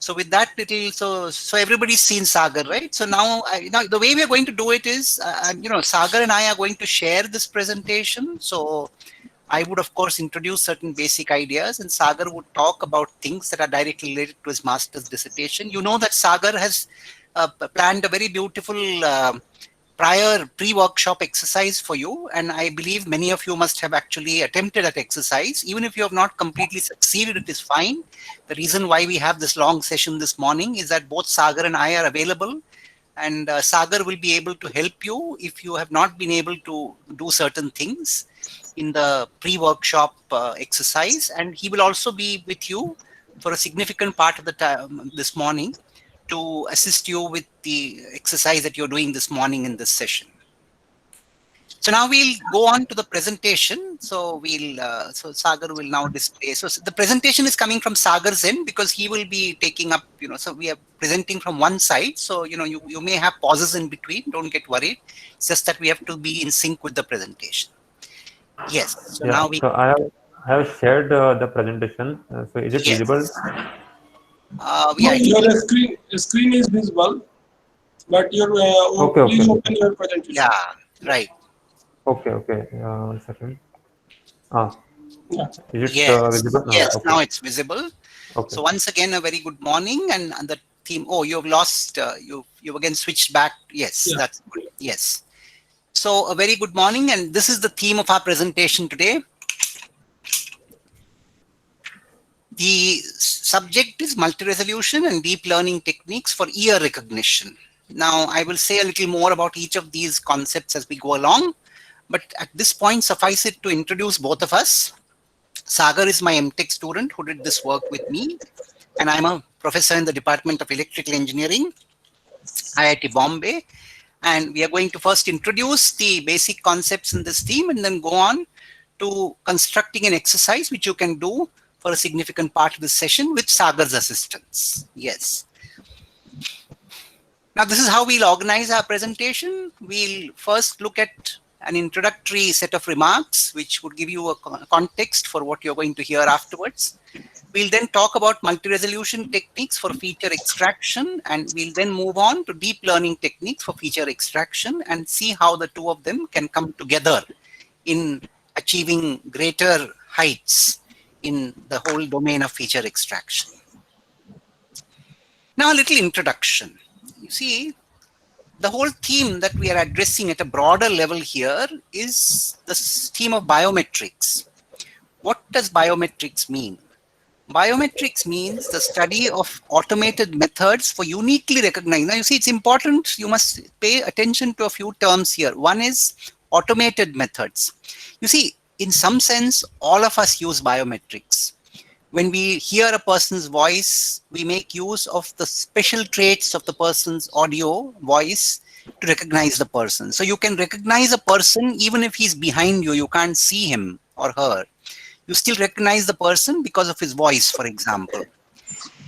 So with that little, so everybody's seen Sagar, right? So now, now the way we are going to do it is, Sagar and I are going to share this presentation. So I would, of course, introduce certain basic ideas, and Sagar would talk about things that are directly related to his master's dissertation. You know that Sagar has planned a very beautiful prior pre-workshop exercise for you, and I believe many of you must have actually attempted that exercise. Even if you have not completely succeeded, it is fine. The reason why we have this long session this morning is that both Sagar and I are available, and Sagar will be able to help you if you have not been able to do certain things in the pre-workshop exercise, and he will also be with you for a significant part of the time this morning to assist you with the exercise that you're doing this morning in this session. So now we'll go on to the presentation. So so Sagar will now display. So the presentation is coming from Sagar's end because he will be taking up, so we are presenting from one side. So, you may have pauses in between. Don't get worried. It's just that we have to be in sync with the presentation. Yes. So Yeah, now we. so I have shared the presentation. So is it visible? Yes. No, Yeah. your screen is visible, but Okay, okay, please okay. open your presentation. Yeah. Right. Okay, okay. 1 second. Ah, Yeah. is it Yes. visible now? Yes. Okay, Now it's visible. okay. So once again, a very good morning, and the theme. Oh, you've lost. You've again switched back. Yes, Yeah. that's good. Yes. So a very good morning, and this is the theme of our presentation today. The subject is multi-resolution and deep learning techniques for ear recognition. Now, I will say a little more about each of these concepts as we go along, but at this point, suffice it to introduce both of us. Sagar is my MTech student who did this work with me, and I'm a professor in the Department of Electrical Engineering, IIT Bombay. And we are going to first introduce the basic concepts in this theme and then go on to constructing an exercise which you can do for a significant part of the session with Sagar's assistance. Yes. Now, this is how we'll organize our presentation. We'll first look at an introductory set of remarks, which would give you a context for what you're going to hear afterwards. We'll then talk about multi-resolution techniques for feature extraction, and we'll then move on to deep learning techniques for feature extraction and see how the two of them can come together in achieving greater heights in the whole domain of feature extraction. Now, a little introduction. You see, the whole theme that we are addressing at a broader level here is the theme of biometrics. What does biometrics mean? Biometrics means the study of automated methods for uniquely recognizing. Now, you see, it's important. You must pay attention to a few terms here. One is automated methods. You see, in some sense, all of us use biometrics. When we hear a person's voice, we make use of the special traits of the person's audio voice to recognize the person. So you can recognize a person even if he's behind you. You can't see him or her. You still recognize the person because of his voice, for example.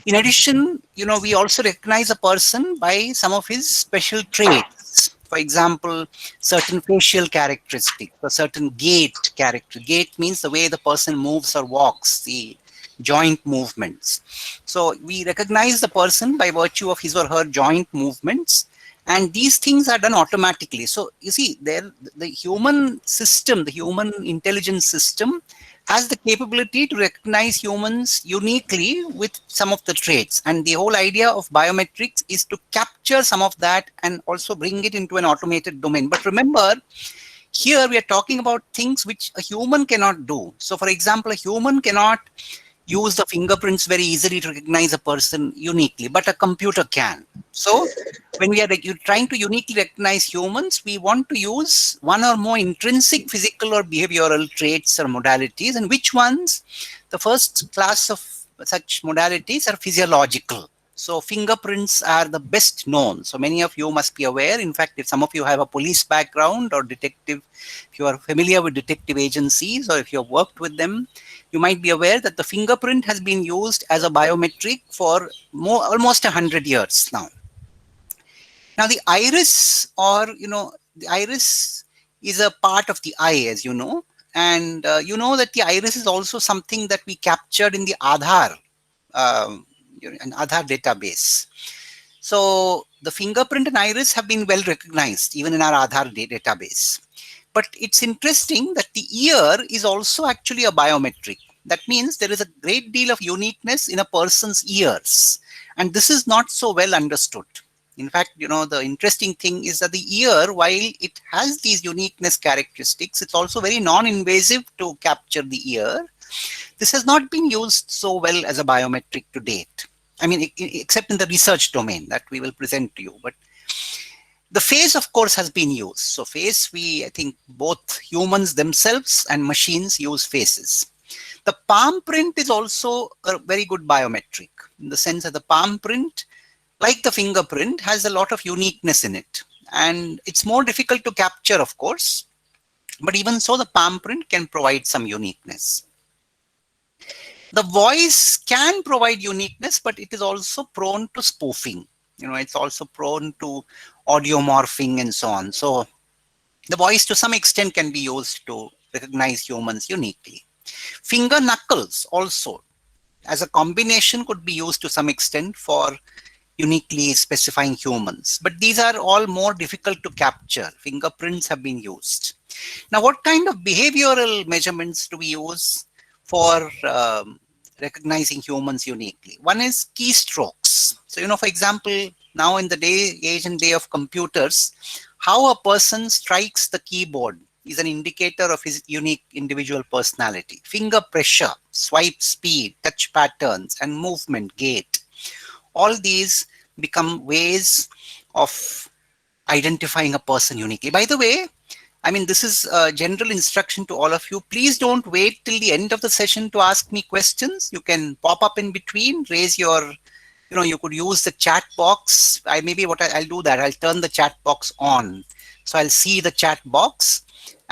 In addition, we also recognize a person by some of his special traits. For example, certain facial characteristics, or certain gait character. Gait means the way the person moves or walks, the joint movements. So we recognize the person by virtue of his or her joint movements, and these things are done automatically. So you see, the human system, the human intelligence system, has the capability to recognize humans uniquely with some of the traits. And the whole idea of biometrics is to capture some of that and also bring it into an automated domain. But remember, here we are talking about things which a human cannot do. So for example, a human cannot use the fingerprints very easily to recognize a person uniquely, but a computer can. So when we are trying to uniquely recognize humans, we want to use one or more intrinsic physical or behavioral traits or modalities. And which ones? The first class of such modalities are physiological. So fingerprints are the best known. So many of you must be aware. In fact, if some of you have a police background or detective, if you are familiar with detective agencies or if you have worked with them, you might be aware that the fingerprint has been used as a biometric for almost 100 years now. Now, the iris, the iris is a part of the eye, as you know. And you know that the iris is also something that we captured in the Aadhaar an Aadhaar database. So the fingerprint and iris have been well recognized even in our Aadhaar database. But it's interesting that the ear is also actually a biometric. That means there is a great deal of uniqueness in a person's ears. And this is not so well understood. In fact, the interesting thing is that the ear, while it has these uniqueness characteristics, it's also very non-invasive to capture the ear. This has not been used so well as a biometric to date. I mean, except in the research domain that we will present to you. But the face, of course, has been used. So face, I think both humans themselves and machines use faces. The palm print is also a very good biometric in the sense that the palm print, like the fingerprint, has a lot of uniqueness in it. And it's more difficult to capture, of course. But even so, the palm print can provide some uniqueness. The voice can provide uniqueness, but it is also prone to spoofing. It's also prone to audio morphing and so on. So the voice to some extent can be used to recognize humans uniquely. Finger knuckles also as a combination could be used to some extent for uniquely specifying humans. But these are all more difficult to capture. Fingerprints have been used. Now, what kind of behavioral measurements do we use for recognizing humans uniquely? One is keystrokes. So, for example, now in the age and day of computers, how a person strikes the keyboard is an indicator of his unique individual personality. Finger pressure, swipe speed, touch patterns, and movement, gait. All these become ways of identifying a person uniquely. By the way, I mean, this is a general instruction to all of you. Please don't wait till the end of the session to ask me questions. You can pop up in between, raise your, you could use the chat box. I'll do that. I'll turn the chat box on. So I'll see the chat box.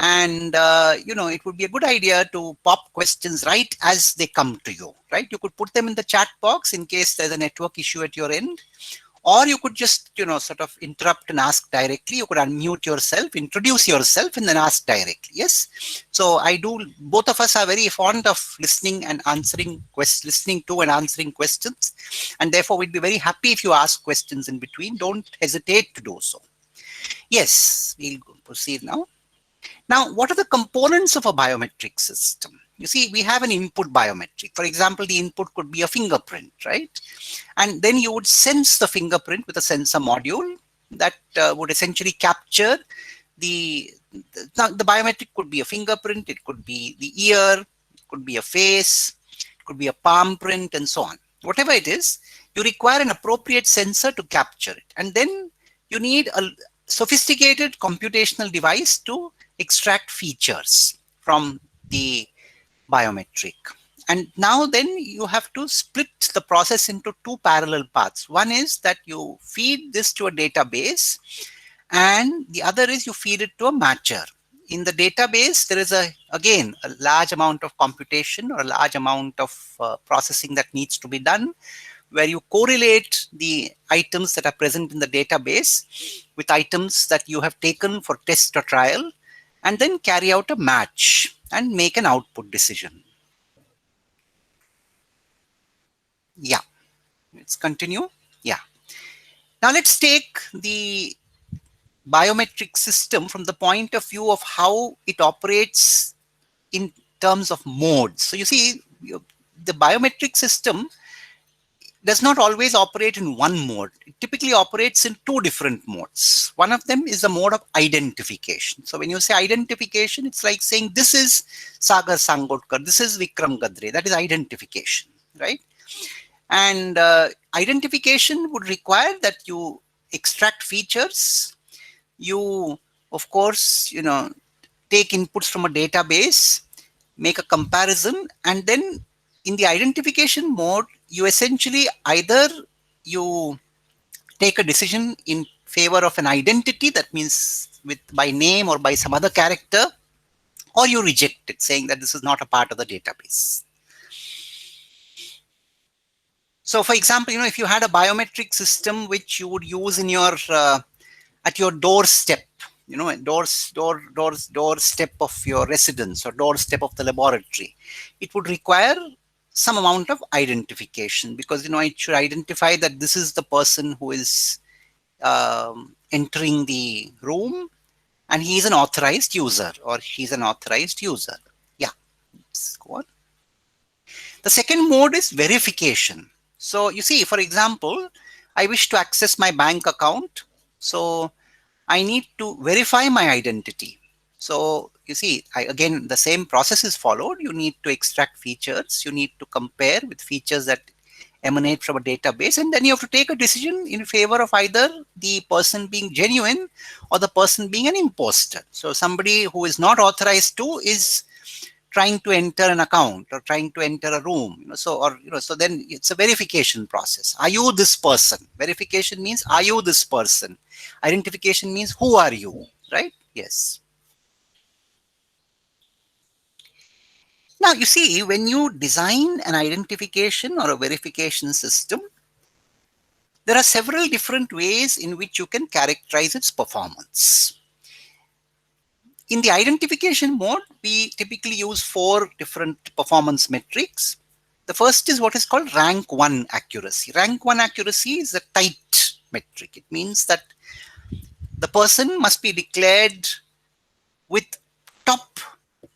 And, it would be a good idea to pop questions right as they come to you, right? You could put them in the chat box in case there's a network issue at your end. Or you could just, sort of interrupt and ask directly. You could unmute yourself, introduce yourself, and then ask directly. Yes. So both of us are very fond of listening and answering listening to and answering questions. And therefore, we'd be very happy if you ask questions in between. Don't hesitate to do so. Yes, we'll proceed now. Now, what are the components of a biometric system? You see, we have an input biometric. For example, the input could be a fingerprint, right? And then you would sense the fingerprint with a sensor module that would essentially capture the biometric could be a fingerprint, it could be the ear, it could be a face, it could be a palm print, and so on. Whatever it is, you require an appropriate sensor to capture it. And then you need a sophisticated computational device to extract features from the biometric. And now then you have to split the process into two parallel paths. One is that you feed this to a database, and the other is you feed it to a matcher. In the database, there is again a large amount of computation or a large amount of processing that needs to be done, where you correlate the items that are present in the database with items that you have taken for test or trial, and then carry out a match and make an output decision. Yeah, let's continue. Yeah. Now let's take the biometric system from the point of view of how it operates in terms of modes. So you see, the biometric system does not always operate in one mode. It typically operates in two different modes. One of them is the mode of identification. So when you say identification, it's like saying this is Sagar Sangotkar, this is Vikram Gadre. That is identification, right? And identification would require that you extract features. You, of course, take inputs from a database, make a comparison, and then in the identification mode, you essentially either you take a decision in favor of an identity, that means by name or by some other character, or you reject it, saying that this is not a part of the database. So for example, if you had a biometric system which you would use in your at your doorstep, doorstep of your residence or doorstep of the laboratory, it would require some amount of identification, because it should identify that this is the person who is entering the room, and he is an authorized user or she's an authorized user. Yeah, let's go on. The second mode is verification. So you see, for example, I wish to access my bank account. So I need to verify my identity. So you see, again, the same process is followed. You need to extract features. You need to compare with features that emanate from a database, and then you have to take a decision in favor of either the person being genuine or the person being an imposter. So somebody who is not authorized to is trying to enter an account or trying to enter a room, so then it's a verification process. Are you this person? Verification means, are you this person? Identification means, who are you, right? Yes. Now you see, when you design an identification or a verification system, there are several different ways in which you can characterize its performance. In the identification mode, we typically use 4 different performance metrics. The first is what is called rank 1 accuracy. Rank 1 accuracy is a tight metric. It means that the person must be declared with top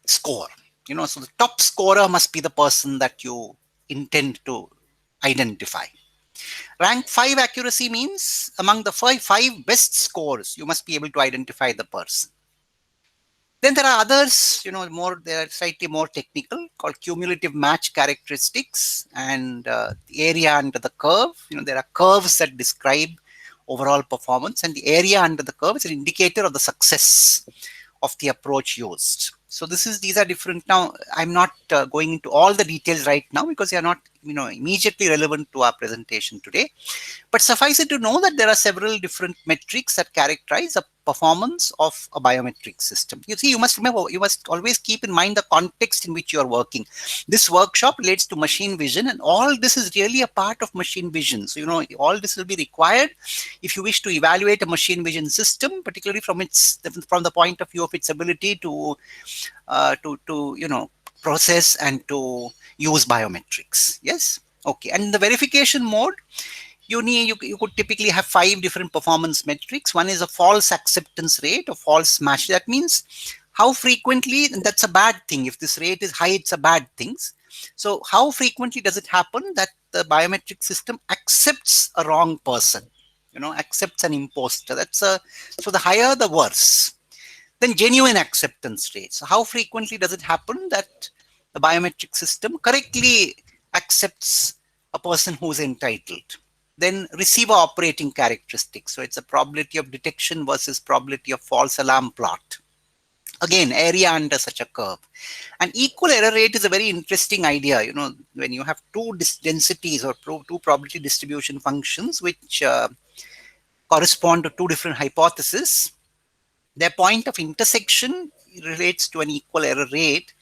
score. So the top scorer must be the person that you intend to identify. Rank 5 accuracy means among the five best scores, you must be able to identify the person. Then there are others, they are slightly more technical, called cumulative match characteristics and the area under the curve. There are curves that describe overall performance, and the area under the curve is an indicator of the success of the approach used. So these are different. Now, I'm not going into all the details right now because they are not immediately relevant to our presentation today. But suffice it to know that there are several different metrics that characterize a performance of a biometric system. You see, you must remember, you must always keep in mind the context in which you are working. This workshop relates to machine vision, and all this is really a part of machine vision. So, all this will be required if you wish to evaluate a machine vision system, particularly from the point of view of its ability to process and to use biometrics. Yes. Okay. And in the verification mode, you could typically have 5 different performance metrics. One is a false acceptance rate or false match. That means how frequently, and that's a bad thing. If this rate is high, it's a bad thing. So how frequently does it happen that the biometric system accepts a wrong person, accepts an imposter? So the higher, the worse. Then genuine acceptance rate. So how frequently does it happen that the biometric system correctly accepts a person who's entitled? Then receiver operating characteristics. So it's a probability of detection versus probability of false alarm plot. Again, area under such a curve. And equal error rate is a very interesting idea. When you have 2 densities or 2 probability distribution functions which correspond to 2 different hypotheses, their point of intersection relates to an equal error rate.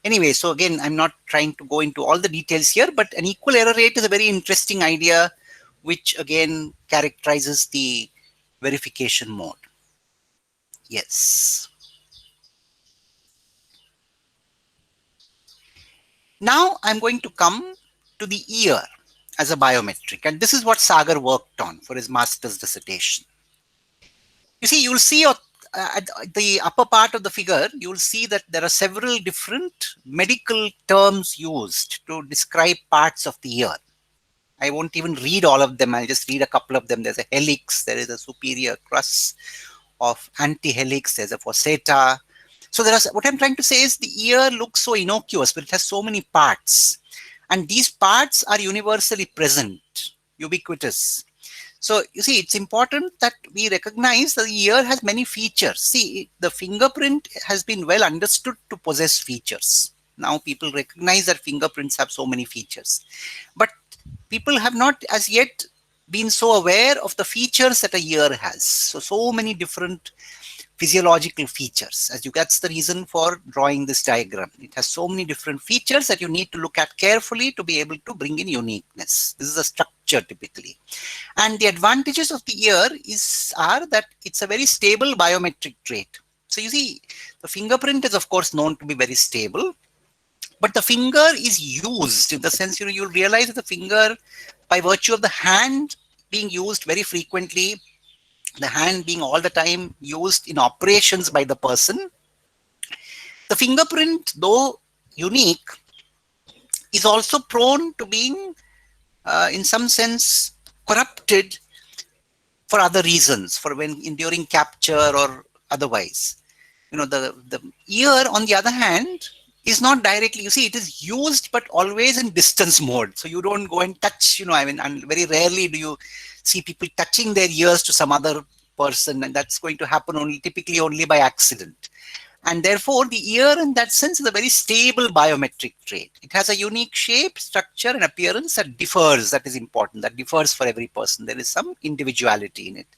Anyway, so again, I'm not trying to go into all the details here, but an equal error rate is a very interesting idea which again characterizes the verification mode. Yes. Now I'm going to come to the ear as a biometric, and this is what Sagar worked on for his master's dissertation. You see, you'll see at the upper part of the figure, you'll see that there are several different medical terms used to describe parts of the ear. I won't even read all of them. I'll just read a couple of them. There's a helix, there is a superior crus of antihelix, there's a fossetta. So what I'm trying to say is the ear looks so innocuous, but it has so many parts. And these parts are universally present, ubiquitous. So you see, it's important that we recognize that the ear has many features. See, the fingerprint has been well understood to possess features. Now people recognize that fingerprints have so many features. But people have not as yet been so aware of the features that a ear has. So many different physiological features. That's the reason for drawing this diagram. It has so many different features that you need to look at carefully to be able to bring in uniqueness. This is a structure typically. And the advantages of the ear are that it's a very stable biometric trait. So you see, the fingerprint is of course known to be very stable, but the finger is used in the sense, you'll realize that the finger, by virtue of the hand being used very frequently, the hand being all the time used in operations by the person, the fingerprint, though unique, is also prone to being, in some sense, corrupted for other reasons, for when during capture or otherwise. The ear, on the other hand, is not directly, you see, it is used, but always in distance mode. So you don't go and touch, and very rarely do you see people touching their ears to some other person, and that's going to happen typically only by accident. And therefore, the ear, in that sense, is a very stable biometric trait. It has a unique shape, structure, and appearance that differs. That is important. That differs for every person. There is some individuality in it.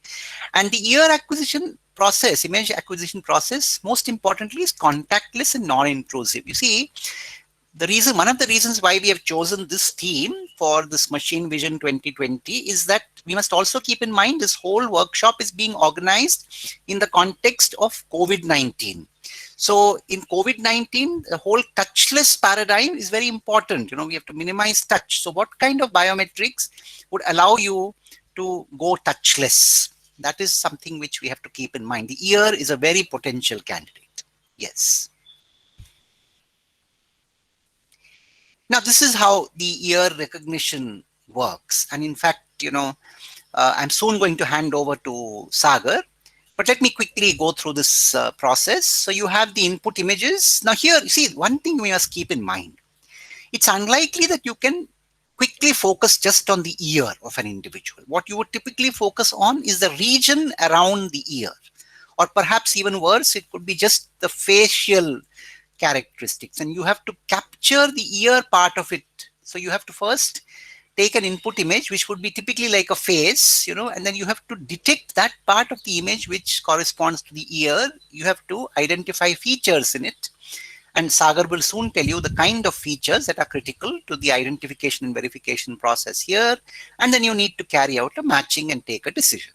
And the ear acquisition process, image acquisition process, most importantly, is contactless and non-intrusive. You see, one of the reasons why we have chosen this theme for this Machine Vision 2020 is that we must also keep in mind this whole workshop is being organized in the context of COVID-19. So in COVID-19, the whole touchless paradigm is very important. We have to minimize touch. So what kind of biometrics would allow you to go touchless? That is something which we have to keep in mind. The ear is a very potential candidate. Yes. Now, this is how the ear recognition works. And in fact, I'm soon going to hand over to Sagar. But let me quickly go through this process. So you have the input images. Now here, you see, one thing we must keep in mind. It's unlikely that you can quickly focus just on the ear of an individual. What you would typically focus on is the region around the ear. Or perhaps even worse, it could be just the facial characteristics. And you have to capture the ear part of it. So you have to first take an input image, which would be typically like a face, and then you have to detect that part of the image which corresponds to the ear. You have to identify features in it. And Sagar will soon tell you the kind of features that are critical to the identification and verification process here. And then you need to carry out a matching and take a decision.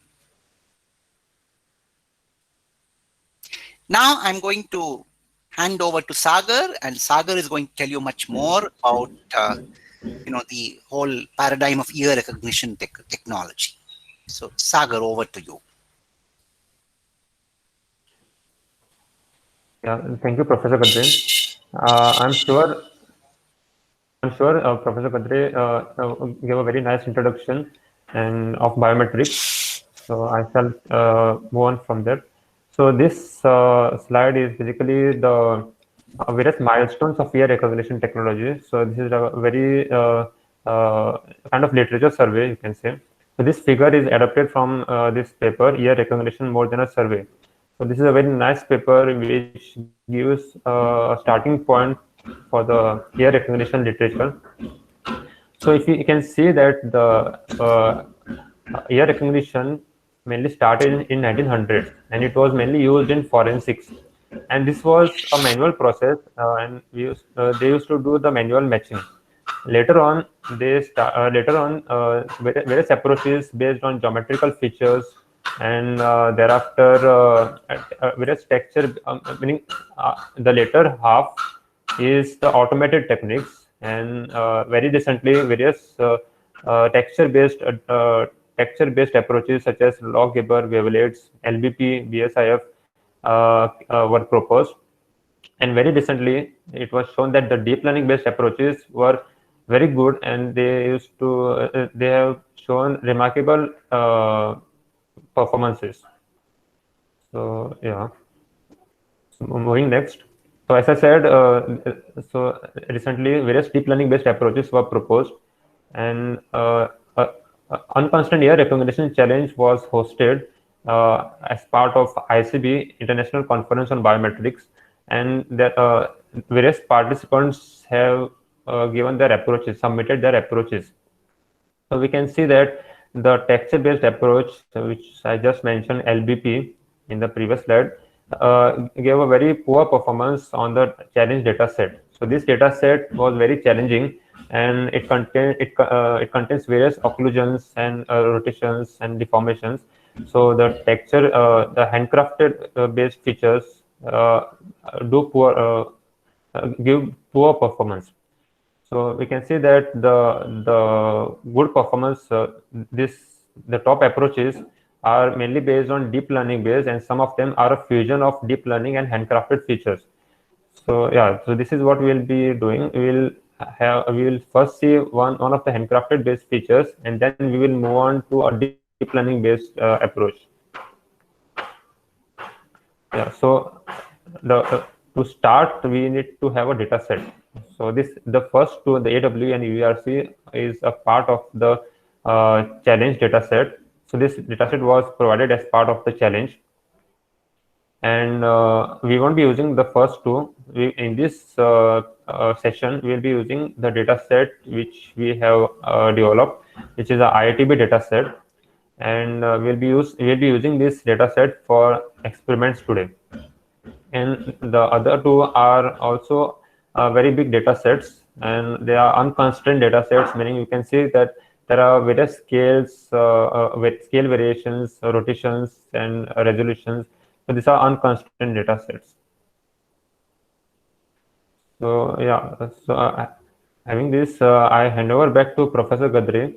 Now I'm going to hand over to Sagar, and Sagar is going to tell you much more about the whole paradigm of ear recognition technology. So Sagar, over to you. Yeah, thank you, Professor Gadre. I'm sure Professor Gadre gave a very nice introduction of biometrics. So I shall move on from that. So this slide is basically the various milestones of ear recognition technology. So this is a very kind of literature survey, you can say. So this figure is adapted from this paper, Ear Recognition More Than a Survey. So this is a very nice paper which gives a starting point for the ear recognition literature. So if you can see that the ear recognition mainly started in 1900, and it was mainly used in forensics. And this was a manual process, and they used to do the manual matching. Later on, various approaches based on geometrical features, and thereafter various texture, meaning the later half is the automated techniques, and very recently various texture-based approaches such as log-Gabor, wavelets, LBP, BSIF were proposed. And very recently, it was shown that the deep learning-based approaches were very good, and they have shown remarkable performances. So yeah. So moving next. So as I said, so recently various deep learning-based approaches were proposed, and Unconstant Ear Recognition Challenge was hosted as part of ICB International Conference on Biometrics, and that various participants have submitted their approaches. So we can see that the texture-based approach, which I just mentioned, LBP, in the previous slide, gave a very poor performance on the challenge data set. So this data set was very challenging, and it contains various occlusions and rotations and deformations. So the the handcrafted based features give poor performance. So we can see that the good performance, the top approaches are mainly based on deep learning based, and some of them are a fusion of deep learning and handcrafted features. So yeah, so this is what we will be doing. We will first see one of the handcrafted based features, and then we will move on to a deep learning based approach. Yeah, so to start, we need to have a data set. So the first two, the AW and UERC, is a part of the challenge data set. So this data set was provided as part of the challenge, and we won't be using the first two. In this session, we will be using the data set which we have developed, which is a IITB data set, and we'll be using this data set for experiments today. And the other two are also very big data sets, and they are unconstrained data sets, meaning you can see that there are various scales, with scale variations, rotations, and resolutions. So these are unconstrained data sets. So yeah, having this, I hand over back to Professor Gadre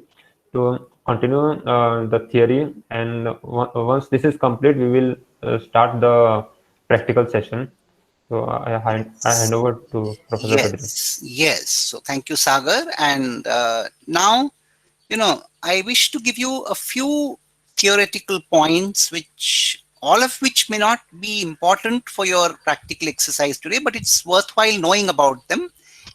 to continue the theory, and once this is complete, we will start the practical session. So I hand over to Professor Gadre. Yes. So thank you, Sagar. And now, I wish to give you a few theoretical points, all of which may not be important for your practical exercise today, but it's worthwhile knowing about them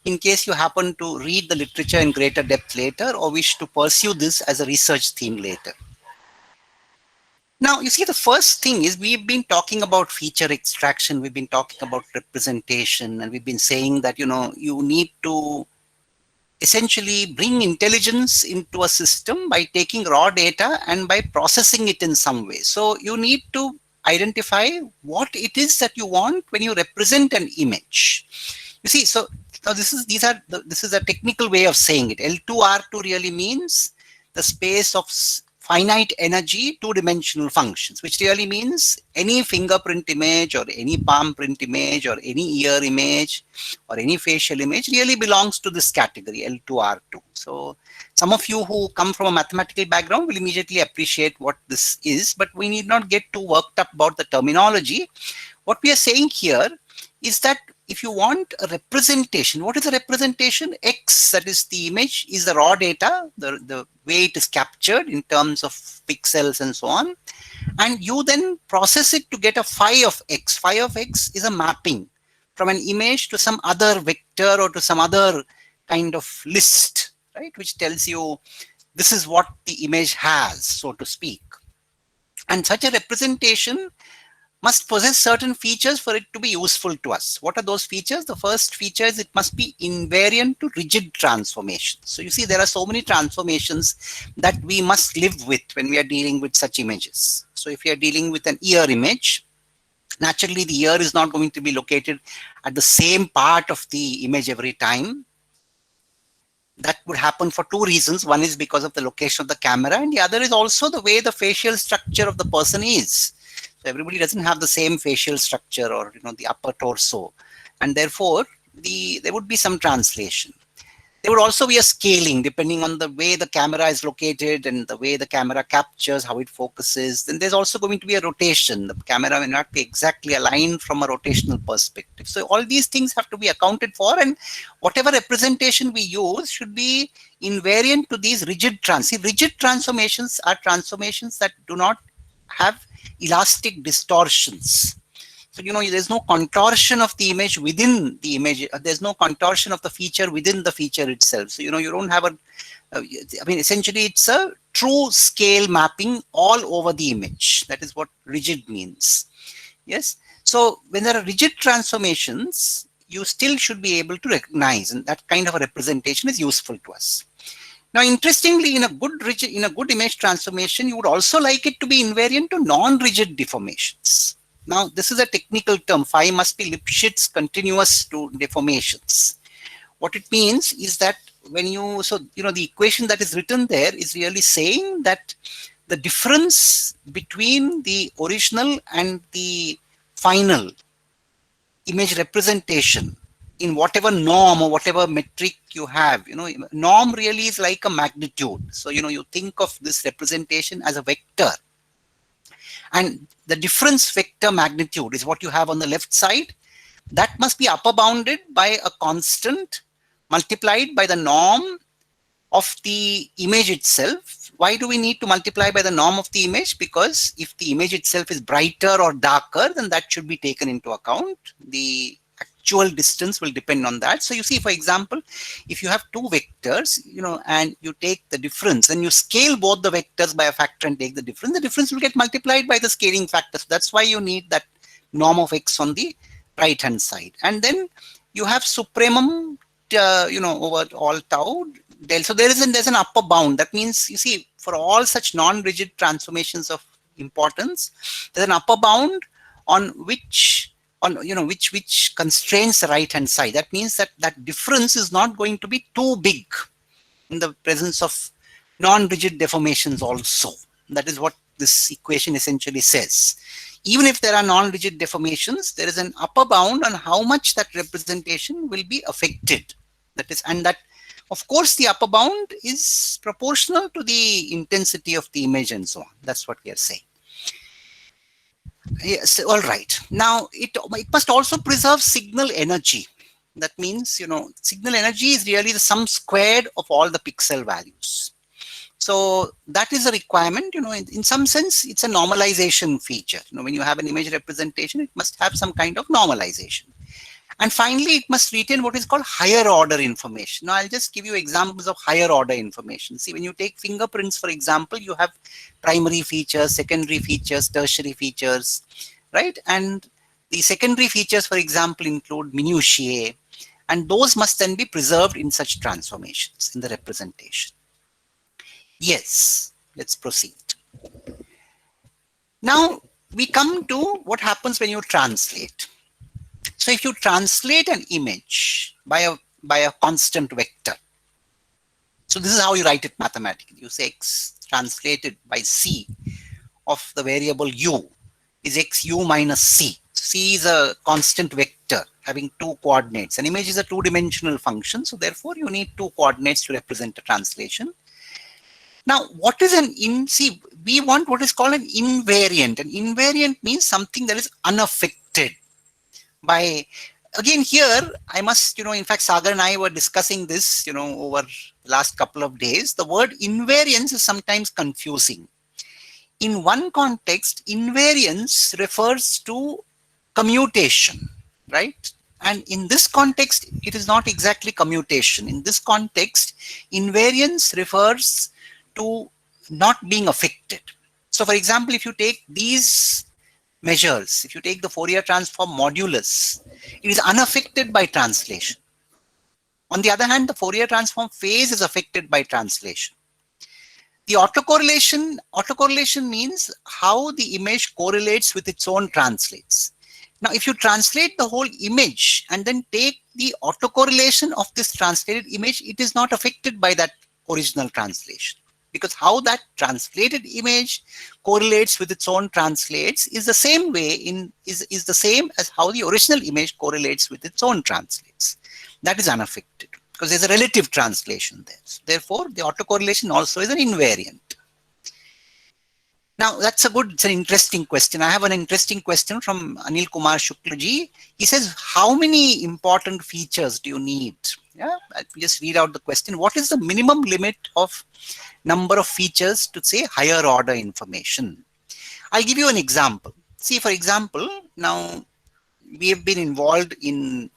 in case you happen to read the literature in greater depth later or wish to pursue this as a research theme later. Now, you see, the first thing is we've been talking about feature extraction, we've been talking about representation, and we've been saying that, you need to essentially bring intelligence into a system by taking raw data and by processing it in some way. So you need to identify what it is that you want when you represent an image. You see, so now this is a technical way of saying it. L2R2 really means the space of finite energy two-dimensional functions, which really means any fingerprint image or any palm print image or any ear image or any facial image really belongs to this category, L2R2. So some of you who come from a mathematical background will immediately appreciate what this is, but we need not get too worked up about the terminology. What we are saying here is that if you want a representation, what is a representation? X, that is the image, is the raw data, the way it is captured in terms of pixels and so on. And you then process it to get a phi of X. Phi of X is a mapping from an image to some other vector or to some other kind of list, right? Which tells you this is what the image has, so to speak. And such a representation must possess certain features for it to be useful to us. What are those features? The first feature is it must be invariant to rigid transformations. So you see, there are so many transformations that we must live with when we are dealing with such images. So if you are dealing with an ear image, naturally the ear is not going to be located at the same part of the image every time. That would happen for two reasons. One is because of the location of the camera, and the other is also the way the facial structure of the person is. So everybody doesn't have the same facial structure or the upper torso, and therefore there would be some translation. There would also be a scaling depending on the way the camera is located and the way the camera captures, how it focuses. Then there's also going to be a rotation. The camera may not be exactly aligned from a rotational perspective. So all these things have to be accounted for, and whatever representation we use should be invariant to these rigid rigid transformations are transformations that do not have elastic distortions. So, there's no contortion of the image within the image. There's no contortion of the feature within the feature itself. So, you don't have essentially it's a true scale mapping all over the image. That is what rigid means. Yes. So when there are rigid transformations, you still should be able to recognize, and that kind of a representation is useful to us. Now, interestingly, in a good image transformation, you would also like it to be invariant to non-rigid deformations. Now, this is a technical term. Phi must be Lipschitz continuous to deformations. What it means is that the equation that is written there is really saying that the difference between the original and the final image representation in whatever norm or whatever metric you have, norm really is like a magnitude. So, you think of this representation as a vector, and the difference vector magnitude is what you have on the left side. That must be upper bounded by a constant multiplied by the norm of the image itself. Why do we need to multiply by the norm of the image? Because if the image itself is brighter or darker, then that should be taken into account. The actual distance will depend on that. So you see, for example, if you have two vectors, and you take the difference, then you scale both the vectors by a factor and take the difference will get multiplied by the scaling factor. So that's why you need that norm of x on the right hand side. And then you have supremum, over all tau del. So there's an upper bound. That means, you see, for all such non-rigid transformations of importance, there's an upper bound on which constrains the right hand side. That means that difference is not going to be too big in the presence of non-rigid deformations also. That is what this equation essentially says. Even if there are non-rigid deformations, there is an upper bound on how much that representation will be affected. That of course, the upper bound is proportional to the intensity of the image and so on. That's what we are saying. Yes, all right. Now, it must also preserve signal energy. That means, signal energy is really the sum squared of all the pixel values. So that is a requirement, in some sense, it's a normalization feature. When you have an image representation, it must have some kind of normalization. And finally, it must retain what is called higher order information. Now, I'll just give you examples of higher order information. See, when you take fingerprints, for example, you have primary features, secondary features, tertiary features, right? And the secondary features, for example, include minutiae, and those must then be preserved in such transformations in the representation. Yes, let's proceed. Now, we come to what happens when you translate. So if you translate an image by a constant vector, so this is how you write it mathematically. You say x translated by c of the variable u is xu minus c. C is a constant vector having two coordinates. An image is a two-dimensional function, so therefore you need two coordinates to represent a translation. Now, what is see, we want what is called an invariant. An invariant means something that is unaffected by, again here, I must, in fact, Sagar and I were discussing this, over the last couple of days. The word invariance is sometimes confusing. In one context, invariance refers to commutation, right? And in this context, it is not exactly commutation. In this context, invariance refers to not being affected. So for example, if you take these measures, if you take the Fourier transform modulus, it is unaffected by translation. On the other hand, the Fourier transform phase is affected by translation. The autocorrelation means how the image correlates with its own translates. Now, if you translate the whole image and then take the autocorrelation of this translated image, it is not affected by that original translation. Because how that translated image correlates with its own translates is the same way is the same as how the original image correlates with its own translates. That is unaffected because there's a relative translation there. So therefore, the autocorrelation also is an invariant. Now, it's an interesting question. I have an interesting question from Anil Kumar Shuklaji. He says, how many important features do you need? Yeah, I'll just read out the question. What is the minimum limit of number of features to say higher order information? I'll give you an example. See, for example, now we have been involved in,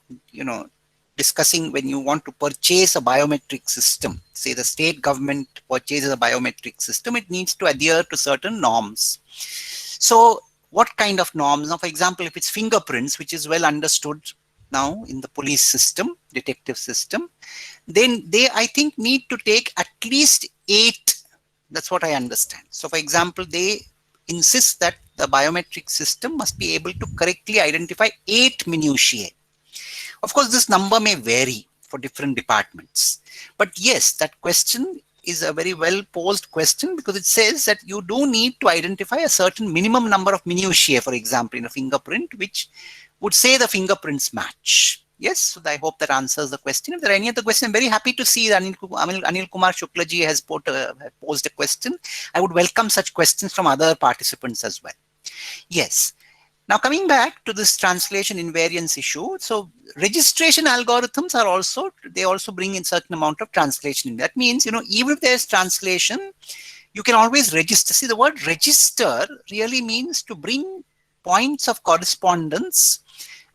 discussing when you want to purchase a biometric system. Say the state government purchases a biometric system, it needs to adhere to certain norms. So what kind of norms? Now, for example, if it's fingerprints, which is well understood now in the police system, detective system, then they, I think, need to take at least 8. That's what I understand. So for example, they insist that the biometric system must be able to correctly identify 8 minutiae. Of course, this number may vary for different departments. But yes, that question is a very well posed question because it says that you do need to identify a certain minimum number of minutiae, for example, in a fingerprint, which would say the fingerprints match. Yes, so I hope that answers the question. If there are any other questions, I'm very happy to see that Anil Kumar Shuklaji has posed a question. I would welcome such questions from other participants as well. Yes. Now coming back to this translation invariance issue, so registration algorithms are also, they also bring in certain amount of translation. That means, even if there's translation, you can always register. See, the word register really means to bring points of correspondence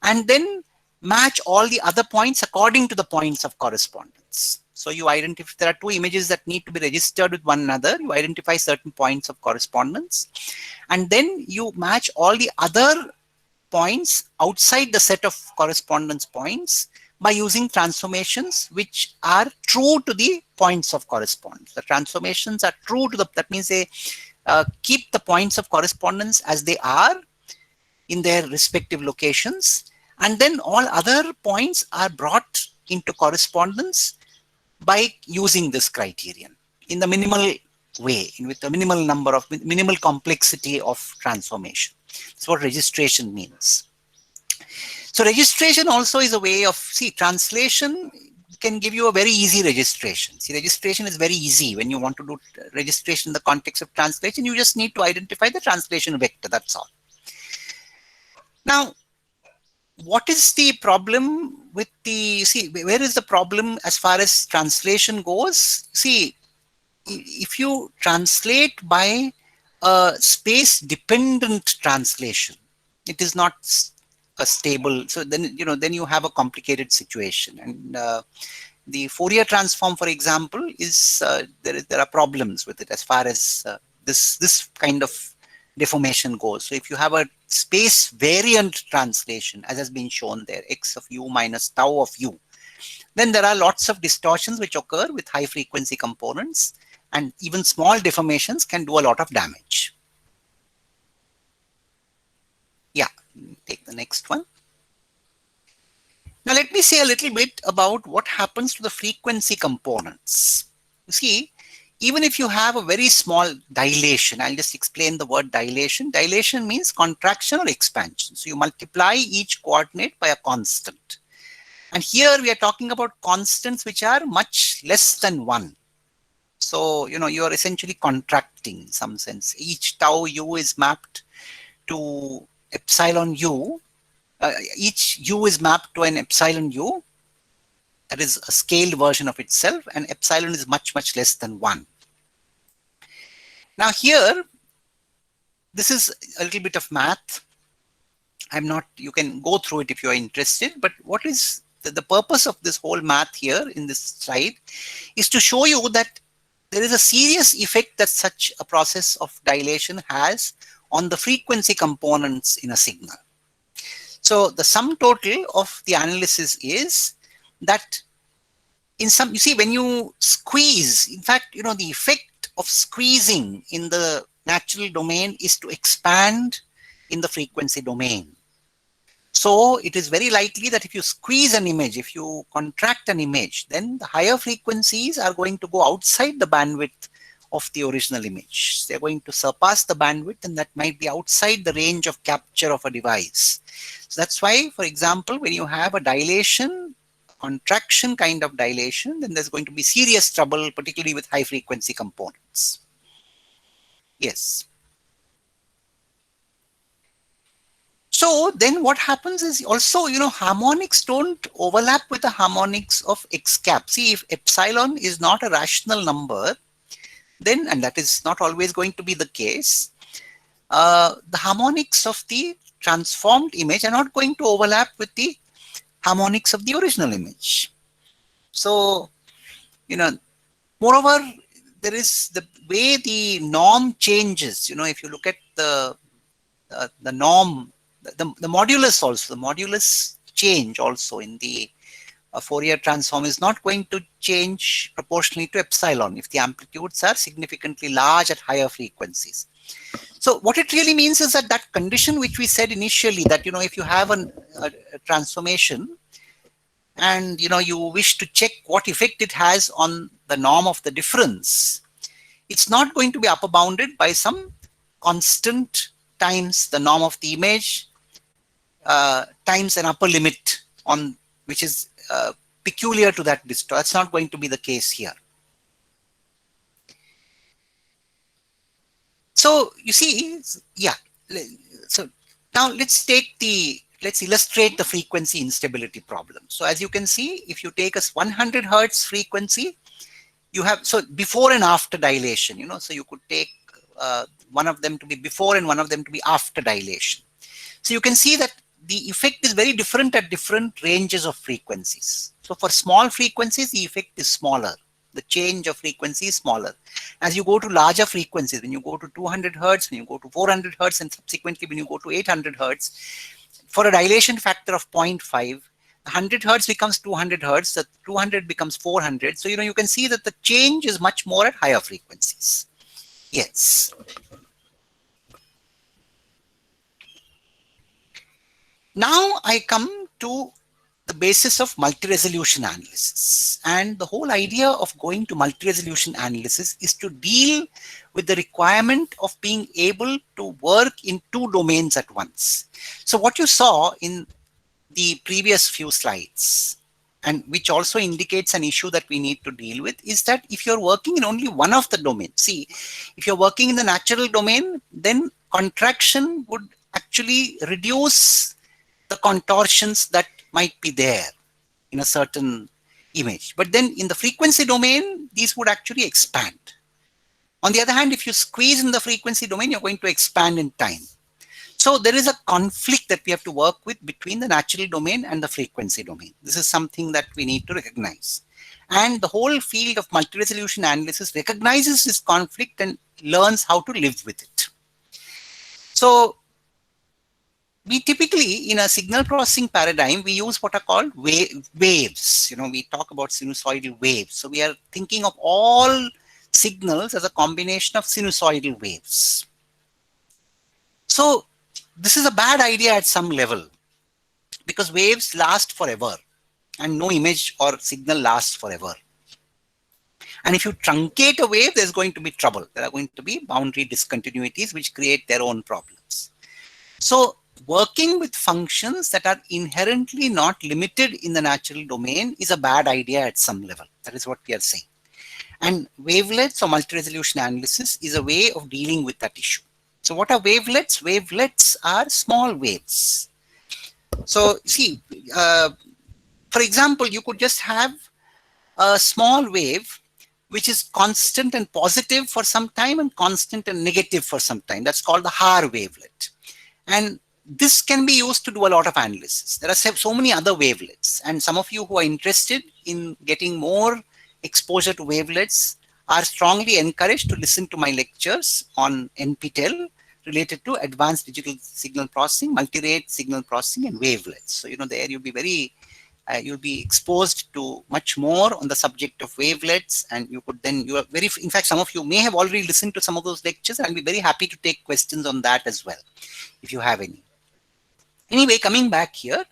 and then match all the other points according to the points of correspondence. So you identify, if there are two images that need to be registered with one another, you identify certain points of correspondence, and then you match all the other points outside the set of correspondence points by using transformations which are true to the points of correspondence. The transformations are true to the, that means they keep the points of correspondence as they are in their respective locations, and then all other points are brought into correspondence by using this criterion in the minimal way, with the minimal complexity of transformation. That's what registration means. So registration also is a way of, see, translation can give you a very easy registration. See, registration is very easy. When you want to do registration in the context of translation, you just need to identify the translation vector, that's all. Now, what is the problem with the, see, where is the problem as far as translation goes? See, if you translate by a space-dependent translation, it is not a stable, so then, then you have a complicated situation. And the Fourier transform, for example, is, there are problems with it as far as this kind of deformation goes. So if you have a space variant translation, as has been shown there, x of u minus tau of u, then there are lots of distortions which occur with high frequency components, and even small deformations can do a lot of damage. Yeah, take the next one. Now let me say a little bit about what happens to the frequency components. You see, even if you have a very small dilation, I'll just explain the word dilation. Dilation means contraction or expansion. So you multiply each coordinate by a constant. And here we are talking about constants which are much less than 1. So, you are essentially contracting in some sense. Each tau u is mapped to epsilon u. Each u is mapped to an epsilon u. That is a scaled version of itself, and epsilon is much, much less than 1. Now here, this is a little bit of math. You can go through it if you are interested, but what is the purpose of this whole math here in this slide is to show you that there is a serious effect that such a process of dilation has on the frequency components in a signal. So the sum total of the analysis is that you see, when you squeeze, in fact, the effect of squeezing in the natural domain is to expand in the frequency domain. So it is very likely that if you squeeze an image, if you contract an image, then the higher frequencies are going to go outside the bandwidth of the original image. They're going to surpass the bandwidth, and that might be outside the range of capture of a device. So that's why, for example, when you have a dilation, contraction kind of dilation, then there's going to be serious trouble, particularly with high frequency components. Yes. So then what happens is also, harmonics don't overlap with the harmonics of x cap. See, if epsilon is not a rational number, then, and that is not always going to be the case, the harmonics of the transformed image are not going to overlap with the harmonics of the original image. So, moreover, there is the way the norm changes. If you look at the norm, the modulus also, the modulus change also in the Fourier transform is not going to change proportionally to epsilon if the amplitudes are significantly large at higher frequencies. So what it really means is that condition which we said initially, that if you have a transformation and you wish to check what effect it has on the norm of the difference, it's not going to be upper bounded by some constant times the norm of the image times an upper limit on which is peculiar to that distortion. That's not going to be the case here. So you see, yeah. So now let's illustrate the frequency instability problem. So as you can see, if you take a 100 Hertz frequency, you have, so before and after dilation, so you could take one of them to be before and one of them to be after dilation. So you can see that the effect is very different at different ranges of frequencies. So for small frequencies, the effect is smaller. The change of frequency is smaller. As you go to larger frequencies, when you go to 200 Hertz, when you go to 400 Hertz, and subsequently when you go to 800 Hertz, for a dilation factor of 0.5, 100 Hertz becomes 200 Hertz, the 200 becomes 400. So, you can see that the change is much more at higher frequencies. Yes. Now I come to the basis of multi-resolution analysis. And the whole idea of going to multi-resolution analysis is to deal with the requirement of being able to work in two domains at once. So what you saw in the previous few slides, and which also indicates an issue that we need to deal with, is that if you're working in only one of the domains, see, if you're working in the natural domain, then contraction would actually reduce the contortions that might be there in a certain image. But then in the frequency domain, these would actually expand. On the other hand, if you squeeze in the frequency domain, you're going to expand in time. So there is a conflict that we have to work with between the natural domain and the frequency domain. This is something that we need to recognize. And the whole field of multi-resolution analysis recognizes this conflict and learns how to live with it. So we typically, in a signal processing paradigm, we use what are called waves. We talk about sinusoidal waves. So we are thinking of all signals as a combination of sinusoidal waves. So this is a bad idea at some level, because waves last forever and no image or signal lasts forever. And if you truncate a wave, there's going to be trouble. There are going to be boundary discontinuities which create their own problems. So working with functions that are inherently not limited in the natural domain is a bad idea at some level. That is what we are saying. And wavelets or multi-resolution analysis is a way of dealing with that issue. So what are wavelets? Wavelets are small waves. So see, for example, you could just have a small wave which is constant and positive for some time and constant and negative for some time. That's called the Haar wavelet. And this can be used to do a lot of analysis. There are so many other wavelets, and some of you who are interested in getting more exposure to wavelets are strongly encouraged to listen to my lectures on NPTEL related to advanced digital signal processing, multi-rate signal processing, and wavelets. So, there you'll be you'll be exposed to much more on the subject of wavelets, and you could then, in fact, some of you may have already listened to some of those lectures, and I'll be very happy to take questions on that as well, if you have any. Anyway, coming back here,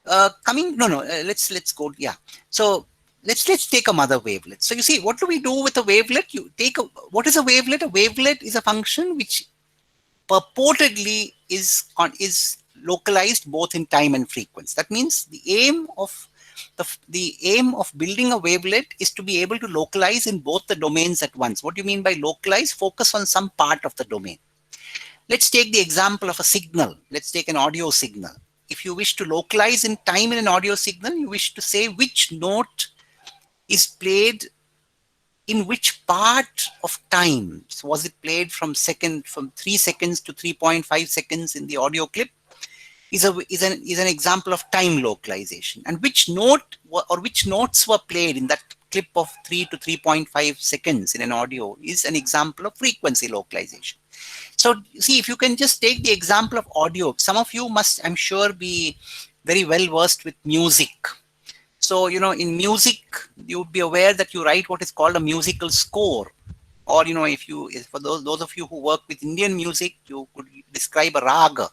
let's go, yeah. So let's take a mother wavelet. So you see, what do we do with a wavelet? What is a wavelet? A wavelet is a function which purportedly is localized both in time and frequency. That means the aim of building a wavelet is to be able to localize in both the domains at once. What do you mean by localize? Focus on some part of the domain. Let's take the example of a signal. Let's take an audio signal. If you wish to localize in time in an audio signal, you wish to say which note is played in which part of time. So was it played from 3 seconds to 3.5 seconds in the audio clip? Is an example of time localization. And which note or which notes were played in that clip of 3 to 3.5 seconds in an audio is an example of frequency localization. So see, if you can just take the example of audio, some of you must, I'm sure, be very well versed with music. So, in music, you would be aware that you write what is called a musical score. Or, for those of you who work with Indian music, you could describe a raga.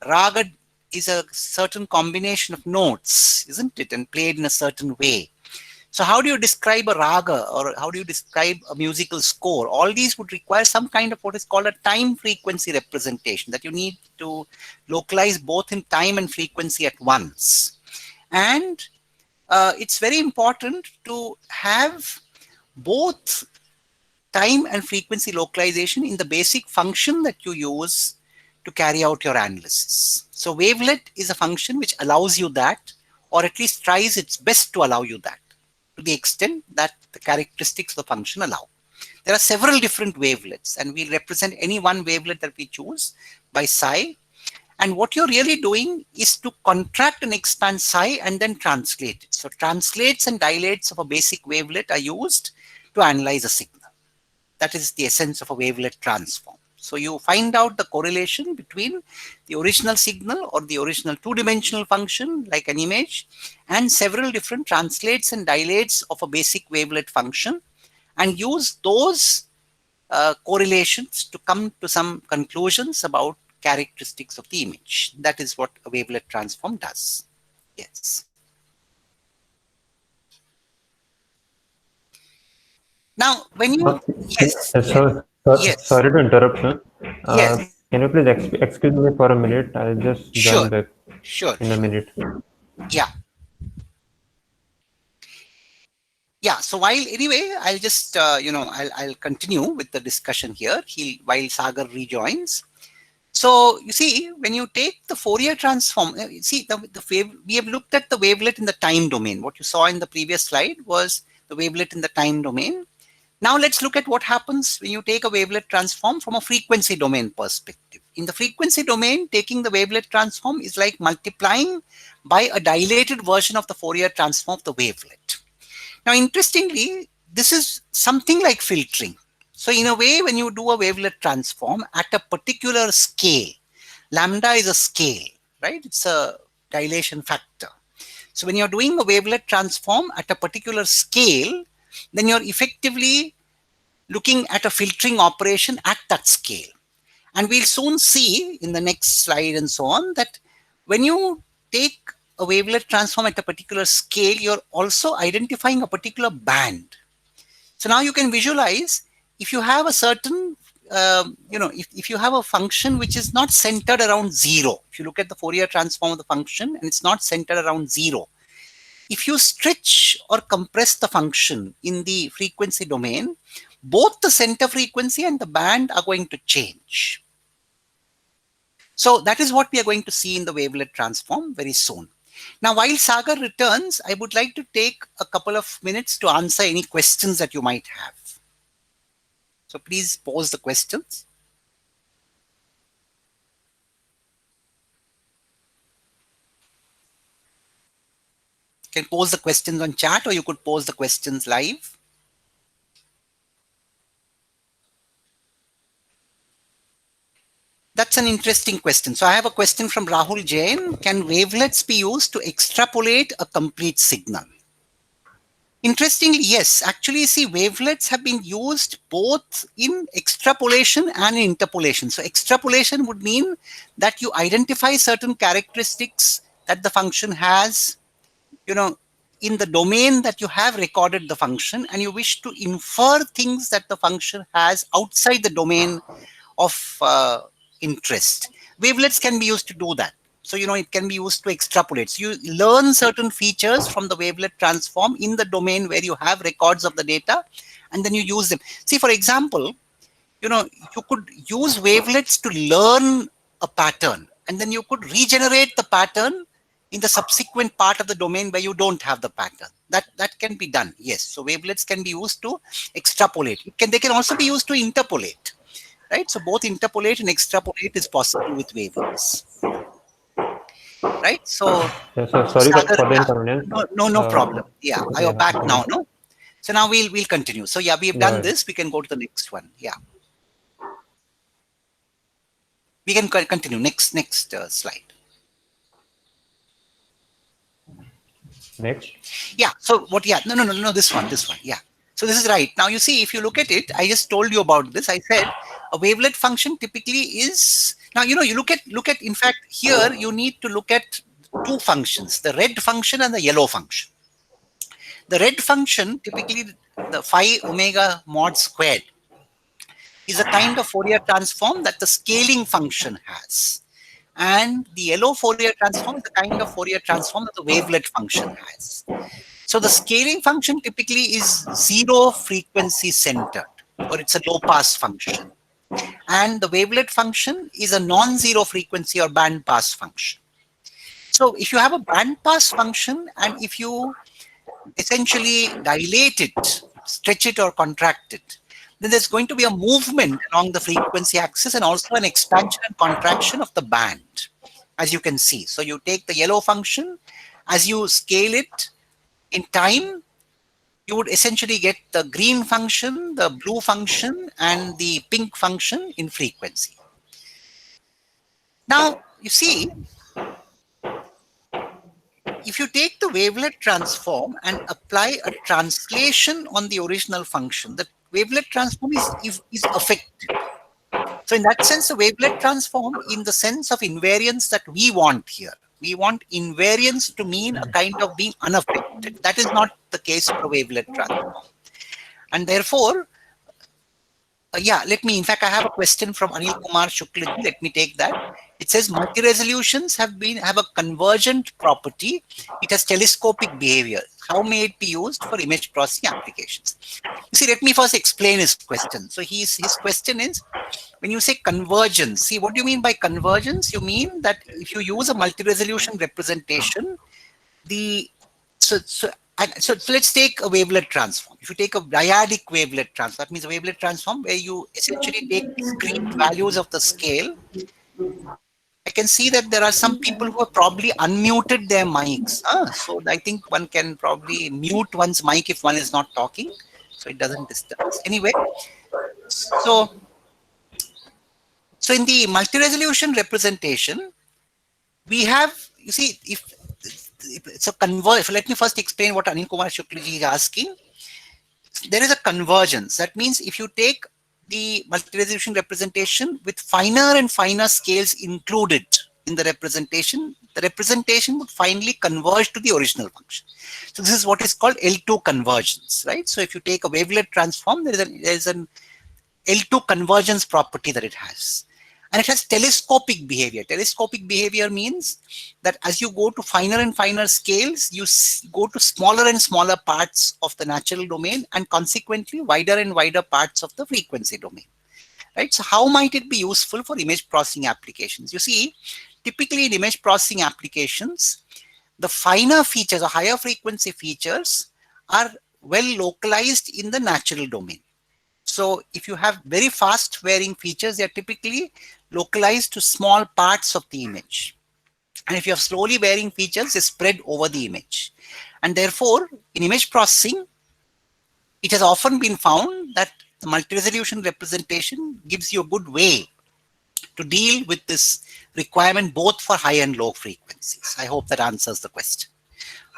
Raga is a certain combination of notes, isn't it? And played in a certain way. So how do you describe a raga, or how do you describe a musical score? All these would require some kind of what is called a time frequency representation, that you need to localize both in time and frequency at once. And it's very important to have both time and frequency localization in the basic function that you use to carry out your analysis. So wavelet is a function which allows you that, or at least tries its best to allow you that, to the extent that the characteristics of the function allow. There are several different wavelets, and we'll represent any one wavelet that we choose by psi. And what you're really doing is to contract and expand psi and then translate it. So translates and dilates of a basic wavelet are used to analyze a signal. That is the essence of a wavelet transform. So you find out the correlation between the original signal or the original two-dimensional function like an image and several different translates and dilates of a basic wavelet function, and use those correlations to come to some conclusions about characteristics of the image. That is what a wavelet transform does. Yes. Now, when you yes, yes, sorry to interrupt, sir. yes, Can you please excuse me for a minute? I'll just join back in a minute. Yeah. Yeah. So while anyway, I'll just I'll continue with the discussion here. While Sagar rejoins. So you see, when you take the Fourier transform, see we have looked at the wavelet in the time domain. What you saw in the previous slide was the wavelet in the time domain. Now let's look at what happens when you take a wavelet transform from a frequency domain perspective. In the frequency domain, taking the wavelet transform is like multiplying by a dilated version of the Fourier transform of the wavelet. Now, interestingly, this is something like filtering. So in a way, when you do a wavelet transform at a particular scale, lambda is a scale, right? It's a dilation factor. So when you're doing a wavelet transform at a particular scale, then you're effectively looking at a filtering operation at that scale. And we'll soon see in the next slide and so on that when you take a wavelet transform at a particular scale, you're also identifying a particular band. So now you can visualize if you have a certain, if you have a function which is not centered around zero, if you look at the Fourier transform of the function and it's not centered around zero, if you stretch or compress the function in the frequency domain, both the center frequency and the band are going to change. So that is what we are going to see in the wavelet transform very soon. Now, while Sagar returns, I would like to take a couple of minutes to answer any questions that you might have. So please pose the questions. You can pose the questions on chat, or you could pose the questions live. That's an interesting question. So I have a question from Rahul Jain. Can wavelets be used to extrapolate a complete signal? Interestingly, yes. Actually, see, wavelets have been used both in extrapolation and in interpolation. So extrapolation would mean that you identify certain characteristics that the function has, in the domain that you have recorded the function, and you wish to infer things that the function has outside the domain of interest. Wavelets can be used to do that. So, it can be used to extrapolate. So you learn certain features from the wavelet transform in the domain where you have records of the data, and then you use them. See, for example, you could use wavelets to learn a pattern, and then you could regenerate the pattern in the subsequent part of the domain where you don't have the pattern. That can be done. Yes. So wavelets can be used to extrapolate. They can also be used to interpolate. Right. So both interpolate and extrapolate is possible with wavelets. Right. So, sorry for the inconvenience. No problem. Yeah. Are you back now? No. So now we'll continue. So yeah, we've done this. We can go to the next one. Yeah. We can continue. Next slide. Next. Yeah. So what? Yeah. No. This one. Yeah. So this is right. Now you see, if you look at it, I just told you about this. I said a wavelet function typically is, now you look at in fact here you need to look at two functions, the red function and the yellow function. The red function, typically the phi omega mod squared, is a kind of Fourier transform that the scaling function has. And the yellow Fourier transform is the kind of Fourier transform that the wavelet function has. So the scaling function typically is zero frequency centered, or it's a low pass function. And the wavelet function is a non-zero frequency or band pass function. So if you have a band pass function, and if you essentially dilate it, stretch it or contract it, then there's going to be a movement along the frequency axis and also an expansion and contraction of the band, as you can see. So you take the yellow function, as you scale it in time, you would essentially get the green function, the blue function, and the pink function in frequency. Now, you see, if you take the wavelet transform and apply a translation on the original function, the wavelet transform is affected. So in that sense, the wavelet transform, in the sense of invariance that we want here, we want invariance to mean a kind of being unaffected. That is not the case for a wavelet transform. And therefore, in fact, I have a question from Anil Kumar Shukla. Let me take that. It says multi-resolutions have a convergent property. It has telescopic behavior. How may it be used for image processing applications? You see, let me first explain his question. So his question is, when you say convergence, see, what do you mean by convergence? You mean that if you use a multi-resolution representation, so let's take a wavelet transform. If you take a dyadic wavelet transform, that means a wavelet transform where you essentially take discrete values of the scale. I can see that there are some people who have probably unmuted their mics. So I think one can probably mute one's mic if one is not talking, so it doesn't disturb us. Anyway, so in the multi-resolution representation, we have, you see, let me first explain what Anil Kumar Shukla ji is asking. There is a convergence. That means if you take the multi-resolution representation with finer and finer scales included in the representation would finally converge to the original function. So this is what is called L2 convergence, right? So if you take a wavelet transform, there is an L2 convergence property that it has. And it has telescopic behavior. Telescopic behavior means that as you go to finer and finer scales, you go to smaller and smaller parts of the natural domain, and consequently wider and wider parts of the frequency domain. Right? So how might it be useful for image processing applications? You see, typically in image processing applications, the finer features or higher frequency features are well localized in the natural domain. So if you have very fast varying features, they are typically localized to small parts of the image. And if you have slowly varying features, they spread over the image. And therefore, in image processing, it has often been found that the multi-resolution representation gives you a good way to deal with this requirement both for high and low frequencies. I hope that answers the question.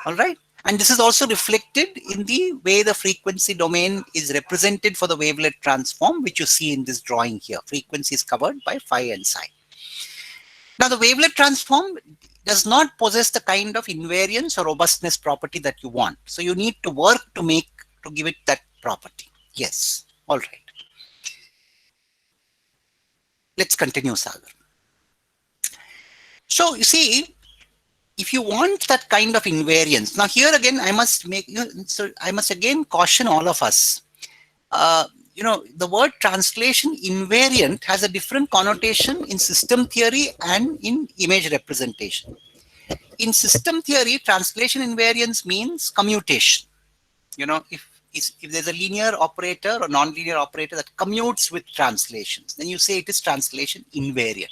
All right. And this is also reflected in the way the frequency domain is represented for the wavelet transform, which you see in this drawing here. Frequency is covered by phi and psi. Now, the wavelet transform does not possess the kind of invariance or robustness property that you want. So you need to work to give it that property. Yes. All right. Let's continue, Sagar. So you see, if you want that kind of invariance, now here again, I must again caution all of us. The word translation invariant has a different connotation in system theory and in image representation. In system theory, translation invariance means commutation. If there's a linear operator or non-linear operator that commutes with translations, then you say it is translation invariant.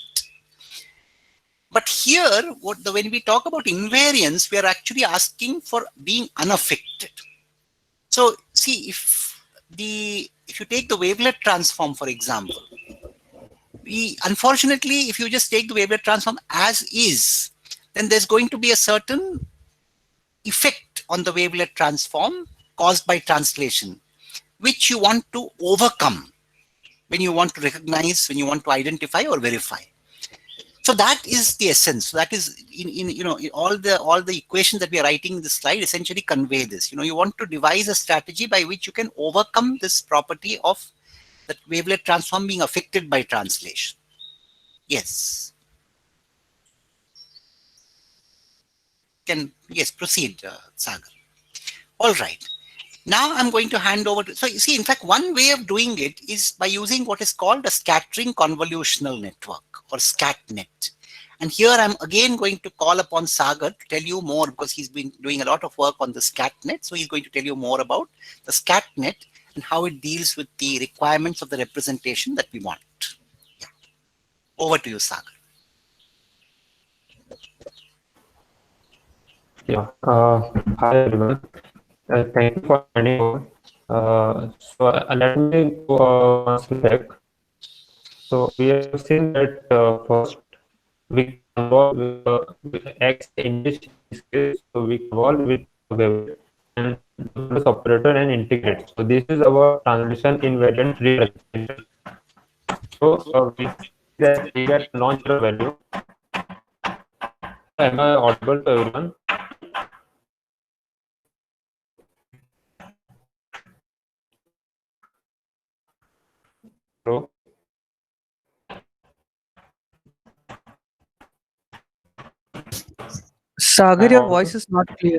But here, when we talk about invariance, we are actually asking for being unaffected. So see, if you take the wavelet transform, for example, unfortunately, if you just take the wavelet transform as is, then there's going to be a certain effect on the wavelet transform caused by translation, which you want to overcome when you want to recognize, when you want to identify or verify. So that is the essence. So that is all the equations that we are writing in this slide essentially convey this. You want to devise a strategy by which you can overcome this property of that wavelet transform being affected by translation. Yes. yes, proceed, Sagar. All right. Now I'm going to hand over to, so you see, in fact, one way of doing it is by using what is called a scattering convolutional network, or SCATNet. And here I'm again going to call upon Sagar to tell you more, because he's been doing a lot of work on the SCATNet. So he's going to tell you more about the SCATNet and how it deals with the requirements of the representation that we want. Yeah. Over to you, Sagar. Yeah. Hi everyone. Thank you for handing over. Let me go one step back. So we have seen that first we can involve with X in this case. So we can involve with wavelet and do this operator and integrate. So this is our transition invariant representation. So we see that we get non-zero value. Am I audible to everyone? So Sagar, I'm your audible. voice is not clear.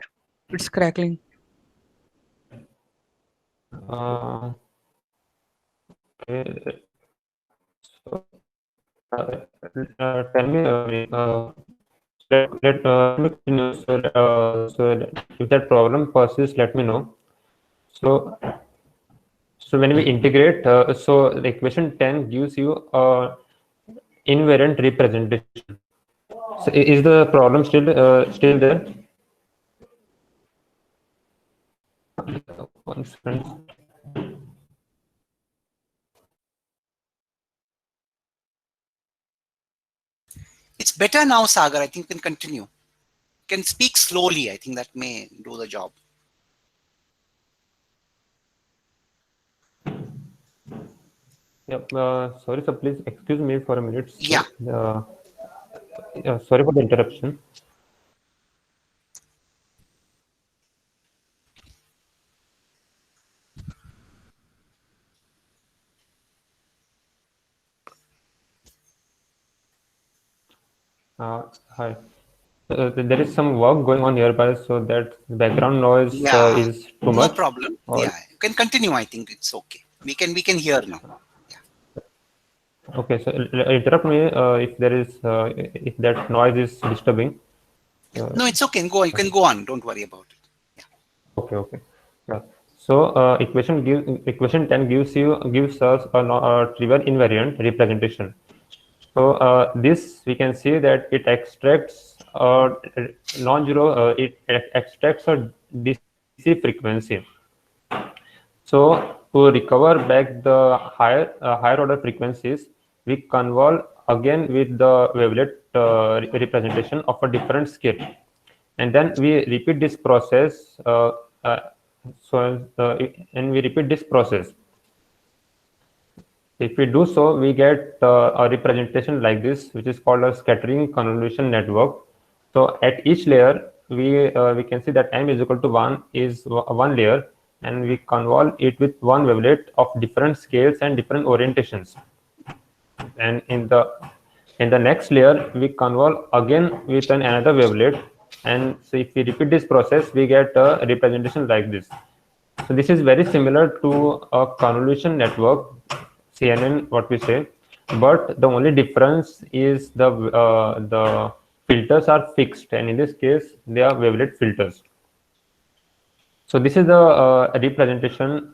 It's crackling. Uh, okay. So tell me, let me continue. So if that problem persists, let me know. So when we integrate, so the equation 10 gives you invariant representation. So is the problem still there? One second. It's better now, Sagar. I think you can continue. You can speak slowly. I think that may do the job. Yep. Sorry, sir. Please excuse me for a minute. Yeah. Sorry for the interruption. Hi. There is some work going on nearby, so that background noise Yeah. is too No much. problem. Or, Yeah. You can continue. I think it's okay. We can hear now. okay, so interrupt me if there is if that noise is disturbing. No, it's okay. Go on. You can go on. Don't worry about it. Yeah. Okay. Yeah. So equation 10 gives us a trivial invariant representation. So this we can see that it extracts non-zero. It extracts a DC frequency. So to recover back the higher order frequencies, we convolve again with the wavelet representation of a different scale, and then we repeat this process. Uh, and we repeat this process. If we do so, we get a representation like this, which is called a scattering convolution network. So at each layer, we can see that m is equal to 1 is one layer, and we convolve it with one wavelet of different scales and different orientations. And in the next layer, we convolve again with another wavelet. And so if we repeat this process, we get a representation like this. So this is very similar to a convolution network, CNN, what we say, but the only difference is the filters are fixed, and in this case, they are wavelet filters. So this is the representation.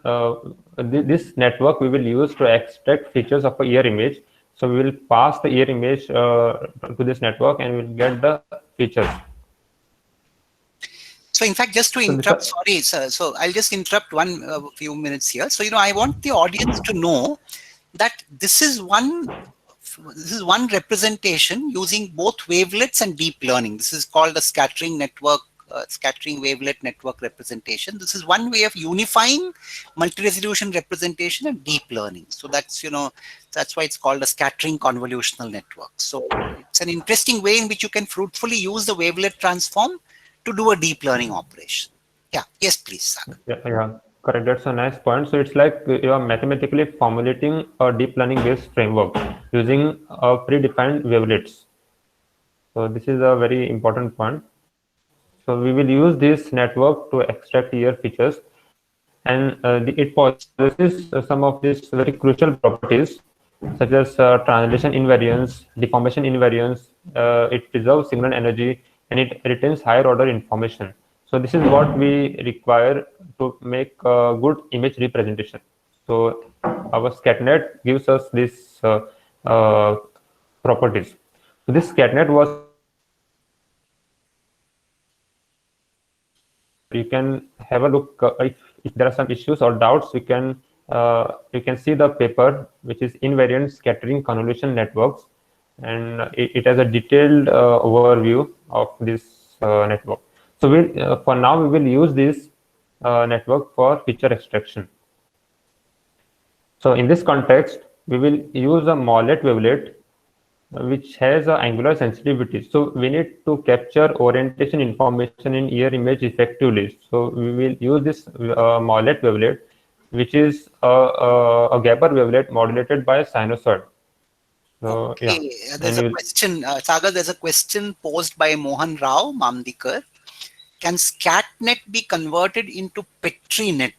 This network we will use to extract features of a ear image. So we will pass the ear image to this network, and we'll get the features. So in fact, just to interrupt, sorry, sir. So I'll just interrupt one few minutes here. So, I want the audience to know that this is one representation using both wavelets and deep learning. This is called a scattering network, scattering wavelet network representation. This is one way of unifying multi-resolution representation and deep learning. So that's, that's why it's called a scattering convolutional network. So it's an interesting way in which you can fruitfully use the wavelet transform to do a deep learning operation. Yeah. Yes, please, Sagar. Yeah, correct. That's a nice point. So it's like you are mathematically formulating a deep learning based framework using predefined wavelets. So this is a very important point. So we will use this network to extract ear features, and it possesses some of these very crucial properties, such as translation invariance, deformation invariance. It preserves signal energy, and it retains higher order information. So this is what we require to make a good image representation. So our SCATNet gives us these uh, properties. So this SCATNet was you can have a look if there are some issues or doubts. You can see the paper, which is invariant scattering convolution networks, and it has a detailed overview of this network. So for now we will use this network for feature extraction. So in this context, we will use a Mollet wavelet which has a angular sensitivity. So we need to capture orientation information in ear image effectively. So we will use this Mollet wavelet, which is a Gabor wavelet modulated by a sinusoid. So yeah, Okay, there's and a you question, Sagar, there's a question posed by Mohan Rao Mamdikar. Can SCATNet be converted into PetriNet?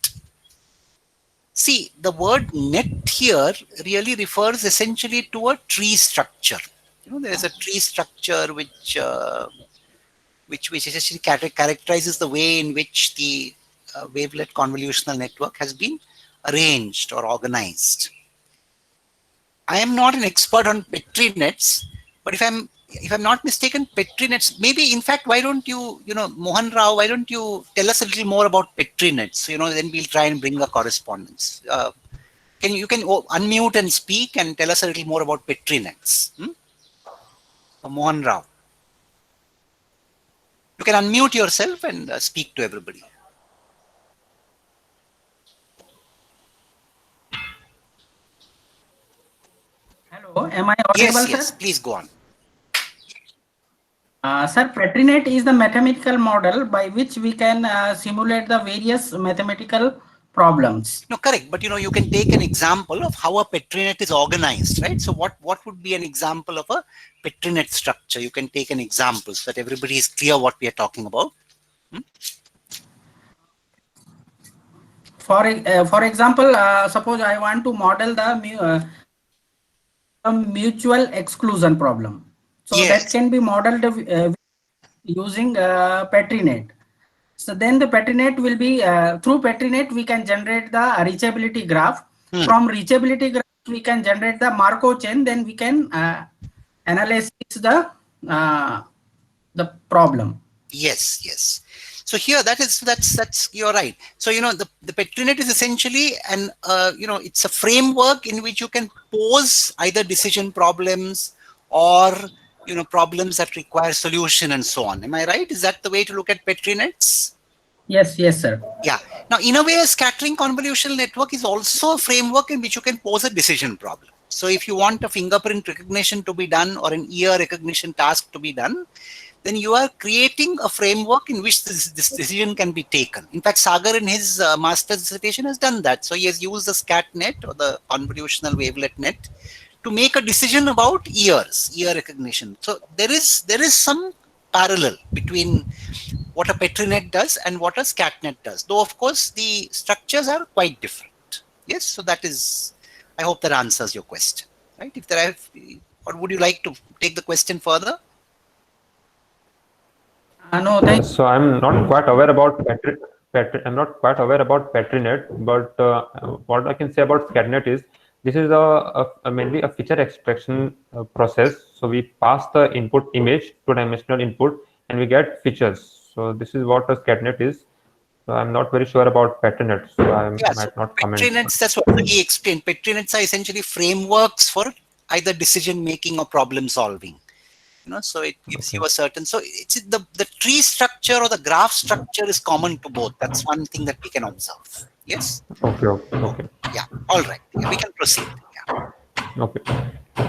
See, the word net here really refers essentially to a tree structure. There's a tree structure which essentially characterizes the way in which the wavelet convolutional network has been arranged or organized. I am not an expert on Petri nets, but if I'm not mistaken, Petri nets, maybe in fact, why don't you, Mohan Rao, why don't you tell us a little more about Petri nets? So, then we'll try and bring a correspondence. You can unmute and speak and tell us a little more about Petri nets. Mohan Rao. You can unmute yourself and speak to everybody. Hello, am I audible, Yes, sir? please go on. Sir, PetriNet is the mathematical model by which we can simulate the various mathematical problems. No, correct. But you can take an example of how a PetriNet is organized, right? So what would be an example of a PetriNet structure? You can take an example so that everybody is clear what we are talking about. For example, suppose I want to model the mutual exclusion problem. So Yes. that can be modeled using PetriNet. So then the PetriNet will be, through PetriNet, we can generate the reachability graph. From reachability graph, we can generate the Markov chain. Then we can analyze the problem. Yes. So here that's you're right. So the PetriNet is essentially it's a framework in which you can pose either decision problems or problems that require solution and so on. Am I right? Is that the way to look at PetriNets? Yes, sir. Yeah. Now, in a way, a scattering convolutional network is also a framework in which you can pose a decision problem. So if you want a fingerprint recognition to be done or an ear recognition task to be done, then you are creating a framework in which this decision can be taken. In fact, Sagar in his master's dissertation has done that. So he has used the SCATNet or the convolutional wavelet net to make a decision about ear recognition. So there is some parallel between what a PetriNet does and what a SCATNet does. Though, of course, the structures are quite different. Yes, so that is, I hope that answers your question. Right? If there are, or would you like to take the question further? No, thanks. So I'm not quite aware about I'm not quite aware about PetriNet, but what I can say about SCATNet is this is mainly a feature extraction process. So we pass the input image, two-dimensional input, and we get features. So this is what a SCATNet is. So I'm not very sure about PetriNet, so I might not comment. PetriNets, that's what he explained. PetriNets are essentially frameworks for either decision making or problem solving. So it gives you a certain, so it's the tree structure or the graph structure is common to both. That's one thing that we can observe. Yes. Okay. Yeah. All right. Yeah, we can proceed. Yeah. Okay.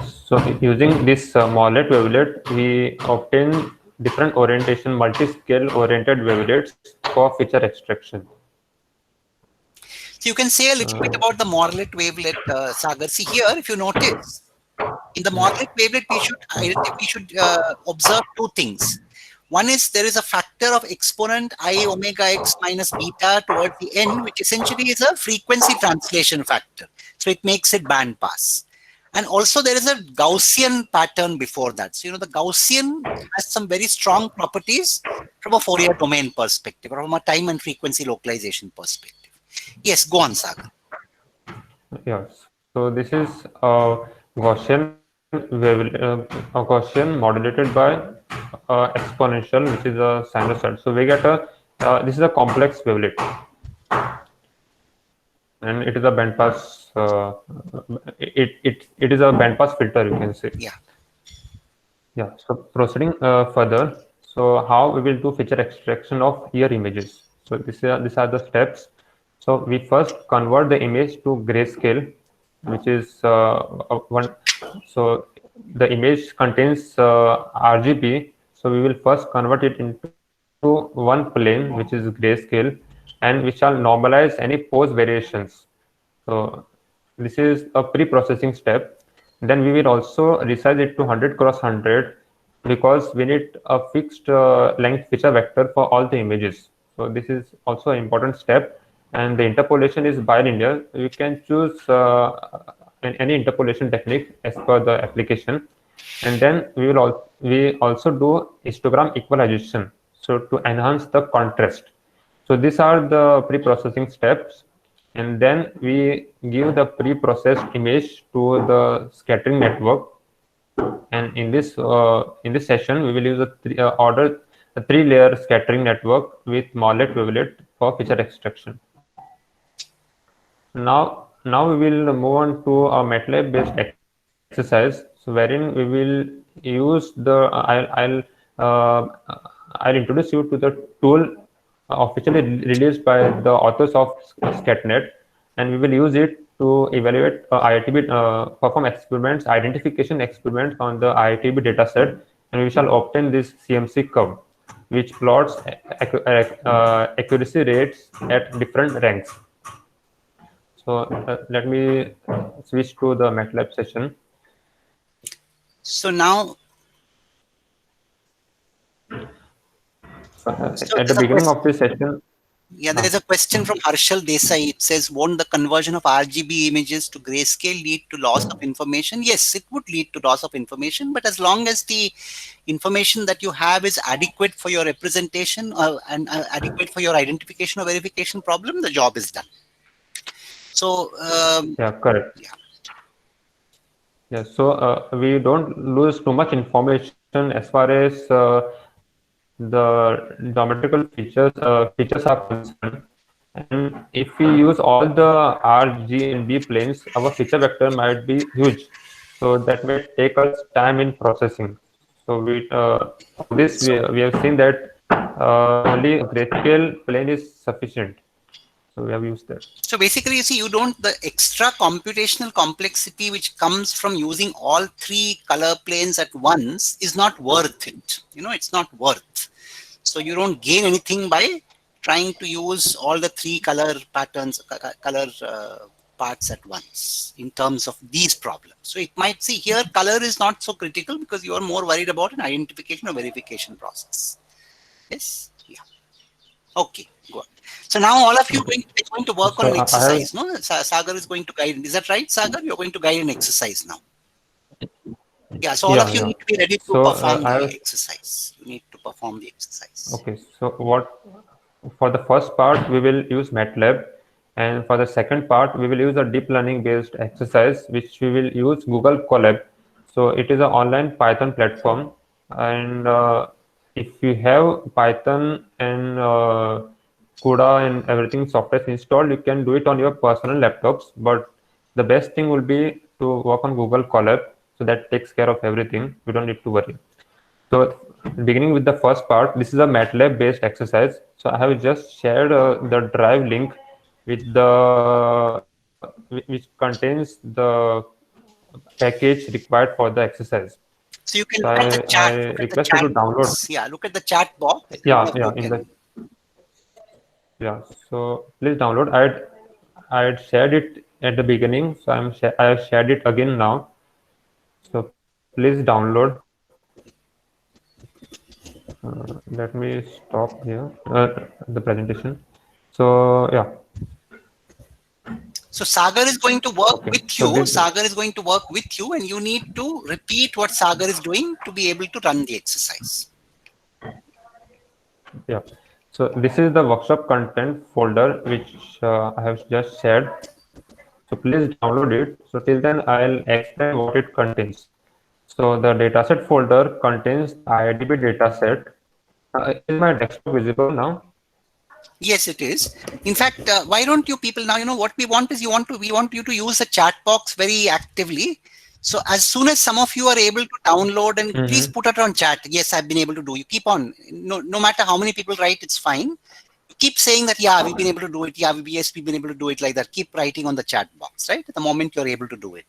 So using this Mollet wavelet, we obtain different orientation, multi-scale oriented wavelets for feature extraction. So you can say a little bit about the Morlet wavelet, Sagar. See here, if you notice, in the Morlet wavelet, we should observe two things. One is there is a factor of exponent I omega x minus beta towards the end, which essentially is a frequency translation factor. So it makes it band pass. And also there is a Gaussian pattern before that. So, the Gaussian has some very strong properties from a Fourier domain perspective, or from a time and frequency localization perspective. Yes, go on, Sagar. Yes. So this is a Gaussian modulated by exponential, which is a sinusoid. So we get this is a complex wavelet, and it is a bandpass. It is a bandpass filter, you can say. Yeah. Yeah. So proceeding further, so how we will do feature extraction of ear images. So these are the steps. So we first convert the image to grayscale, which is one. So the image contains RGB. So we will first convert it into one plane, which is grayscale, and we shall normalize any pose variations. So this is a pre-processing step. Then we will also resize it to 100 cross 100 because we need a fixed length feature vector for all the images. So this is also an important step. And the interpolation is bilinear. You can choose any interpolation technique as per the application. And then we also do histogram equalization, so to enhance the contrast. So these are the pre-processing steps, and then we give the pre-processed image to the scattering network. And in this session, we will use a three-layer scattering network with Morlet wavelet for feature extraction. Now we will move on to a MATLAB-based exercise. So wherein we will use the I'll introduce you to the tool officially released by the authors of SCATNet, and we will use it to evaluate IITB perform experiments, identification experiments on the IITB dataset, and we shall obtain this CMC curve, which plots accuracy rates at different ranks. So let me switch to the MATLAB session. So now, at the beginning of this session, yeah, there is a question from Harshal Desai. It says, won't the conversion of RGB images to grayscale lead to loss of information? Yes, it would lead to loss of information, but as long as the information that you have is adequate for your representation and adequate for your identification or verification problem, the job is done. So, yeah, correct. Yeah. Yeah, so we don't lose too much information as far as the geometrical features are concerned. And if we use all the R, G, and B planes, our feature vector might be huge. So that may take us time in processing. So for this we have seen that only a grayscale plane is sufficient. So we have used that. So basically, you see, the extra computational complexity which comes from using all three color planes at once is not worth it. It's not worth. So you don't gain anything by trying to use all the three color patterns, parts at once in terms of these problems. So it might see here, color is not so critical because you are more worried about an identification or verification process. Yes. Yeah. Okay. Go on. So now all of you are going to work on an exercise, no? Sagar is going to guide. Is that right, Sagar? You're going to guide an exercise now. Yeah, so all of you need to be ready to perform the exercise. You need to perform the exercise. Okay, so for the first part, we will use MATLAB. And for the second part, we will use a deep learning based exercise, which we will use Google Colab. So it is an online Python platform. And if you have Python and CUDA and everything software installed, you can do it on your personal laptops. But the best thing will be to work on Google Colab. So that takes care of everything. You don't need to worry. So beginning with the first part, this is a MATLAB based exercise. So I have just shared the drive link with which contains the package required for the exercise. So you can look at the chat. I request you to download. Yeah, look at the chat box. Yeah. So please download. I had shared it at the beginning, so I have shared it again now. So please download. Let me stop here the presentation. So yeah. So Sagar is going to work Okay. with So you. this, Sagar is going to work with you, and you need to repeat what Sagar is doing to be able to run the exercise. yeah. So this is the workshop content folder which I have just shared. So please download it. So till then I'll explain what it contains. So the dataset folder contains the IITB dataset. Is my desktop visible now? Yes, it is. In fact, why don't you people now? What we want is we want you to use the chat box very actively. So as soon as some of you are able to download and please put it on chat. Yes, I've been able to do. You keep on. No matter how many people write, it's fine. You keep saying that, yeah, we've been able to do it. Yeah, yes, we've been able to do it like that. Keep writing on the chat box, right? At the moment you're able to do it.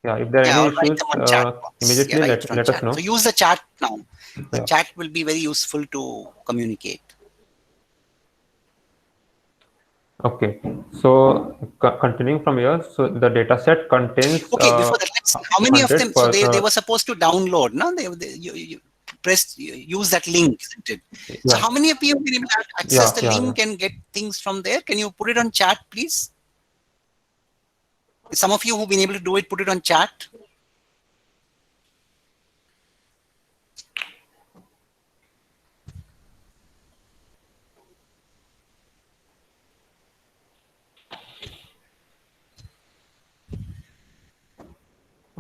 If there are Yeah, any or write issues, them on chat box. Yeah, immediately write it on let us chat. know. So use the chat now. The Yeah. chat will be very useful to communicate. Okay, so continuing from here, so the data set contains Okay, before that, let's see how many of them. 100 So per, they were supposed to download. No, you use that link, isn't it? So yeah, how many of you have been able to access yeah, the yeah, yeah. link and get things from there? Can you put it on chat, please? Some of you who've been able to do it, put it on chat.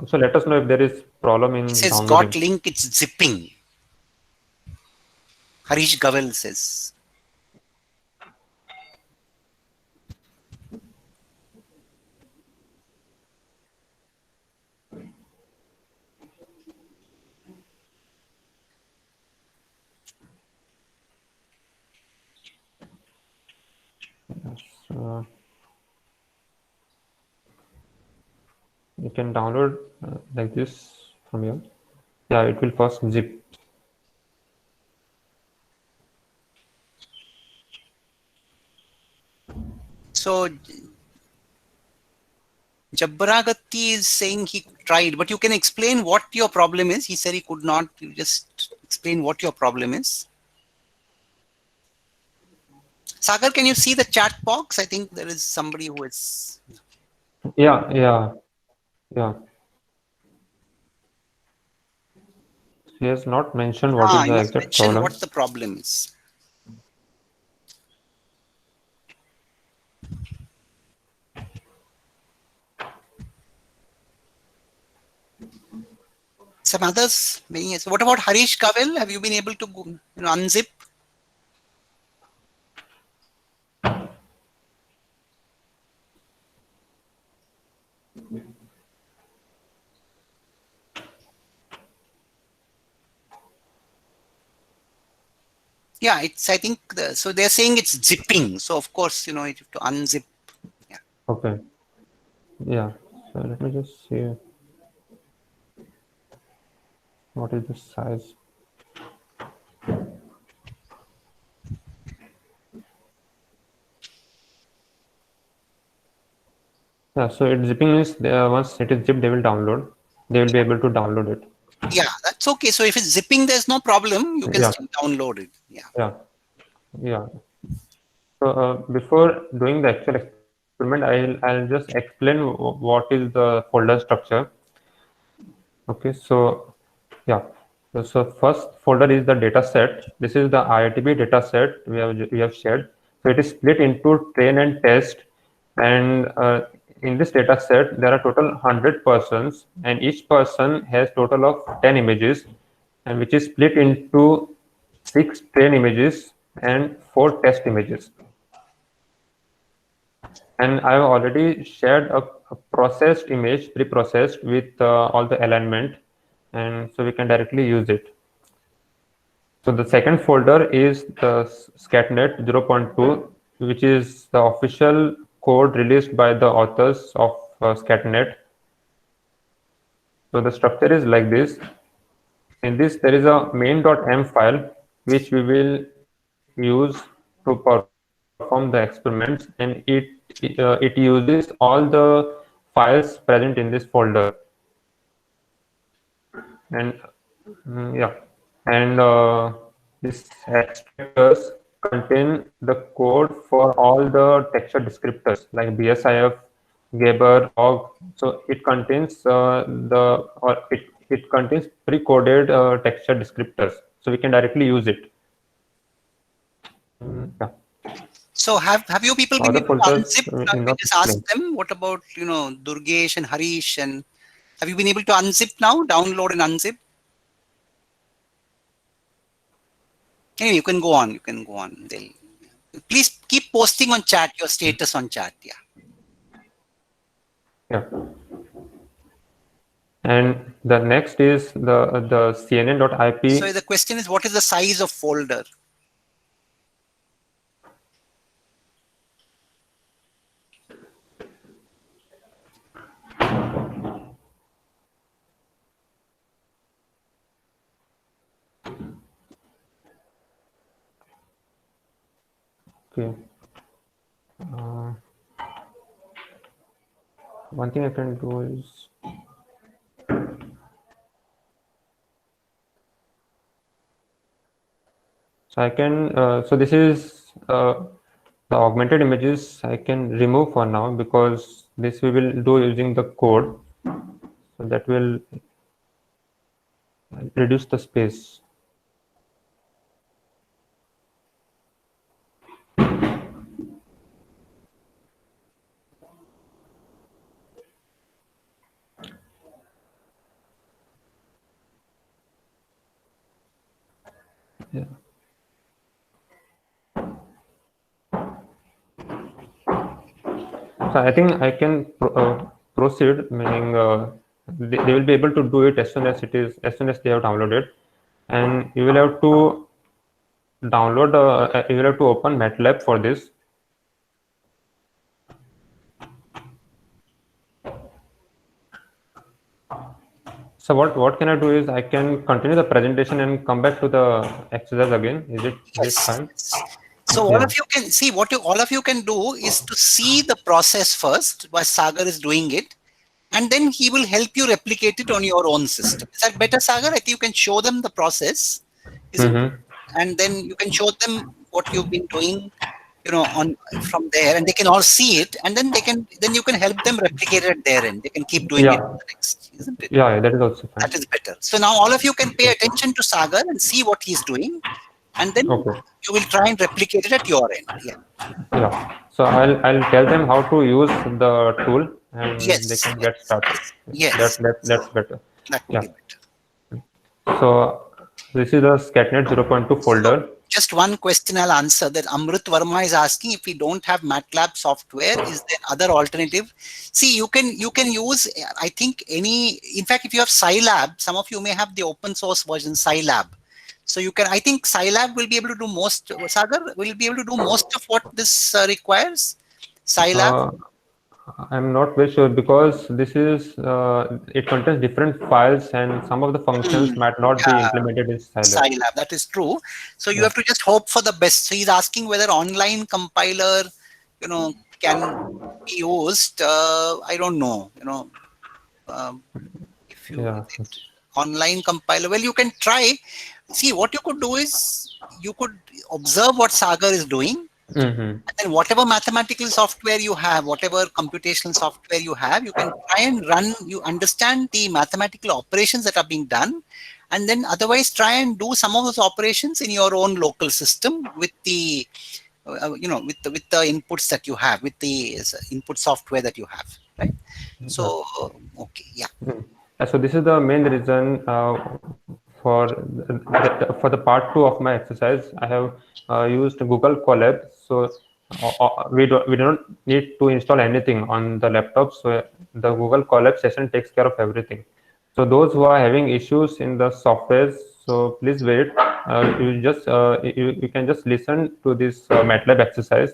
So let us know if there is problem It in says got downloading. link. It's zipping. Harish Gavel says. So you can download like this from here. Yeah, it will first zip. So Jabbaragati is saying he tried, but you can explain what your problem is. He said he could not. You just explain what your problem is. Sagar, can you see the chat box? I think there is somebody who is. Yeah, yeah, yeah. He has not mentioned what is You the must exact mention problem. what the problem is. Some others. So what about Harish Kavel? Have you been able to unzip? Yeah, it's. I think so. They're saying it's zipping. So of course, you have to unzip. Yeah. Okay. Yeah. So let me just see what is the size. Yeah, so it zipping is once it is zipped, they will download. They will be able to download it. Yeah, that's okay. So if it's zipping, there's no problem. You can Yeah, still download it. Yeah. yeah, yeah. So before doing the actual experiment, I'll just explain what is the folder structure. Okay, so yeah. So first folder is the data set. This is the IITB data set we have shared. So it is split into train and test, and in this data set there are total 100 persons, and each person has total of 10 images, and which is split into 6 train images and 4 test images. And I've already shared a processed image, pre-processed with all the alignment, and so we can directly use it. So the second folder is the SCATNet 0.2, which is the official code released by the authors of SCATNet. So the structure is like this. In this, there is a main.m file, which we will use to perform the experiments, and it uses all the files present in this folder. And Yeah, and these extractors contain the code for all the texture descriptors like BSIF, Gaber, OG. So it contains it contains pre-coded texture descriptors, so we can directly use it. Yeah. So have you people been Other able to folders unzip? Now you will can not just ask explain. them. What about Durgesh and Harish, and have you been able to unzip now? Download and unzip. Anyway, you can go on. You can go on. Please keep posting on chat your status on chat. Yeah. Yeah. And the next is the CNN.IP. So the question is, what is the size of folder? Okay. One thing I can do is so I can so this is the augmented images I can remove for now because this we will do using the code, so that will reduce the space. Yeah. So I think I can proceed, meaning they will be able to do it as soon as they have downloaded, and you will have to download. You will have to open MATLAB for this. So what can I do is I can continue the presentation and come back to the exercise again. Is it Yes. fine? So all Yeah. of you can see all of you can do is to see the process first while Sagar is doing it, and then he will help you replicate it on your own system. Is that better, Sagar? I think you can show them the process, isn't it? Mm-hmm. And then you can show them what you've been doing, on from there, and they can all see it, and then you can help them replicate it at their end. They can keep doing it Yeah. for the next, isn't it? Yeah, that is also fine. That is better. So now all of you can pay attention to Sagar and see what he's doing, and then Okay. you will try and replicate it at your end. Yeah. Yeah. So I'll tell them how to use the tool and they Yes. can get Yes. started. Yes. That's better. That would Yeah. be better. So this is the SCATNet 0.2 So folder. just one question I'll answer, that Amrit Verma is asking, if we don't have MATLAB software, is there other alternative? See, you can use, I think, in fact, if you have Scilab, some of you may have the open source version Scilab. So I think Scilab will be able to do most, Sagar will be able to do most of what this requires. Scilab. Uh, I'm not very sure because this is it contains different files and some of the functions might not be Yeah, implemented in Scilab. Scilab, that is true. So you Yeah. have to just hope for the best. So he's asking whether online compiler, can be used. I don't know. Um, if you Yeah. is it online compiler, well, you can try. See, what you could do is you could observe what Sagar is doing. Mm-hmm. And then whatever mathematical software you have, whatever computational software you have, you can try and you understand the mathematical operations that are being done, and then otherwise try and do some of those operations in your own local system with the, with the inputs that you have, with the input software that you have, right? Yeah. So, okay, yeah. So this is the main reason for for the part 2 of my exercise. I have used Google Colab. So we don't need to install anything on the laptop. So the Google Colab session takes care of everything. So those who are having issues in the software, so please wait. You can just listen to this MATLAB exercise,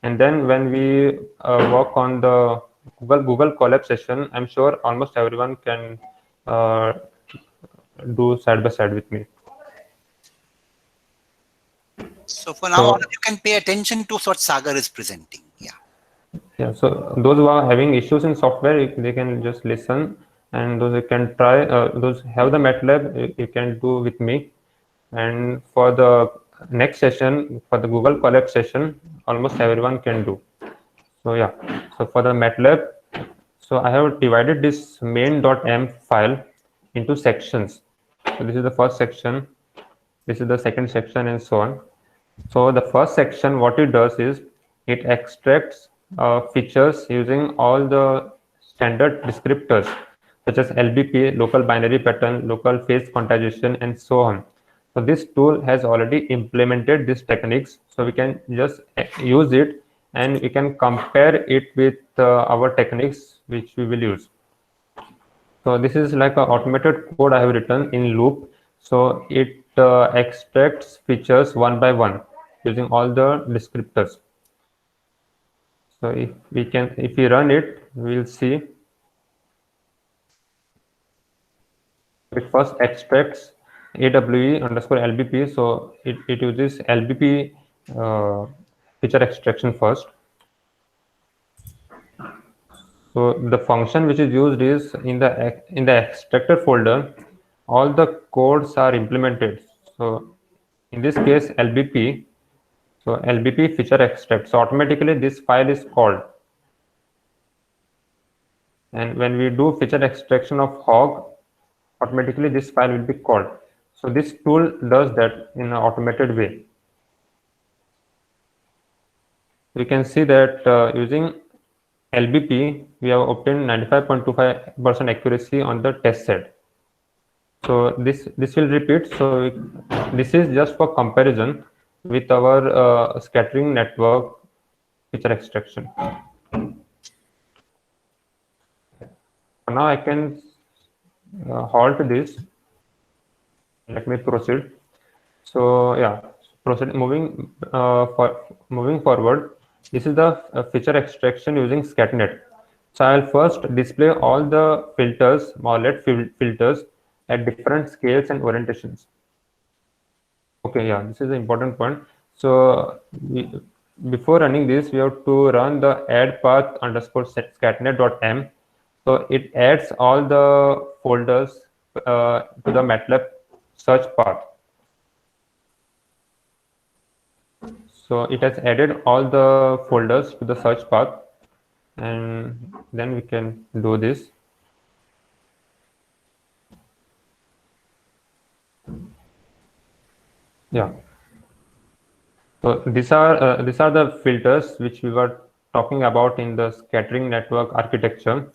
and then when we work on the Google Colab session, I'm sure almost everyone can uh, do side by side with me. So for now, all of So you can pay attention to what Sagar is presenting. Yeah. yeah, so those who are having issues in software, they can just listen, and those you can try. Those have the MATLAB, you can do with me. And for the next session, for the Google Colab session, almost everyone can do. So yeah, so for the MATLAB, so I have divided this main.m file into sections. So this is the first section, this is the second section, and so on. So the first section, what it does is it extracts features using all the standard descriptors such as LBP, local binary pattern, local phase quantization, and so on. So this tool has already implemented these techniques, so we can just use it and we can compare it with our techniques which we will use. So this is like an automated code I have written in loop. So it extracts features one by one using all the descriptors. So if we run it, we will see it first extracts AWE underscore LBP. So it uses LBP feature extraction first. So the function which is used is in the extractor folder, all the codes are implemented. So in this case, LBP, so LBP feature extract. So automatically this file is called. And when we do feature extraction of hog, automatically this file will be called. So this tool does that in an automated way. We can see that using LBP, we have obtained 95.25% accuracy on the test set. So this will repeat. So this is just for comparison with our scattering network feature extraction. Now I can halt this. Let me proceed. So yeah, moving forward. This is the feature extraction using ScatNet. So I'll first display all the filters, Morlet filters at different scales and orientations. Okay, yeah, this is an important point. So before running this, we have to run the add path underscore scatnet.m. So it adds all the folders to the MATLAB search path. So it has added all the folders to the search path, and then we can do this. Yeah. So these are the filters which we were talking about in the scattering network architecture.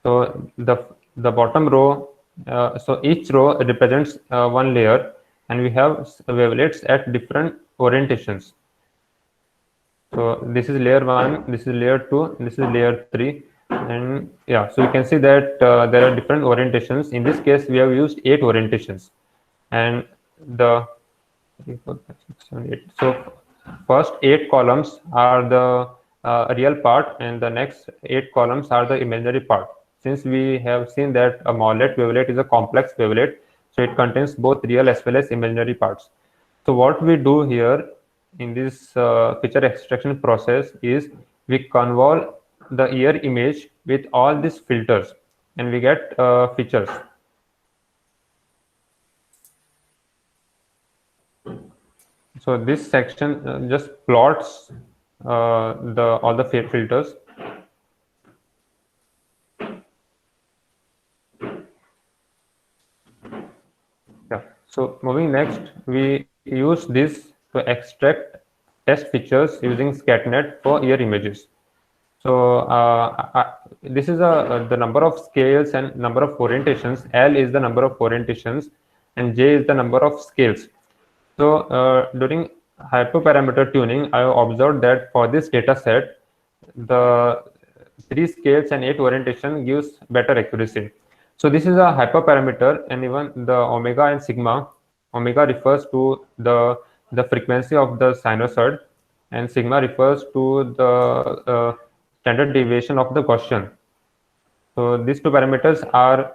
So the bottom row, so each row represents one layer, and we have wavelets at different orientations. So this is layer 1, this is layer 2, this is layer 3, and yeah, so you can see that there are different orientations. In this case, we have used 8 orientations, and the 3, 4, 5, 6, 7, 8. So first 8 columns are the real part, and the next 8 columns are the imaginary part. Since we have seen that a Morlet wavelet is a complex wavelet, so it contains both real as well as imaginary parts. So what we do here in this feature extraction process is we convolve the ear image with all these filters, and we get features. So this section just plots all the filters. Yeah. So moving next, we use this to extract test features using ScatNet for ear images. So this is the number of scales and number of orientations. L is the number of orientations, and J is the number of scales. So during hyperparameter tuning, I observed that for this data set, the 3 scales and 8 orientation gives better accuracy. So this is a hyperparameter, and even the omega and sigma. Omega refers to the frequency of the sinusoid, and sigma refers to the standard deviation of the Gaussian. So these 2 parameters are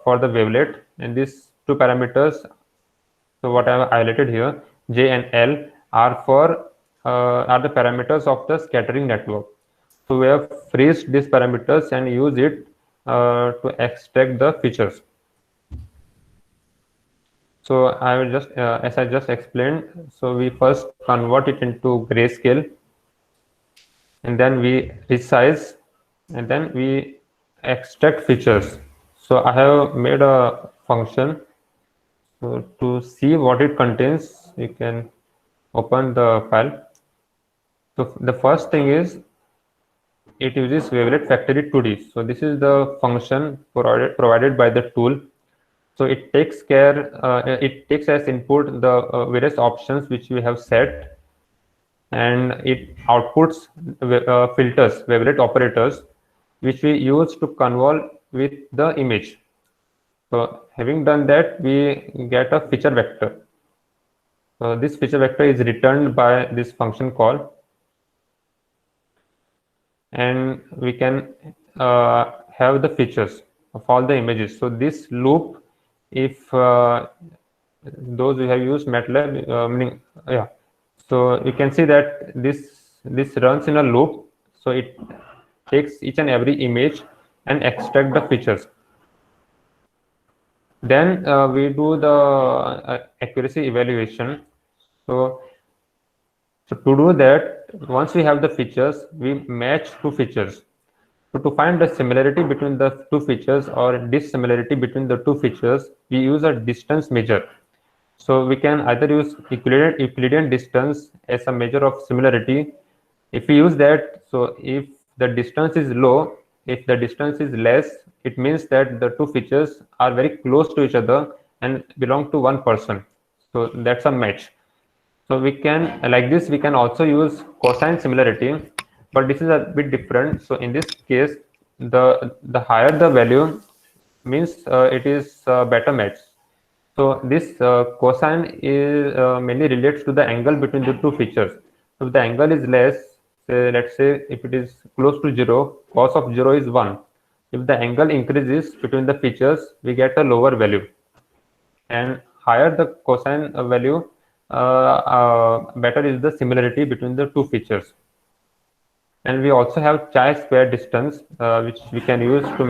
for the wavelet, and these 2 parameters, so what I have highlighted here, J and L, are the parameters of the scattering network. So we have freezed these parameters and use it to extract the features. So I will just, as I just explained, so we first convert it into grayscale, and then we resize, and then we extract features. So I have made a function. So to see what it contains, you can open the file. So the first thing is it uses wavelet factory 2D. So this is the function provided by the tool. So it takes it takes as input the various options which we have set, and it outputs filters, wavelet operators, which we use to convolve with the image. So having done that, we get a feature vector. So this feature vector is returned by this function call, and we can have the features of all the images. So this loop, if those who have used MATLAB, meaning yeah, so you can see that this runs in a loop. So it takes each and every image and extract the features. Then we do the accuracy evaluation. So to do that, once we have the features, we match two features. So to find the similarity between the two features or dissimilarity between the two features, we use a distance measure. So we can either use Euclidean distance as a measure of similarity. If we use that, so if the distance is low, if the distance is less, it means that the two features are very close to each other and belong to one person. So that's a match. So we can, like this, we can also use cosine similarity, but this is a bit different. So in this case, the higher the value means it is better match. So this cosine is mainly relates to the angle between the two features. So if the angle is less, say, let's say if it is close to 0, cos of 0 is 1. If the angle increases between the features, we get a lower value. And higher the cosine value, better is the similarity between the two features. And we also have chi-square distance, which we can use to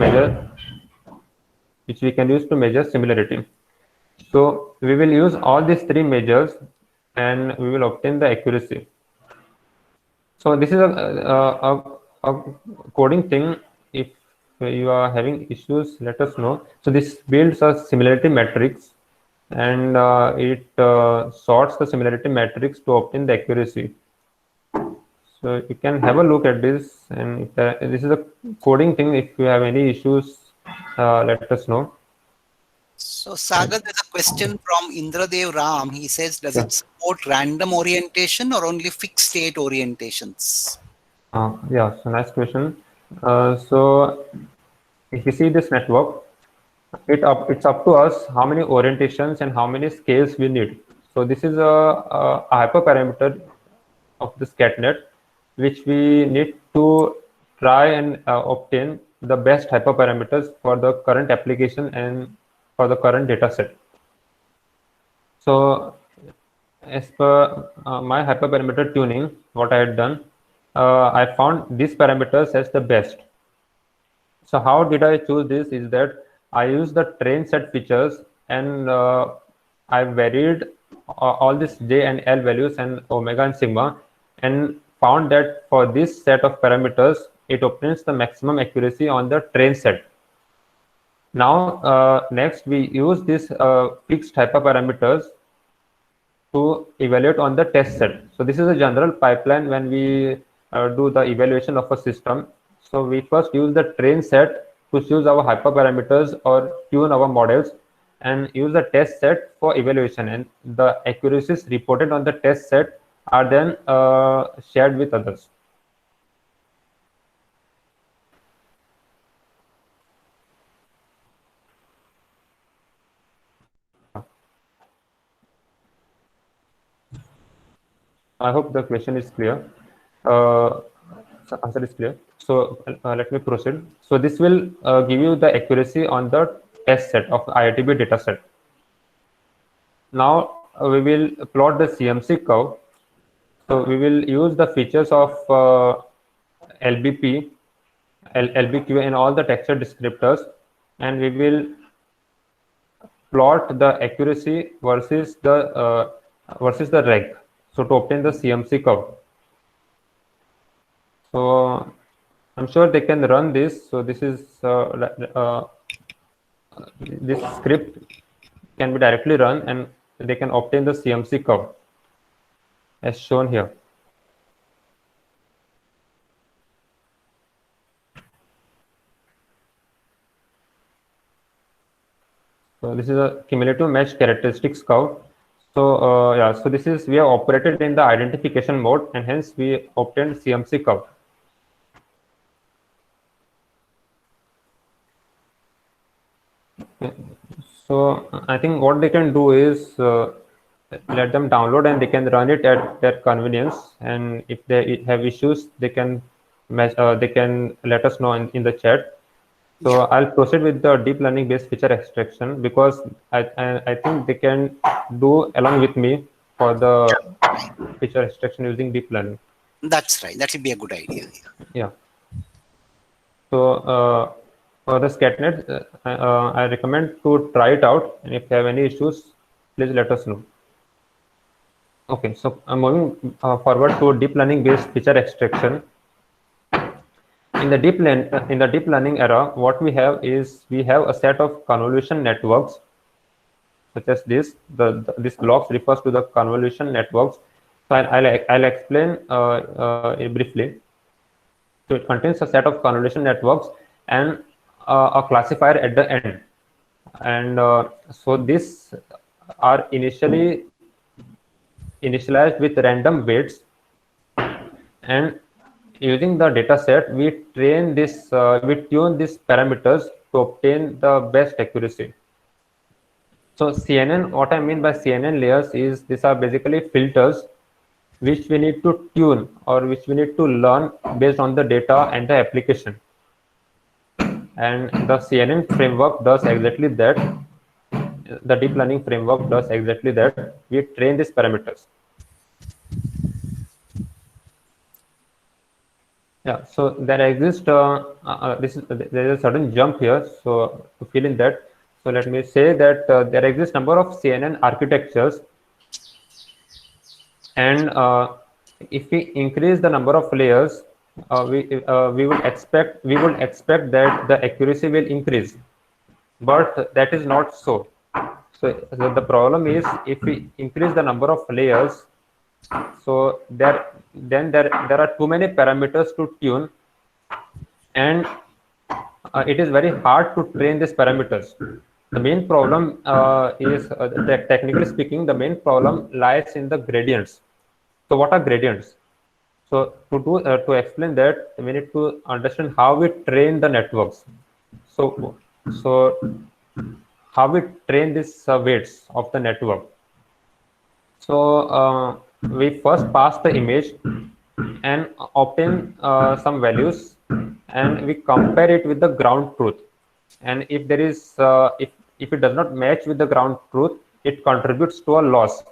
measure similarity. So we will use all these three measures, and we will obtain the accuracy. So this is a coding thing. If you are having issues, let us know. So this builds a similarity matrix, and it sorts the similarity matrix to obtain the accuracy. So you can have a look at this, and this is a coding thing. If you have any issues, let us know. So Sagar, there's a question from Indradev Ram. He says, does it support random orientation or only fixed state orientations? Yeah, so nice question. So if you see this network, it's up to us how many orientations and how many scales we need. So this is a hyperparameter of the SCATNet, which we need to try and obtain the best hyperparameters for the current application and for the current data set. So as per my hyperparameter tuning, what I had done, I found these parameters as the best. So how did I choose this is that I used the train set features, and I varied all these J and L values and omega and sigma, and found that for this set of parameters, it obtains the maximum accuracy on the train set. Now, next we use these fixed hyperparameters to evaluate on the test set. So this is a general pipeline when we do the evaluation of a system. So we first use the train set to choose our hyperparameters or tune our models, and use the test set for evaluation, and the accuracies reported on the test set are then shared with others. I hope the question is clear. Answer is clear. So let me proceed. So this will give you the accuracy on the test set of IITB data set. Now we will plot the CMC curve. So we will use the features of LBP LBQ and all the texture descriptors, and we will plot the accuracy versus the reg. So to obtain the CMC curve. So I'm sure they can run this. So this is this script can be directly run, and they can obtain the CMC curve as shown here. So this is a cumulative mesh characteristics curve. So yeah, so this is, we have operated in the identification mode, and hence we obtained CMC curve. So I think what they can do is let them download, and they can run it at their convenience. And if they have issues, they can let us know in the chat. So Yeah. I'll proceed with the deep learning based feature extraction, because I think they can do along with me for the feature extraction using deep learning. That's right. That will be a good idea. Yeah. So for the SCATNet, I recommend to try it out, and if you have any issues, please let us know. Okay, so I'm moving forward to deep learning based feature extraction. In the deep learning era, what we have is, we have a set of convolution networks such as this. This blocks refers to the convolution networks. So I'll explain it briefly. So it contains a set of convolution networks and a classifier at the end. And so these are initialized with random weights, and using the data set, we tune these parameters to obtain the best accuracy. So CNN, what I mean by CNN layers is, these are basically filters which we need to tune, or which we need to learn based on the data and the application. And the CNN framework does exactly that. The deep learning framework does exactly that. We train these parameters. Yeah, so there exists there is a certain jump here. So to fill in that, so let me say that there exists number of CNN architectures, and if we increase the number of layers, we would expect that the accuracy will increase, but that is not so. So the problem is, if we increase the number of layers, so there are too many parameters to tune, and it is very hard to train these parameters. The main problem is that, technically speaking, the main problem lies in the gradients. So what are gradients? So to explain that, we need to understand how we train the networks. So how we train these weights of the network. So we first pass the image and obtain some values, and we compare it with the ground truth. And if there is if it does not match with the ground truth, it contributes to a loss.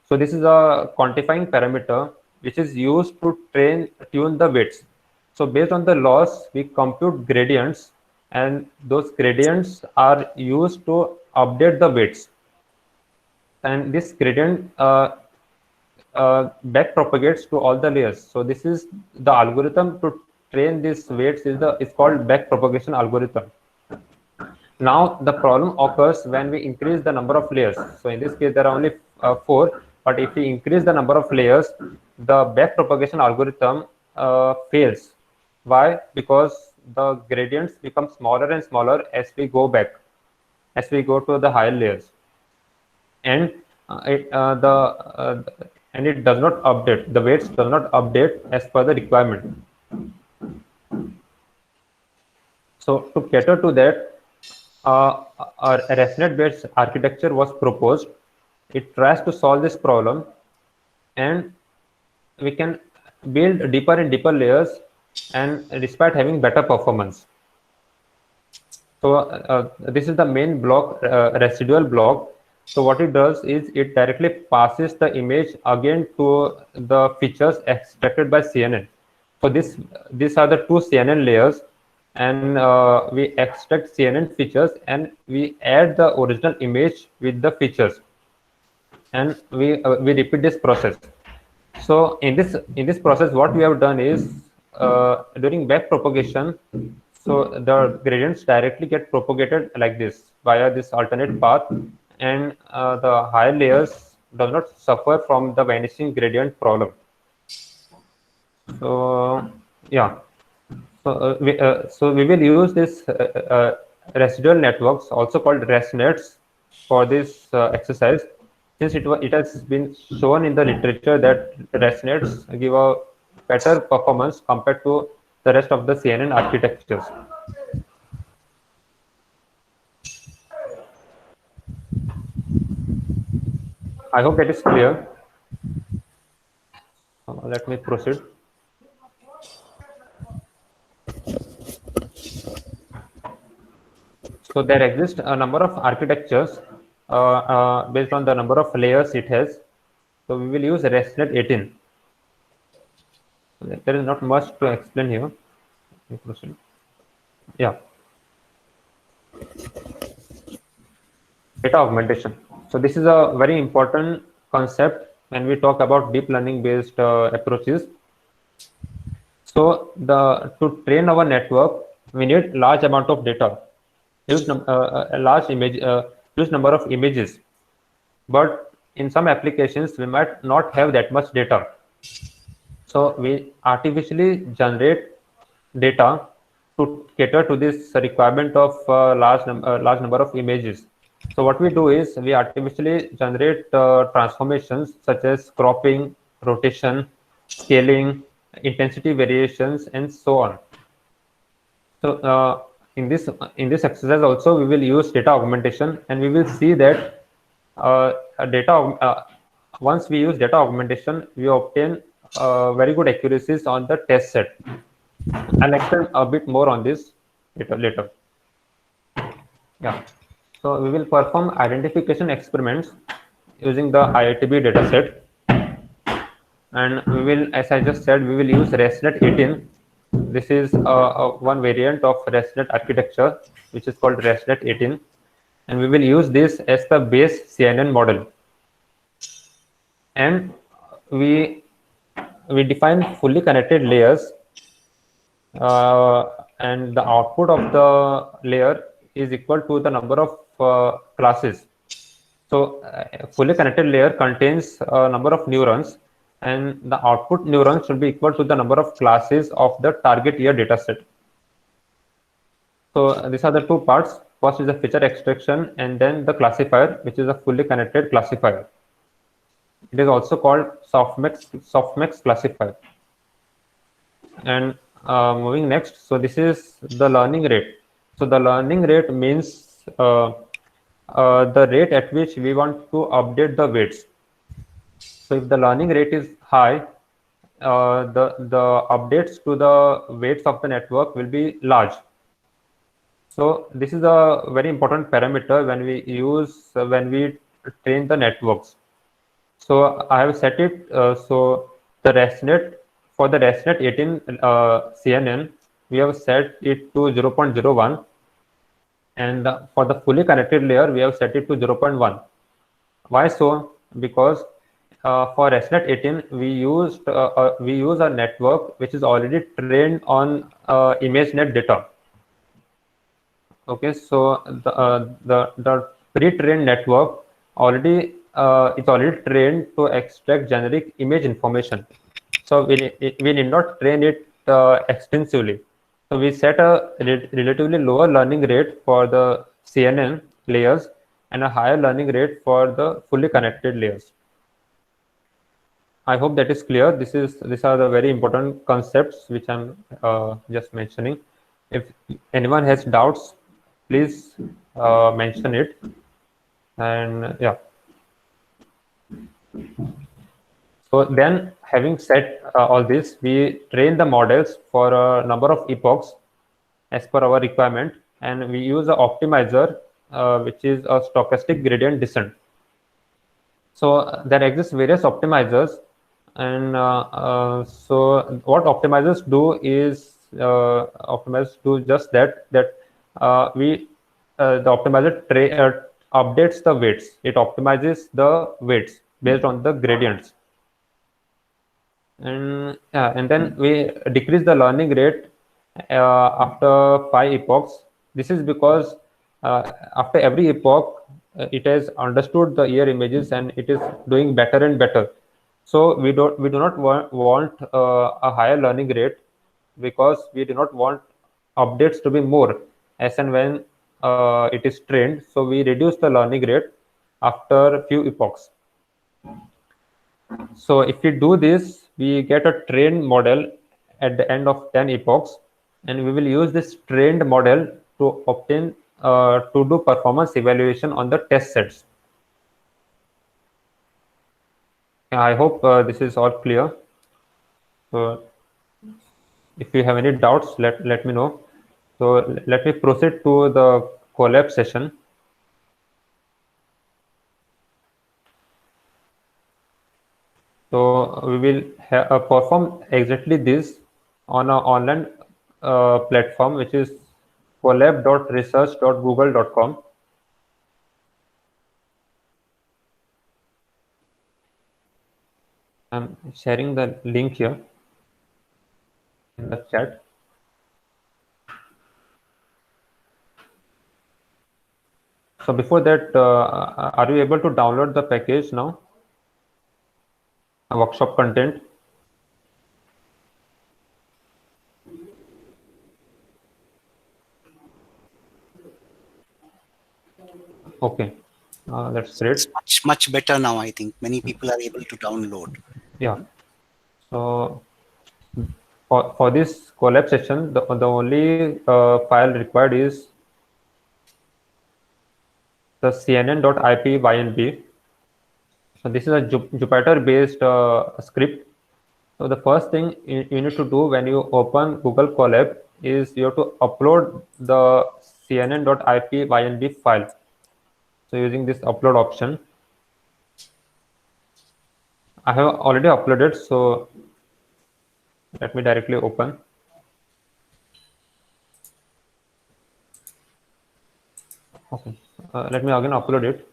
So this is a quantifying parameter which is used to tune the weights. So based on the loss, we compute gradients, and those gradients are used to update the weights. And this gradient back propagates to all the layers. So this is the algorithm to train these weights is called back propagation algorithm. Now the problem occurs when we increase the number of layers. So in this case there are only 4, but if we increase the number of layers, the back propagation algorithm fails. Why? Because the gradients become smaller and smaller as we go back, as we go to the higher layers, and it does not update. The weights does not update as per the requirement. So to cater to that, a ResNet-based architecture was proposed. It tries to solve this problem, and we can build deeper and deeper layers, and despite having better performance. So this is the main block, residual block. So what it does is, it directly passes the image again to the features extracted by CNN. So these are the two CNN layers, and we extract CNN features and we add the original image with the features, and we repeat this process. So in this process, what we have done is during back propagation, so the gradients directly get propagated like this via this alternate path, and the higher layers does not suffer from the vanishing gradient problem. So yeah, so we will use this residual networks, also called ResNets, for this exercise, since it has been shown in the literature that ResNets give a better performance compared to the rest of the CNN architectures. I hope that is clear. Let me proceed. So there exist a number of architectures based on the number of layers it has. So we will use ResNet 18. There is not much to explain here. Let me proceed. Yeah. Data augmentation. So this is a very important concept when we talk about deep learning based approaches. So to train our network, we need large amount of data, a large huge number of images. But in some applications, we might not have that much data. So we artificially generate data to cater to this requirement of large number of images. So what we do is we artificially generate transformations such as cropping, rotation, scaling, intensity variations, and so on. So in this exercise also we will use data augmentation, and we will see that once we use data augmentation, we obtain very good accuracies on the test set. I'll explain a bit more on this later. Yeah. So we will perform identification experiments using the IITB dataset, and we will, as I just said, we will use ResNet 18. This is one variant of ResNet architecture, which is called ResNet 18, and we will use this as the base CNN model. And we define fully connected layers, and the output of the layer is equal to the number of classes. So a fully connected layer contains a number of neurons, and the output neurons should be equal to the number of classes of the target year dataset. So these are the two parts. First is the feature extraction, and then the classifier, which is a fully connected classifier. It is also called softmax classifier. And moving next, so this is the learning rate. So the learning rate means the rate at which we want to update the weights. So if the learning rate is high, the updates to the weights of the network will be large. So this is a very important parameter when we train the networks. So I have set it so the ResNet, for the ResNet 18 CNN, we have set it to 0.01, and for the fully connected layer we have set it to 0.1. Why so? Because for ResNet 18 we use a network which is already trained on ImageNet data. Okay, so the pre-trained network already it's already trained to extract generic image information. So we need not train it extensively. So we set a relatively lower learning rate for the CNN layers and a higher learning rate for the fully connected layers. I hope that is clear. These are the very important concepts which I'm just mentioning. If anyone has doubts, please mention it. And yeah. So then, having said all this, we train the models for a number of epochs as per our requirement, and we use an optimizer, which is a stochastic gradient descent. So there exist various optimizers, and so what optimizers do is optimizers do just that. The optimizer updates the weights. It optimizes the weights based on the gradients, and then we decrease the learning rate after 5 epochs. This is because after every epoch, it has understood the ear images and it is doing better and better. So we do not want a higher learning rate, because we do not want updates to be more as and when it is trained. So we reduce the learning rate after few epochs. So if we do this, we get a trained model at the end of 10 epochs, and we will use this trained model to obtain to do performance evaluation on the test sets. I hope this is all clear. So if you have any doubts, let me know. So let me proceed to the collab session. So we will perform exactly this on an online platform, which is collab.research.google.com. I'm sharing the link here in the chat. So before that, are you able to download the package now? A workshop content. Okay, that's great. It's much better now. I think many people are able to download. Yeah. So for this collab session, the only file required is the cnn.ipynb. So this is a Jupyter-based script. So the first thing you need to do when you open Google Colab is you have to upload the cnn.ipynb file. So using this upload option, I have already uploaded. So let me directly open. Okay, let me again upload it.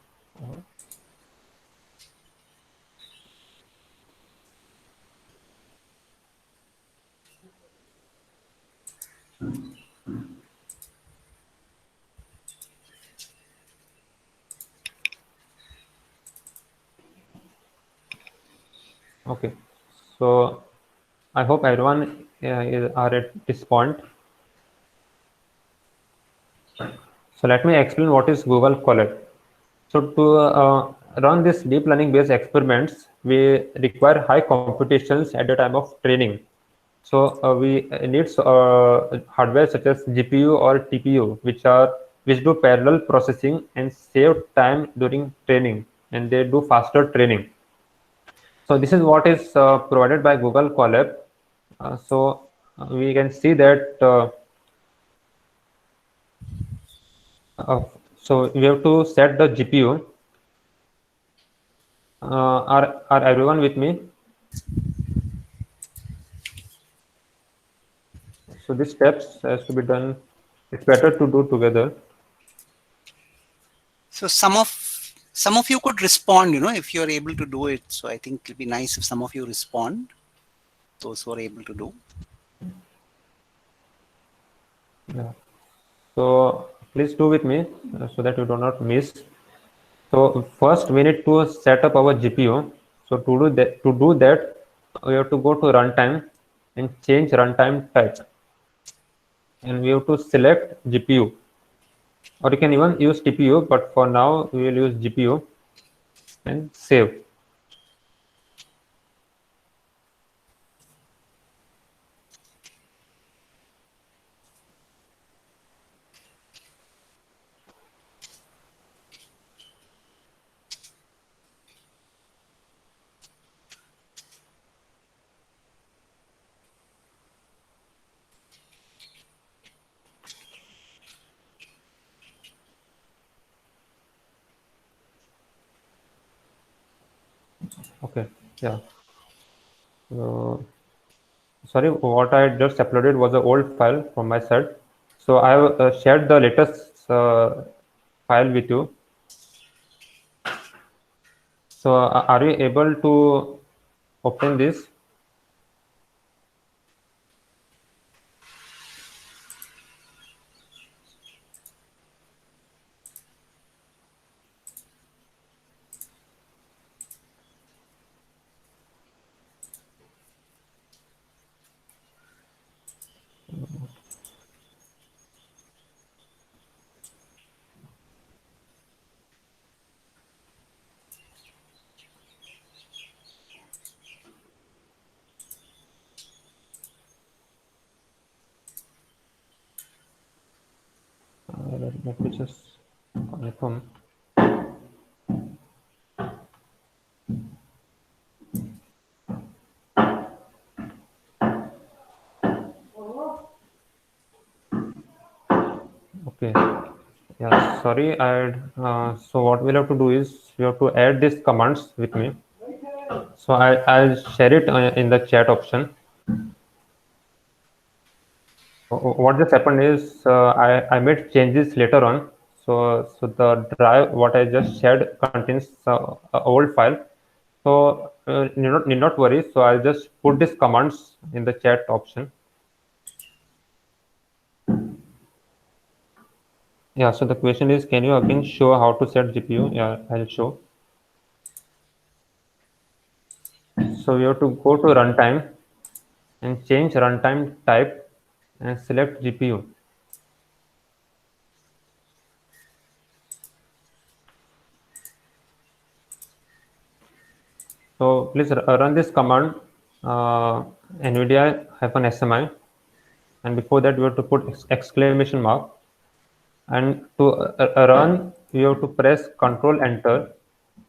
Okay, so I hope everyone are at this point. So let me explain what is Google Colab. So to run this deep learning based experiments, we require high computations at the time of training. So we need hardware such as GPU or TPU, which do parallel processing and save time during training, and they do faster training. So this is what is provided by Google Colab. We can see that. So we have to set the GPU. Are everyone with me? So these steps has to be done. It's better to do together. So some of you could respond, if you're able to do it. So I think it'll be nice if some of you respond, those who are able to do. Yeah. So please do with me so that you do not miss. So first we need to set up our GPU. So to do that, we have to go to runtime and change runtime type, and we have to select GPU, or you can even use TPU, but for now we will use GPU and save. Okay, yeah. So sorry, what I just uploaded was an old file from my side. So I have shared the latest file with you. So are you able to open this? Let me just confirm. Okay. Yeah, sorry. So what we'll have to do is you have to add these commands with me. So I'll share it in the chat option. What just happened is I made changes later on. So the drive what I just shared contains an old file. So need not worry. So I'll just put these commands in the chat option. Yeah. So the question is, can you again show how to set GPU? Yeah, I'll show. So we have to go to runtime and change runtime type and select GPU. So please run this command NVIDIA-SMI, and before that we have to put exclamation mark, and to run you have to press Control Enter,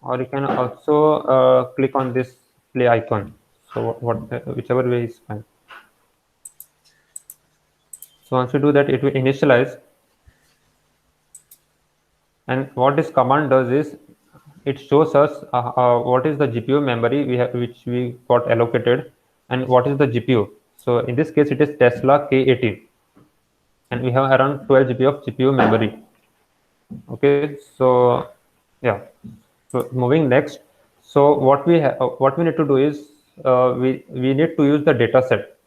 or you can also click on this play icon. So whichever way is fine. So once you do that, it will initialize. And what this command does is it shows us what is the GPU memory which we got allocated, and what is the GPU. So in this case, it is Tesla K80, and we have around 12 GB of GPU memory. Okay, so yeah. So moving next. So what we need to do is we need to use the data set.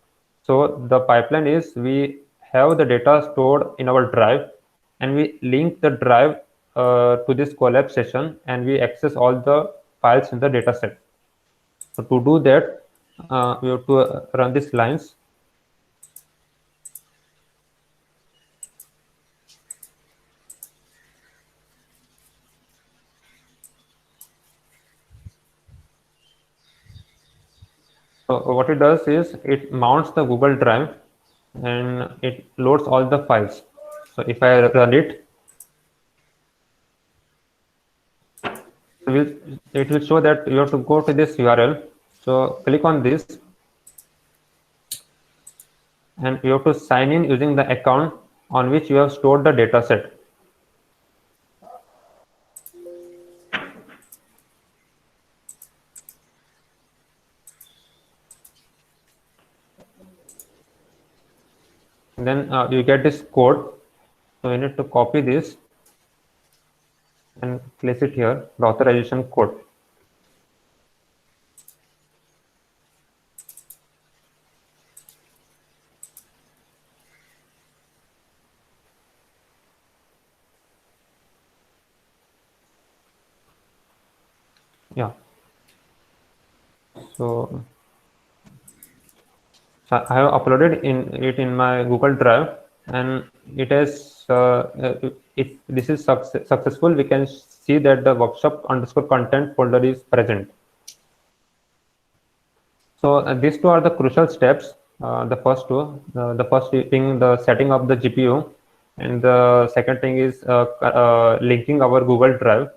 So the pipeline is we have the data stored in our drive, and we link the drive to this collab session, and we access all the files in the data set. So to do that, we have to run these lines. So what it does is it mounts the Google Drive and it loads all the files. So if I run it, it will show that you have to go to this URL. So click on this, and you have to sign in using the account on which you have stored the data set. And then you get this code. So you need to copy this and place it here, the authorization code. Yeah. So I have uploaded it in my Google Drive, and it has. If this is successful, we can see that the workshop underscore content folder is present. So these two are the crucial steps. The first two, the first being the setting up the GPU, and the second thing is linking our Google Drive.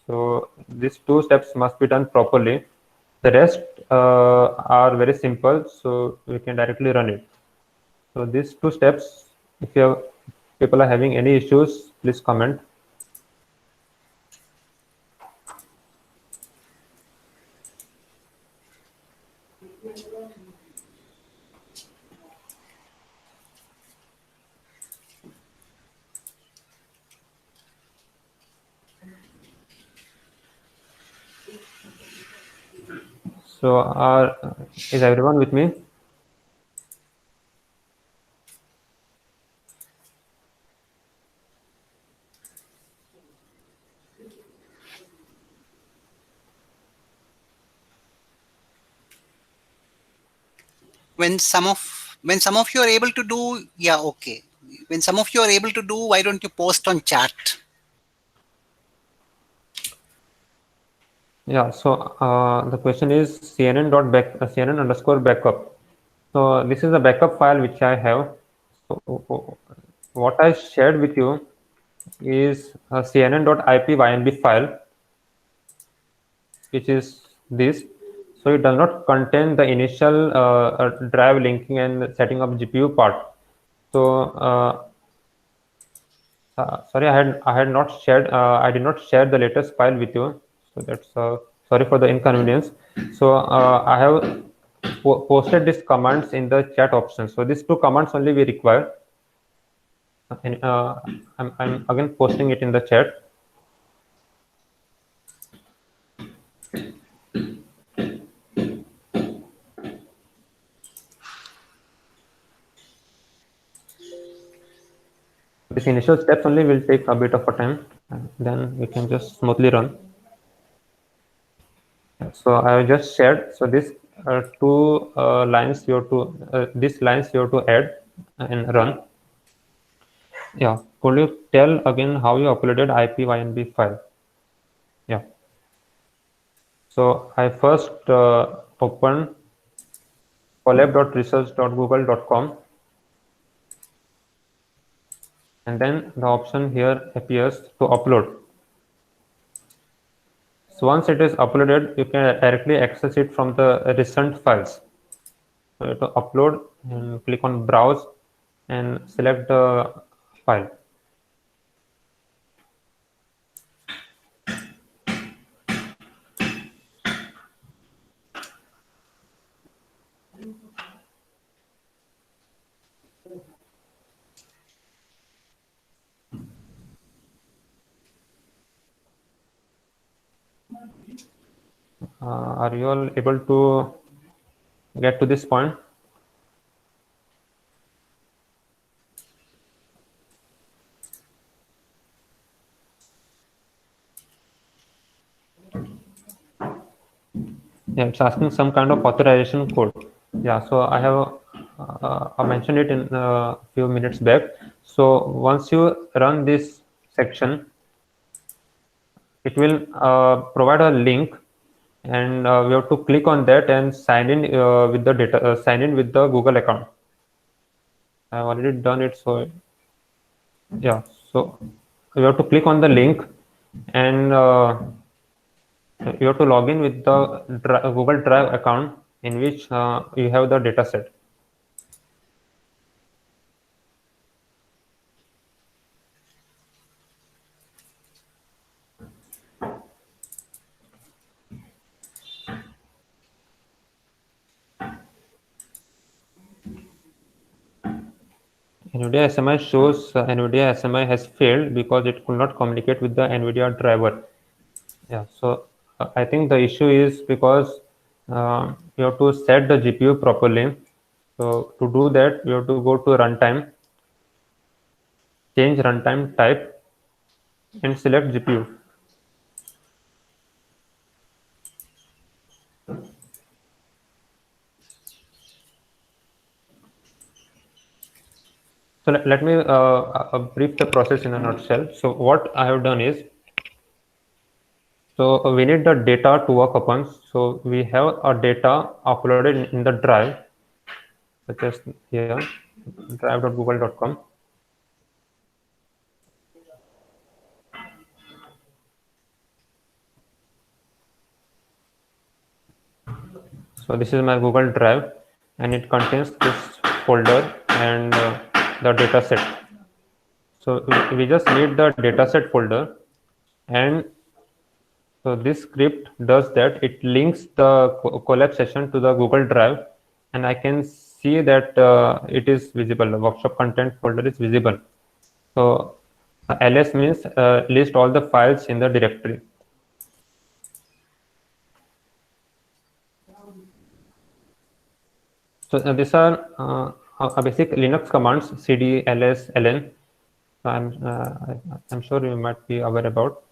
So these two steps must be done properly. The rest are very simple, so we can directly run it. So these two steps, if people are having any issues, please comment. So is everyone with me? When some of you are able to do, yeah, okay. When some of you are able to do, why don't you post on chat? Yeah, so the question is CNN underscore backup. So this is a backup file which I have. So what I shared with you is a cnn.ipynb file, which is this. So it does not contain the initial drive linking and setting up GPU part. So sorry, I had not shared. I did not share the latest file with you. So that's sorry for the inconvenience. So I have posted these commands in the chat option. So these two commands only we require. And I'm again posting it in the chat. This initial steps only will take a bit of a time, and then we can just smoothly run. So I have just shared. So this two lines you have to these lines you have to add and run. Yeah, could you tell again how you uploaded IPYNB file? Yeah. So I first opened collab.research.google.com, and then the option here appears to upload. So once it is uploaded, you can directly access it from the recent files. So to upload and click on browse and select the file. Are you all able to get to this point? Yeah, it's asking some kind of authorization code. Yeah, so I have I mentioned it in a few minutes back. So once you run this section, it will provide a link, and we have to click on that and sign in with the data. Sign in with the Google account. I've already done it. So yeah, so you have to click on the link, and you have to log in with the Google Drive account in which you have the data set. NVIDIA SMI shows NVIDIA SMI has failed because it could not communicate with the NVIDIA driver. Yeah, so I think the issue is because you have to set the GPU properly. So to do that, you have to go to runtime, change runtime type, and select GPU. So let me brief the process in a nutshell. So what I have done is, so we need the data to work upon. So we have a data uploaded in the drive, such as here, drive.google.com. So this is my Google Drive, and it contains this folder and the data set. So we just need the data set folder, and so this script does that. It links the collab session to the Google Drive, and I can see that it is visible. The workshop content folder is visible. So ls means list all the files in the directory. So these are basic Linux commands: cd, ls, ln. So I'm sure you might be aware about.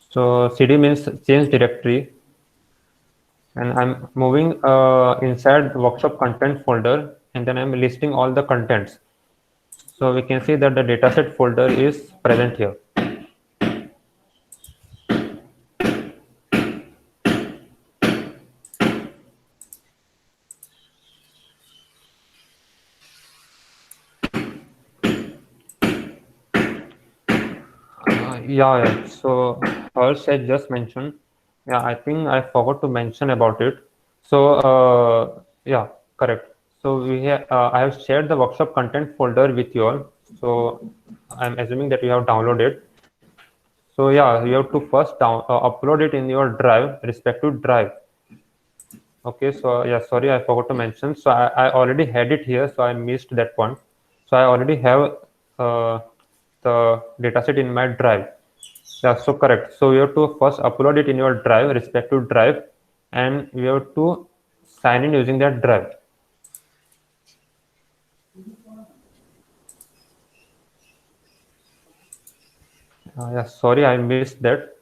So cd means change directory, and I'm moving inside the workshop content folder, and then I'm listing all the contents. So we can see that the dataset folder is present here. Yeah. So Harsh had just mentioned. Yeah, I think I forgot to mention about it. So yeah, correct. So I have shared the workshop content folder with you all. So I'm assuming that you have downloaded. So yeah, you have to first upload it in your drive, respective drive. Okay. So yeah, sorry, I forgot to mention. So I already had it here, so I missed that one. So I already have uh, the dataset in my drive. Yeah, so correct. So you have to first upload it in your drive, respective drive, and you have to sign in using that drive. Yeah, sorry, I missed that.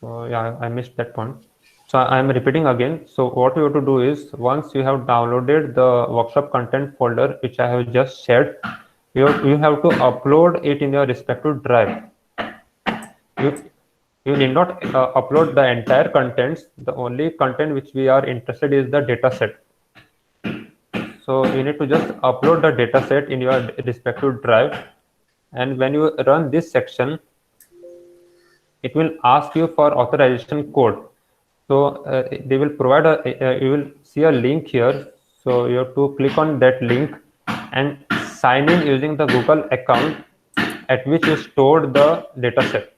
So yeah, I missed that one. So I'm repeating again. So what you have to do is, once you have downloaded the workshop content folder, which I have just shared, you have to upload it in your respective drive. You you need not upload the entire contents. The only content which we are interested is the data set. So you need to just upload the data set in your respective drive. And when you run this section, it will ask you for authorization code. So they will provide you will see a link here. So you have to click on that link and sign in using the Google account at which you stored the data set.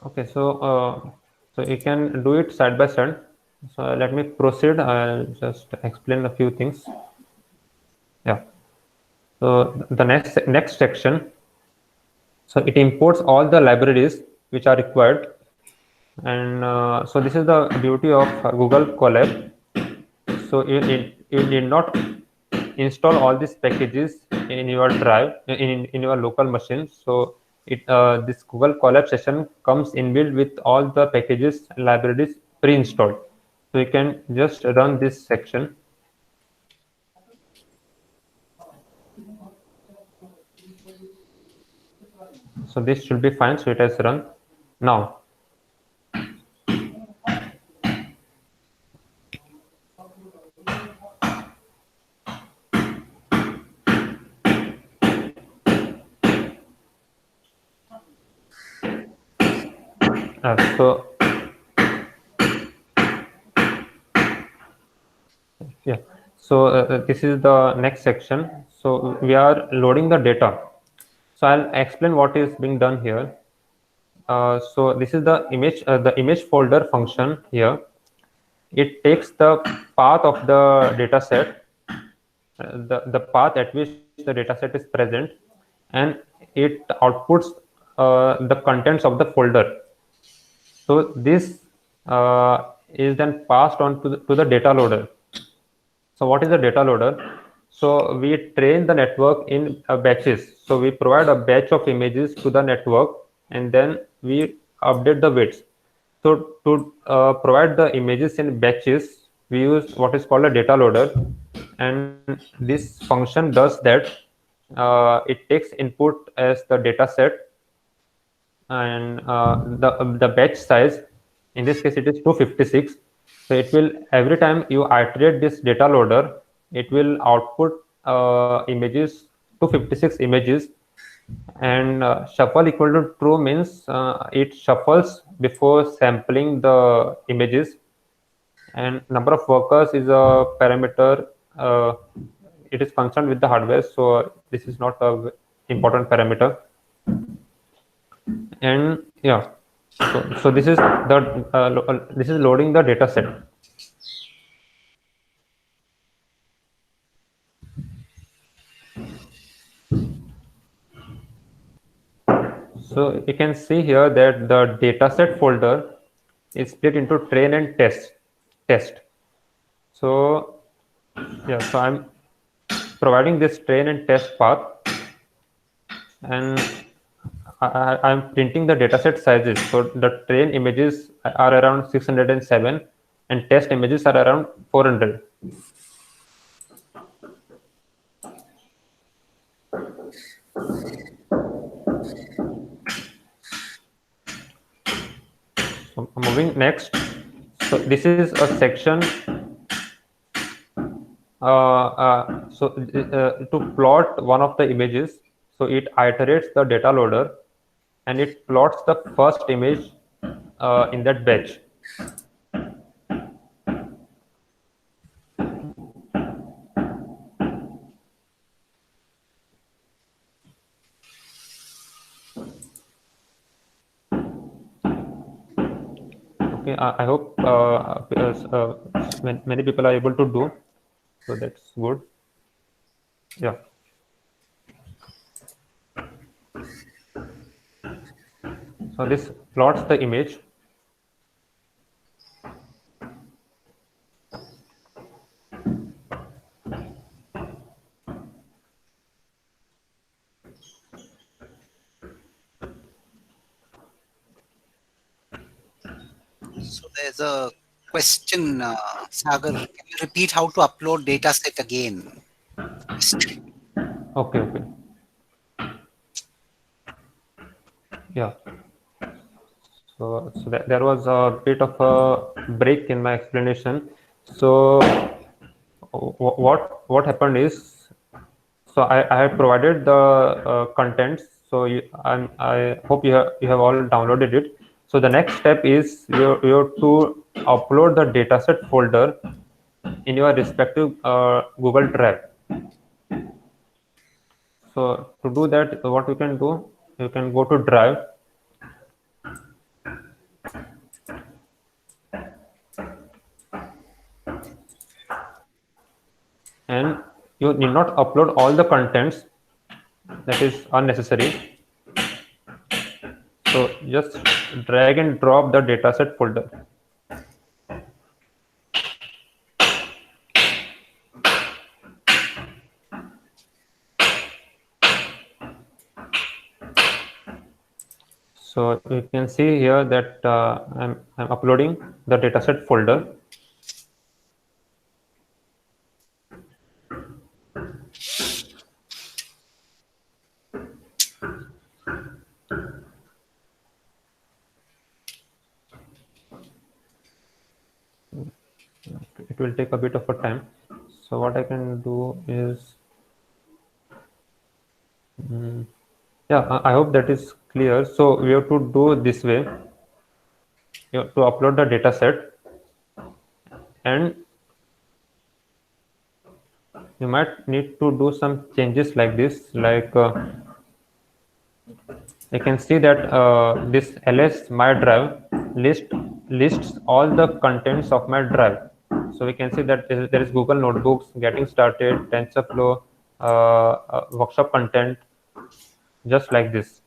Okay, so you can do it side by side. So let me proceed. I'll just explain a few things. Yeah. So the next section. So it imports all the libraries which are required, and so this is the beauty of Google Colab. So you need not install all these packages in your drive in your local machine. So this Google Colab session comes inbuilt with all the packages and libraries pre-installed. So you can just run this section. So this should be fine. So it has run now. So yeah, so this is the next section. So we are loading the data. So I'll explain what is being done here. So this is the image folder function here. It takes the path of the data set, the path at which the data set is present, and it outputs the contents of the folder. So this is then passed on to the data loader. So what is the data loader? So we train the network in batches. So we provide a batch of images to the network, and then we update the weights. So to provide the images in batches, we use what is called a data loader, and this function does that. It takes input as the data set, and the batch size, in this case it is 256. So it will, every time you iterate this data loader, it will output images, 256 images. And shuffle equal to true means it shuffles before sampling the images. And number of workers is a parameter. It is concerned with the hardware, so this is not a important parameter. And yeah, so this is loading the data set. So you can see here that the dataset folder is split into train and test. So yeah, so I'm providing this train and test path, and I'm printing the dataset sizes. So the train images are around 607 and test images are around 400. So moving next. So this is a section to plot one of the images. So it iterates the data loader and it plots the first image in that batch. Okay, I hope many people are able to do, so that's good. Yeah. So this plots the image. So there's a question, Sagar. Can you repeat how to upload data set again? Okay, okay. Yeah. So there was a bit of a break in my explanation. So what happened is, so I have provided the contents. So I hope you have all downloaded it. So the next step is you have to upload the dataset folder in your respective Google Drive. So to do that, what you can do, you can go to Drive. And you need not upload all the contents, that is unnecessary. So just drag and drop the dataset folder. So you can see here that I'm uploading the dataset folder. It will take a bit of a time. So what I can do is, yeah, I hope that is clear. So we have to do this way. You have to upload the dataset, and you might need to do some changes like this. Like you can see that this ls my drive lists all the contents of my drive. So we can see that there is Google Notebooks, Getting Started, TensorFlow, workshop content, just like this.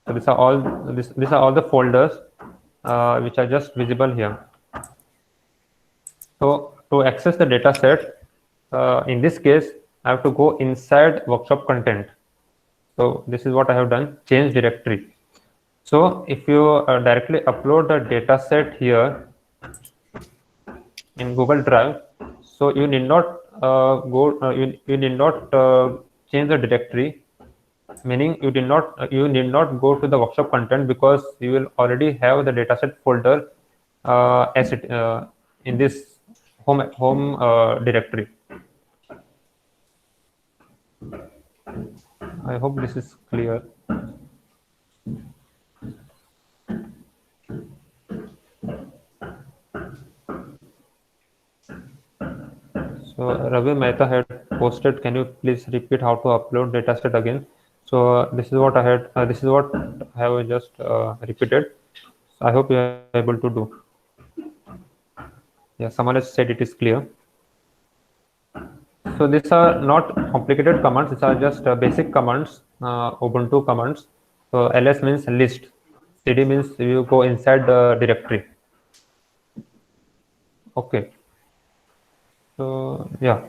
So these are all the folders which are just visible here. So to access the data set, in this case, I have to go inside workshop content. So this is what I have done, change directory. So if you directly upload the data set here in Google Drive, so you need not you need not change the directory, meaning you need not go to the workshop content, because you will already have the dataset folder as it in this home directory. I hope this is clear. So Ravi Mehta had posted, can you please repeat how to upload dataset again? So this is what I had. This is what I have just repeated. So I hope you are able to do. Yeah, someone has said it is clear. So these are not complicated commands. These are just basic commands, Ubuntu commands. So ls means list, cd means you go inside the directory. Okay, so yeah,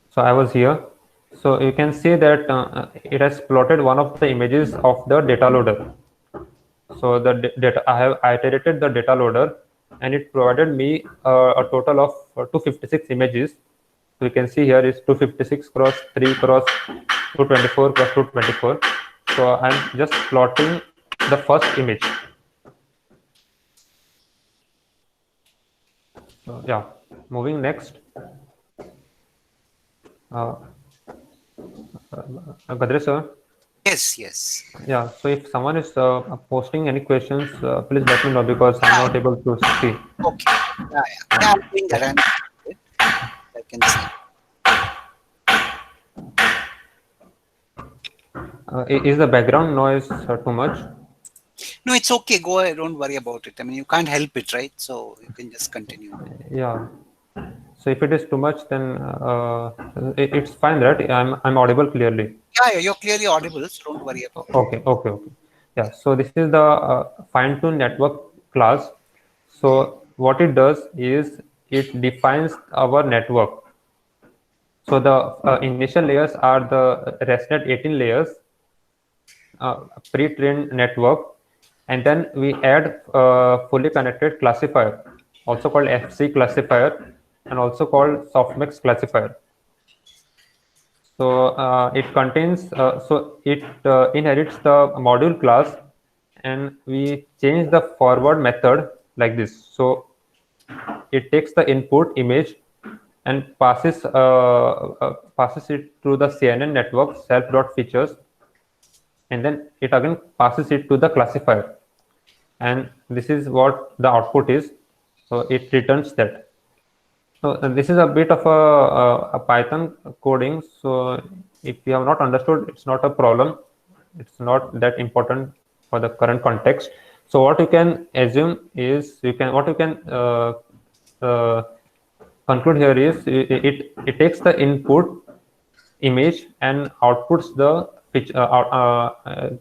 so I was here. So you can see that it has plotted one of the images of the data loader. So the data, I have iterated the data loader, and it provided me a total of 256 images. So you can see here is 256 cross 3 cross 224 cross 224. So I'm just plotting the first image. So yeah, moving next. Uh, Gadre sir. Yes, yes. Yeah, so if someone is posting any questions, please let me know because I'm not able to see. Okay. Yeah, I'm doing that. I can see. Is the background noise too much? No, it's okay. Go ahead. Don't worry about it. I mean, you can't help it, right? So you can just continue. Yeah. So if it is too much, then it's fine, right? I'm audible clearly. Yeah, you're clearly audible, so don't worry about it. Okay. Yeah. So this is the fine-tune network class. So what it does is it defines our network. So the initial layers are the ResNet 18 layers, pre-trained network, and then we add fully connected classifier, also called FC classifier, and also called softmax classifier. So it contains, so it inherits the module class, and we change the forward method like this. So it takes the input image and passes it through the CNN network self.features, and then it again passes it to the classifier, and this is what the output is. So it returns that. So this is a bit of a Python coding. So if you have not understood, it's not a problem. It's not that important for the current context. So what you can assume is what you can conclude here is it takes the input image and outputs the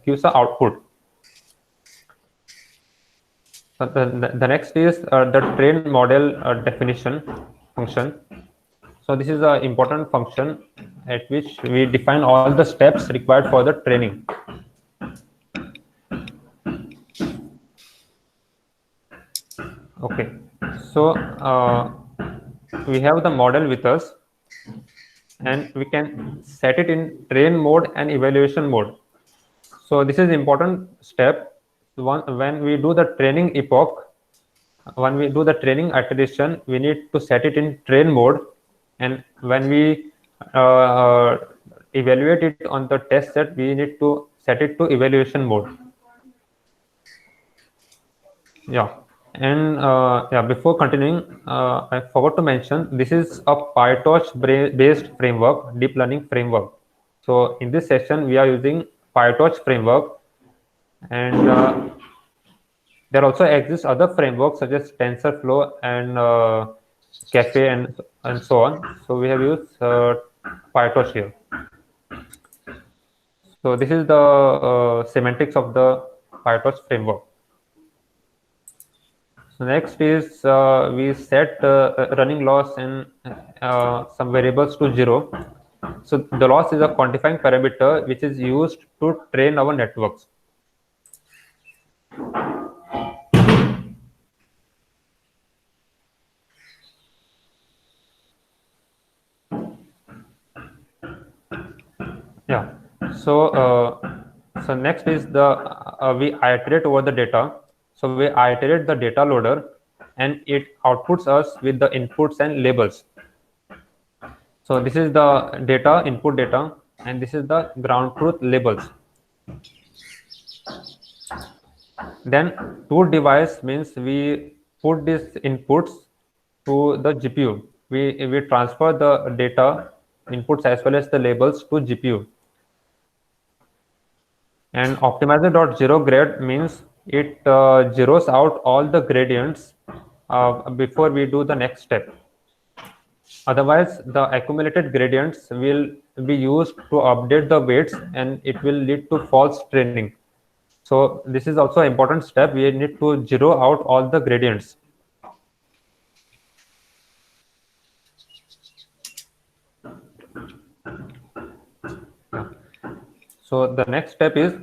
gives the output. So the next is the train model definition function. So this is an important function at which we define all the steps required for the training. Okay, so we have the model with us, and we can set it in train mode and evaluation mode. So this is important step. When we do the training epoch, when we do the training iteration, we need to set it in train mode, and when we evaluate it on the test set, we need to set it to evaluation mode. Yeah, and yeah, before continuing, I forgot to mention this is a PyTorch based framework, deep learning framework. So in this session, we are using PyTorch framework, and there also exists other frameworks such as TensorFlow and Cafe and so on. So we have used PyTorch here. So this is the semantics of the PyTorch framework. So next is we set running loss and some variables to 0. So the loss is a quantifying parameter which is used to train our networks. Yeah. So next is the we iterate over the data. So we iterate the data loader, and it outputs us with the inputs and labels. So this is the data, input data, and this is the ground truth labels. Then to device means we put these inputs to the GPU. We transfer the data inputs as well as the labels to GPU. And optimizer.zero grade means it zeroes out all the gradients before we do the next step. Otherwise, the accumulated gradients will be used to update the weights, and it will lead to false training. So this is also an important step. We need to zero out all the gradients. So the next step is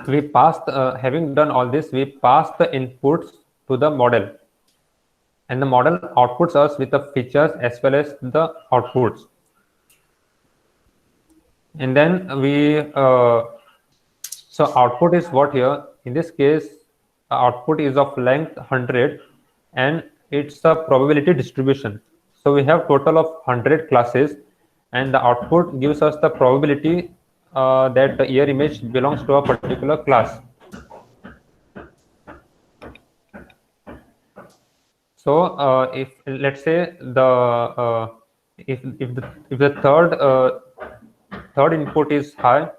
we pass, having done all this, we pass the inputs to the model, and the model outputs us with the features as well as the outputs. And then so output is what here? In this case, output is of length 100, and it's a probability distribution. So we have total of 100 classes, and the output gives us the probability that the ear image belongs to a particular class. So if let's say if the third input is high,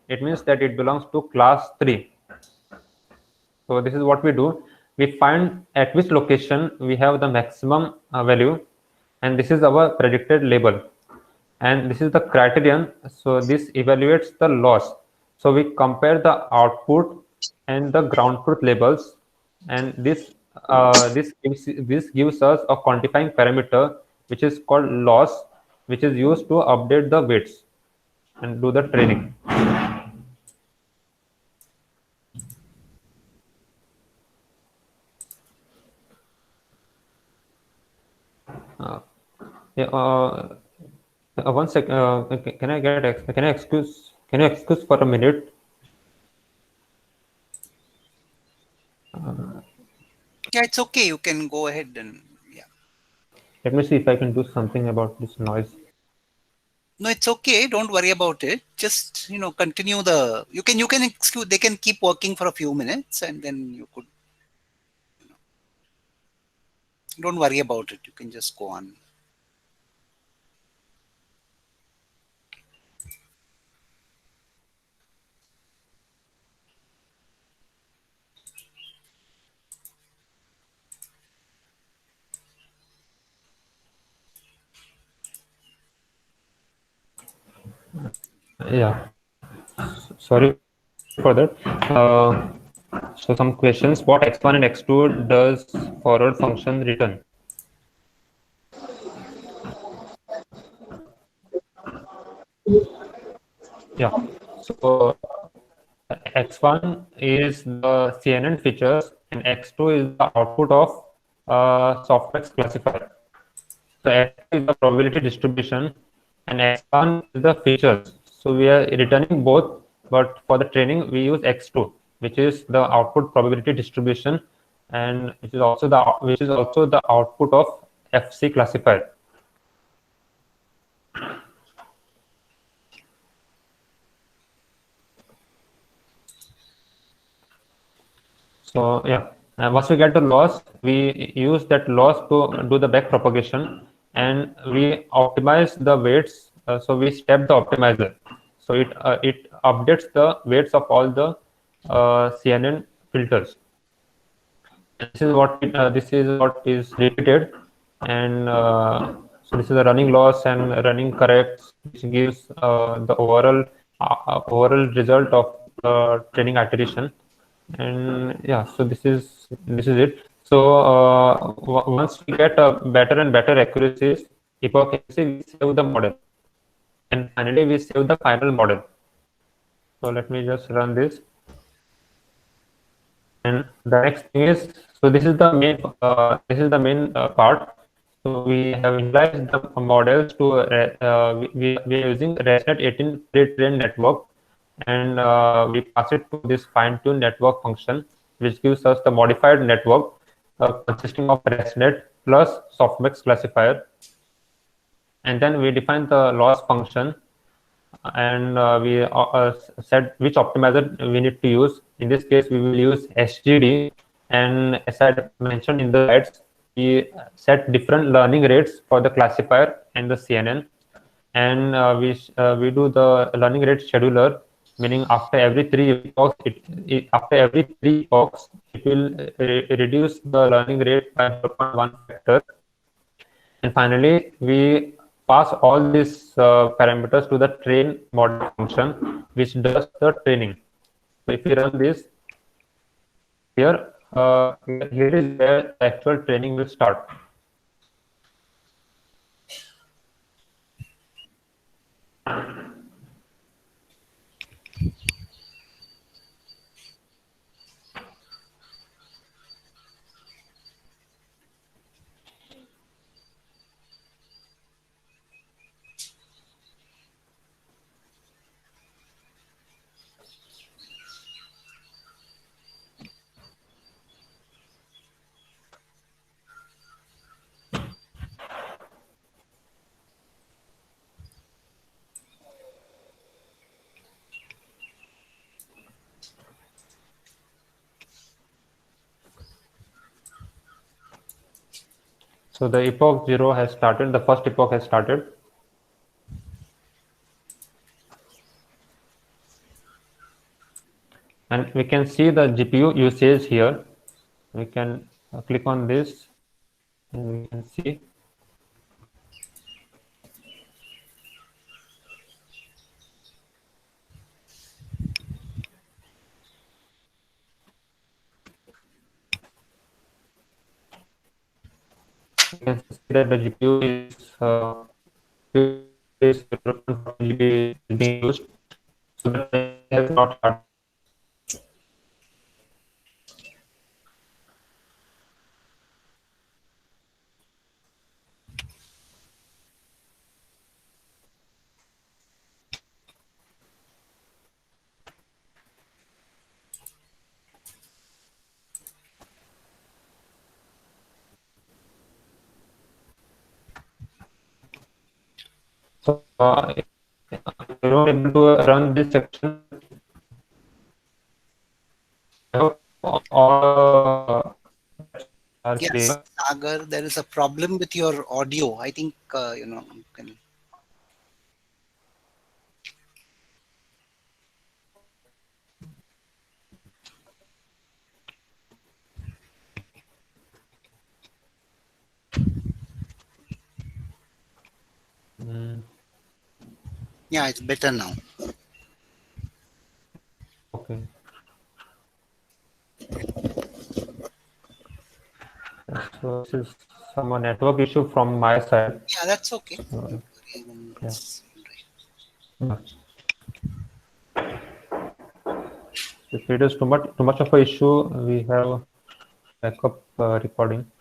it means that it belongs to class 3. So this is what we do. We find at which location we have the maximum value, and this is our predicted label, and this is the criterion. So this evaluates the loss. So we compare the output and the ground truth labels, and this gives us a quantifying parameter which is called loss, which is used to update the weights and do the training. Yeah, one sec. Can I get? Can I excuse? Can you excuse for a minute? Yeah, it's okay. You can go ahead and yeah. Let me see if I can do something about this noise. No, it's okay. Don't worry about it. Just continue the. You can excuse. They can keep working for a few minutes, and then you could. Don't worry about it. You can just go on. Yeah, sorry for that. So some questions. What x1 and x2 does forward function return? Yeah. So x1 is the CNN features, and x2 is the output of softmax classifier. So x2 is the probability distribution, and x1 is the features. So we are returning both, but for the training we use x2, which is the output probability distribution, and which is also the output of FC classifier. So yeah, once we get the loss, we use that loss to do the back propagation, and we optimize the weights. So we step the optimizer. So it updates the weights of all the CNN filters. This is what is repeated, and so this is the running loss and running corrects, which gives the overall result of training iteration. And yeah, so this is it. So once we get better and better accuracies, epoch accuracy, we save the model, and finally we save the final model. So let me just run this. And the next thing is, so this is the main part. So we have initialized the models to we are using ResNet 18 pre-trained network, and we pass it to this fine-tuned network function, which gives us the modified network consisting of ResNet plus softmax classifier. And then we define the loss function, and we set which optimizer we need to use. In this case, we will use SGD, and as I mentioned in the slides, we set different learning rates for the classifier and the CNN, and we do the learning rate scheduler, meaning after every 3 epochs, it will reduce the learning rate by 0.1 factor. And finally, we pass all these parameters to the train model function, which does the training. So if we run this here, here is where the actual training will start. So the epoch 0 has started, the first epoch has started. And we can see the GPU usage here. We can click on this and we can see. You can see that the GPU is being used. So the training has not started. So you're not able to run this section. I hope all are Yes, clear. Sagar, there is a problem with your audio. I think, you can. Yeah, it's better now. Okay. So this is some network issue from my side. Yeah, that's okay. Yeah. Right. If it is too much of an issue, we have backup recording.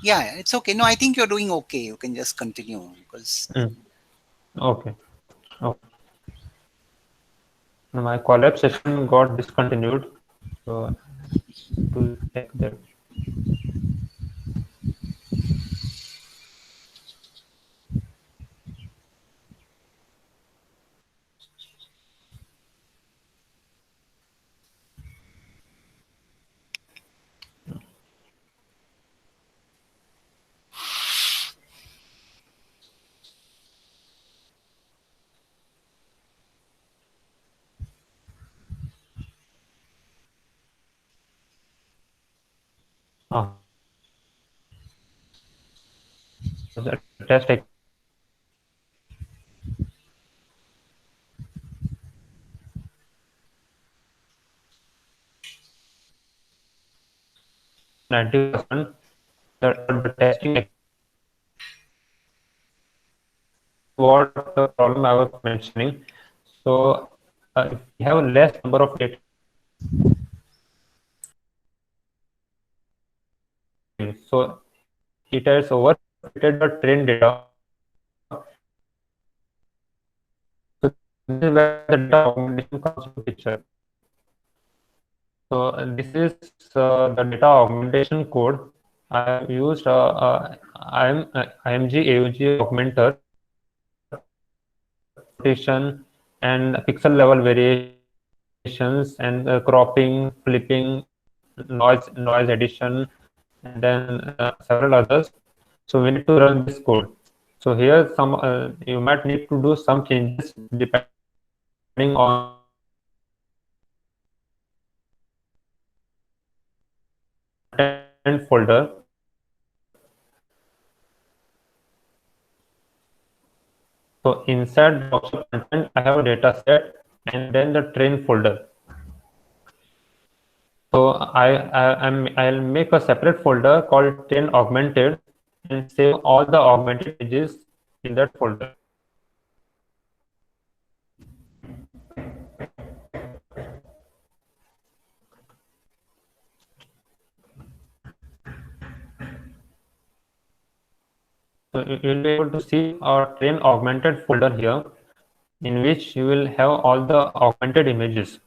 Yeah, it's okay. No, I think you're doing okay. You can just continue because. Okay. Okay. My collab session got discontinued, so to check that. The test is 90%. The testing what the problem I was mentioning. So if we have less number of data, so it has overfitted the train data. So this is where the data augmentation comes into picture. So this is the data augmentation code. I have used IMG AUG augmenter, rotation and pixel level variations and cropping, flipping, noise addition, and then several others. So we need to run this code. So here some you might need to do some changes depending on content folder. So inside the workshop content, I have a data set and then the train folder. So I'll make a separate folder called train augmented and save all the augmented images in that folder. So you'll be able to see our train augmented folder here, in which you will have all the augmented images.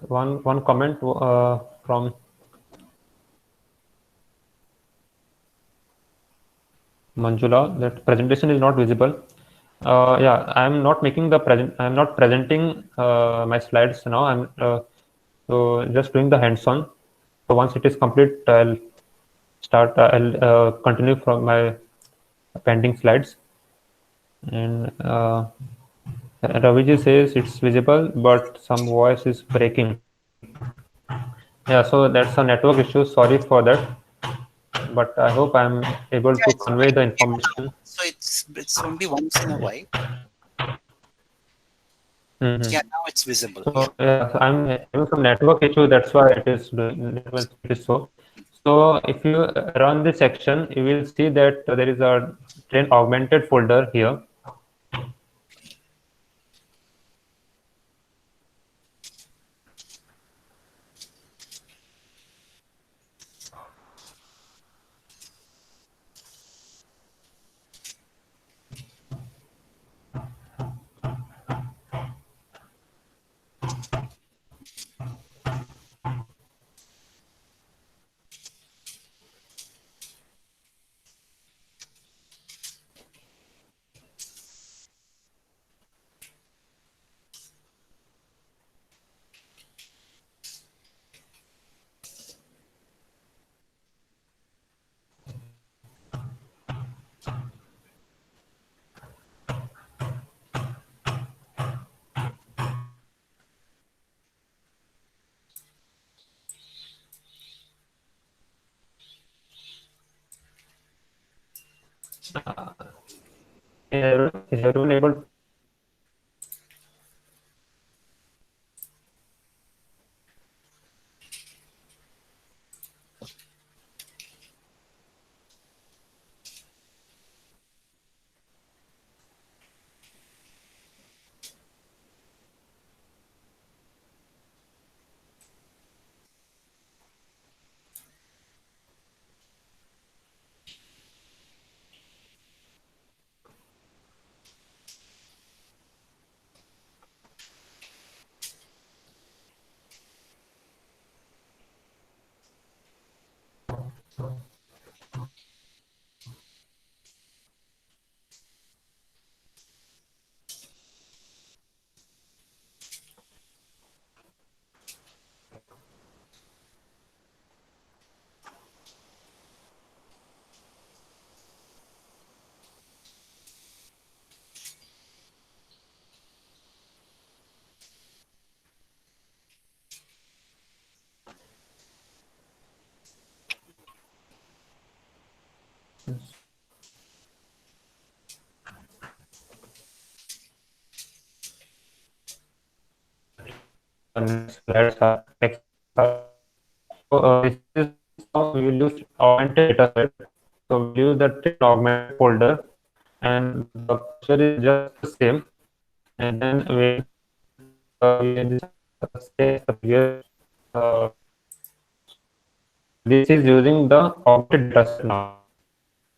One comment from Manjula, that presentation is not visible. Yeah, I'm not making the present. I'm not presenting my slides now. So just doing the hands-on. So once it is complete, I'll start. I'll continue from my pending slides. And Raviji says it's visible, but some voice is breaking. Yeah, so that's a network issue. Sorry for that, but I hope I'm able to convey the information. So it's only once in a while. Yeah, now it's visible. So yeah, so I'm having some network issue. That's why it is so. So if you run this section, you will see that there is a train augmented folder here. Is everyone able to? Slides are next. This is how we will use augmented data set. So we'll use the train augmented folder, and the picture is just the same. And then we say the previous. This is using the augmented data set now.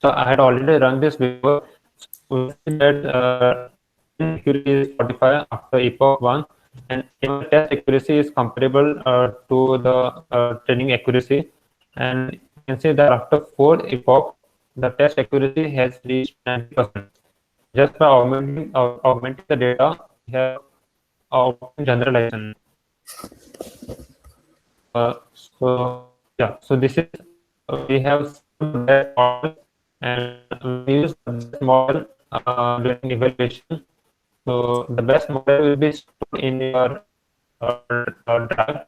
So I had already run this before. So we see that accuracy is 45 after epoch 1 and even test accuracy is comparable to the training accuracy. And you can see that after 4 epochs, the test accuracy has reached 90%. Just by augmenting the data, we have obtained generalization. So yeah, so this is we have some best model, and we use the best model during evaluation. So the best model will be stored in your drive.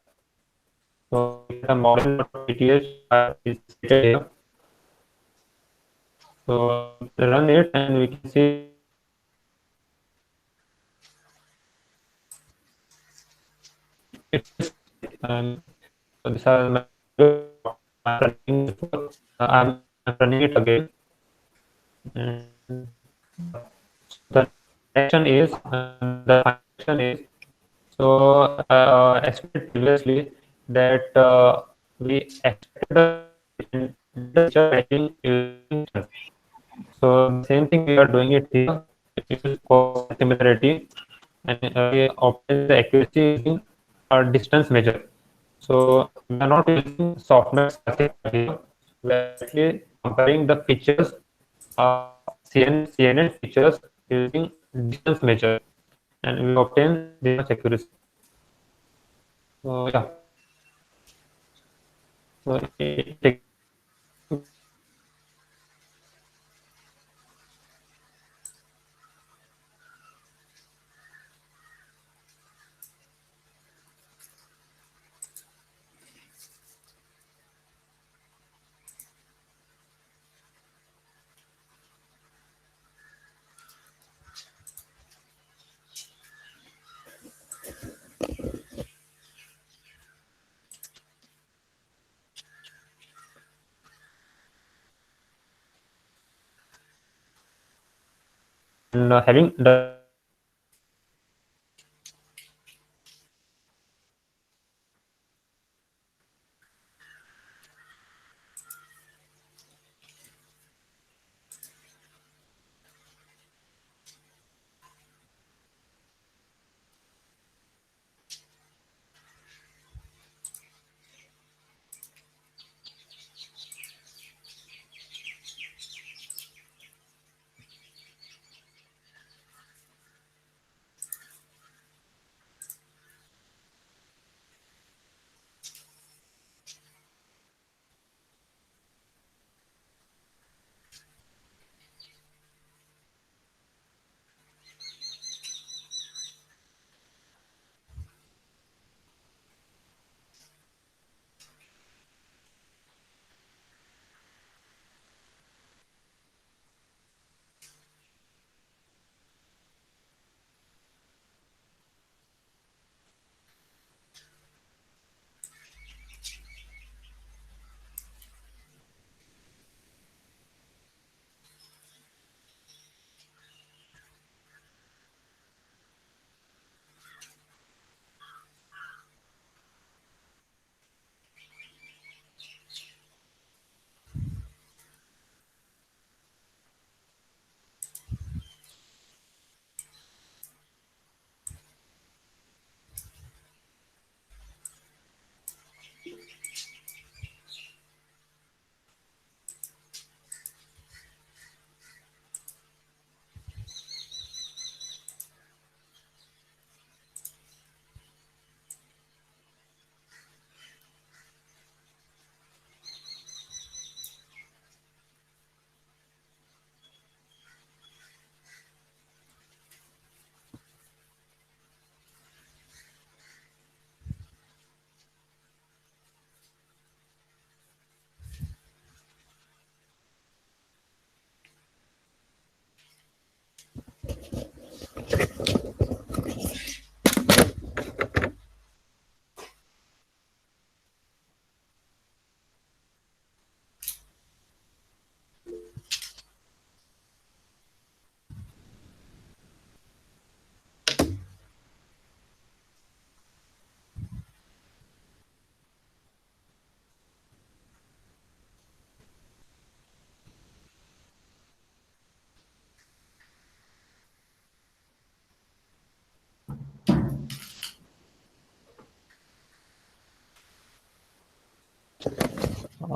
So we get a model.pth is stated here. So run it, and we can see it is. So these are my I'm running before. I'm running it again. And the action is the action is so explained previously that we expected the feature matching using distance. So the same thing we are doing it here. We use cosine similarity, and we obtain the accuracy using a distance measure. So we are not using softmax classifier here. We are actually comparing the features, CNN features using distance measure, and we obtain this much accuracy. So yeah, so it takes and having the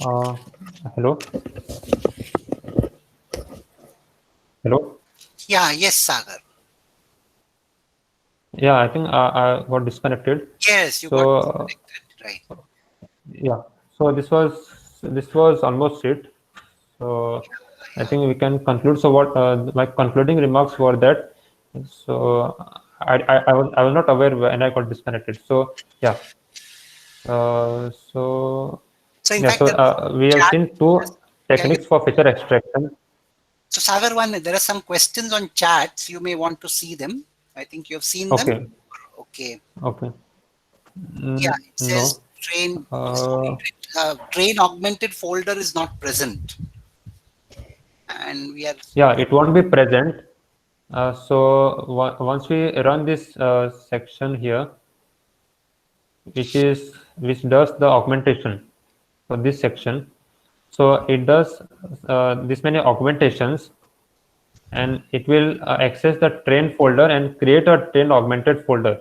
Hello. Hello. Yeah, yes, Sagar. Yeah, I think I got disconnected. Yes, you got So disconnected, right. yeah, so this was almost it. So I think we can conclude. So what my concluding remarks were that. So I was not aware when I got disconnected. So yeah. So So in yeah. fact, So there are we have chat. seen two Yeah, techniques for feature extraction. so Sagar, there are some questions on chats. You may want to see them. I think you have seen them. Okay. Okay. Okay. Yeah, it says No. sorry, Uh, train augmented folder is not present. And we are, yeah, it won't be present. So once we run this section here, which does the augmentation for this section. So it does this many augmentations, and it will access the train folder and create a train augmented folder.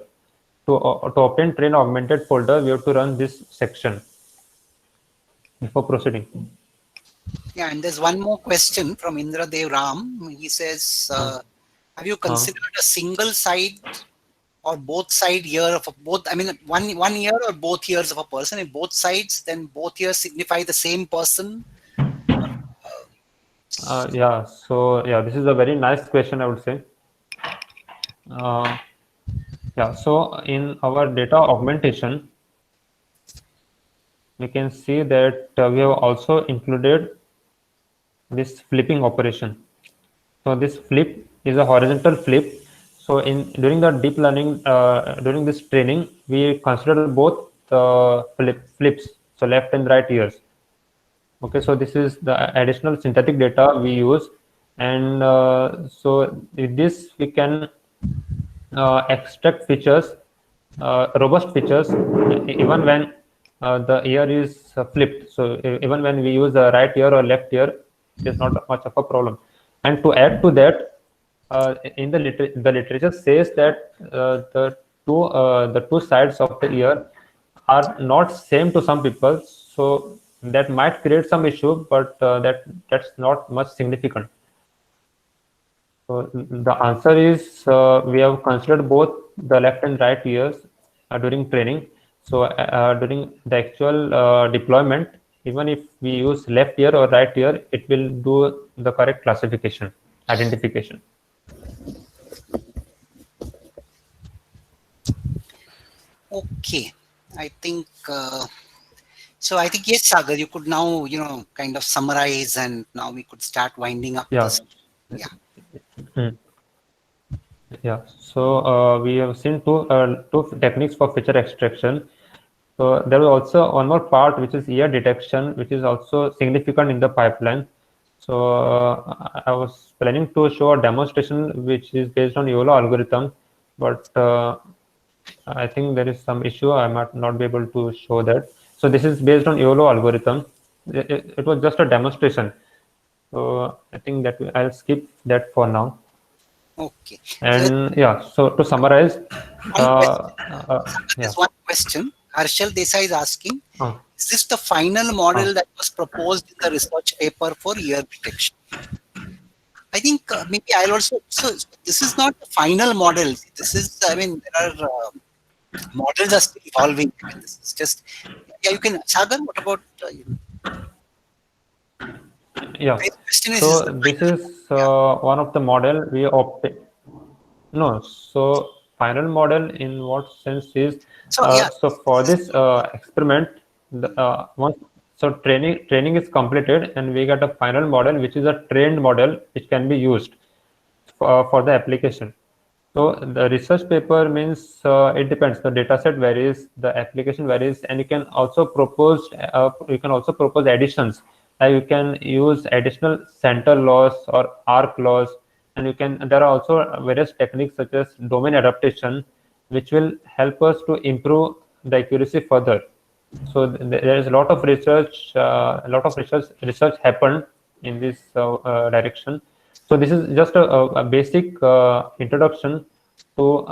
To obtain train augmented folder, we have to run this section before proceeding. yeah, and there's one more question from Indra Dev Ram. He says, have you considered a single side or both side year of both? I mean, one year or both years of a person. If both sides, then both years signify the same person. Yeah, so yeah, this is a very nice question, I would say. Uh, yeah, so in our data augmentation, we can see that we have also included this flipping operation. So this flip is a horizontal flip. So in during the deep learning, during this training, we consider both flips, so left and right ears. Okay, so this is the additional synthetic data we use, and so with this we can extract features, robust features, even when the ear is flipped. So even when we use the right ear or left ear, it is not much of a problem. And to add to that, in the literature says that the two sides of the ear are not same to some people. So that might create some issue, but that's not much significant. So the answer is we have considered both the left and right ears during training. So during the actual deployment, even if we use left ear or right ear, it will do the correct classification, identification. Okay, I think. So I think yes, Sagar, you could now kind of summarize, and now we could start winding up Yeah. this. Yeah. Mm. Yeah. So we have seen two techniques for feature extraction. So there is also one more part which is ear detection, which is also significant in the pipeline. So I was planning to show a demonstration which is based on YOLO algorithm, but I think there is some issue. I might not be able to show that. So this is based on YOLO algorithm. It was just a demonstration. So I think that I'll skip that for now. Okay. And yeah, so to summarize, One question. yeah. There's one question. Harshal Desai is asking, Oh. is this the final model that was proposed in the research paper for ear detection? I think maybe I'll also, so this is not the final model. This is, I mean, there are models are still evolving. I mean, this is just, yeah, you can, Sagar, what about, Yeah. the question is So the this final? is one of the model we opt. No. So final model in what sense is So yeah, so for this experiment, once so training is completed and we get a final model which is a trained model which can be used for the application. So the research paper means it depends. The data set varies, the application varies, and you can also propose additions. You can use additional center loss or arc loss, and there are also various techniques such as domain adaptation, which will help us to improve the accuracy further. So there is a lot of research happened in this direction. So this is just a basic introduction to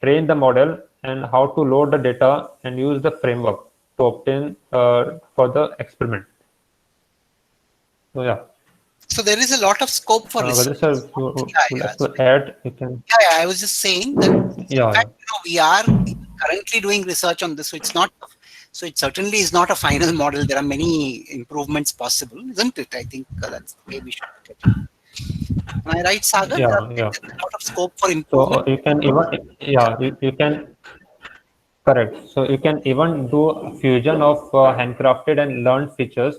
train the model and how to load the data and use the framework to obtain for the experiment. So yeah. So there is a lot of scope for Gadre research. sir, if you would Yeah. like to add, you can. I was just saying that, in Yeah, fact, we are currently doing research on this, so it certainly is not a final model. There are many improvements possible, isn't it? I think that's the way we should look at it. Am I right, Sagar? There yeah, yeah. is a lot of scope for So improvement. you can even, yeah, you can, correct. So you can even do a fusion of handcrafted and learned features.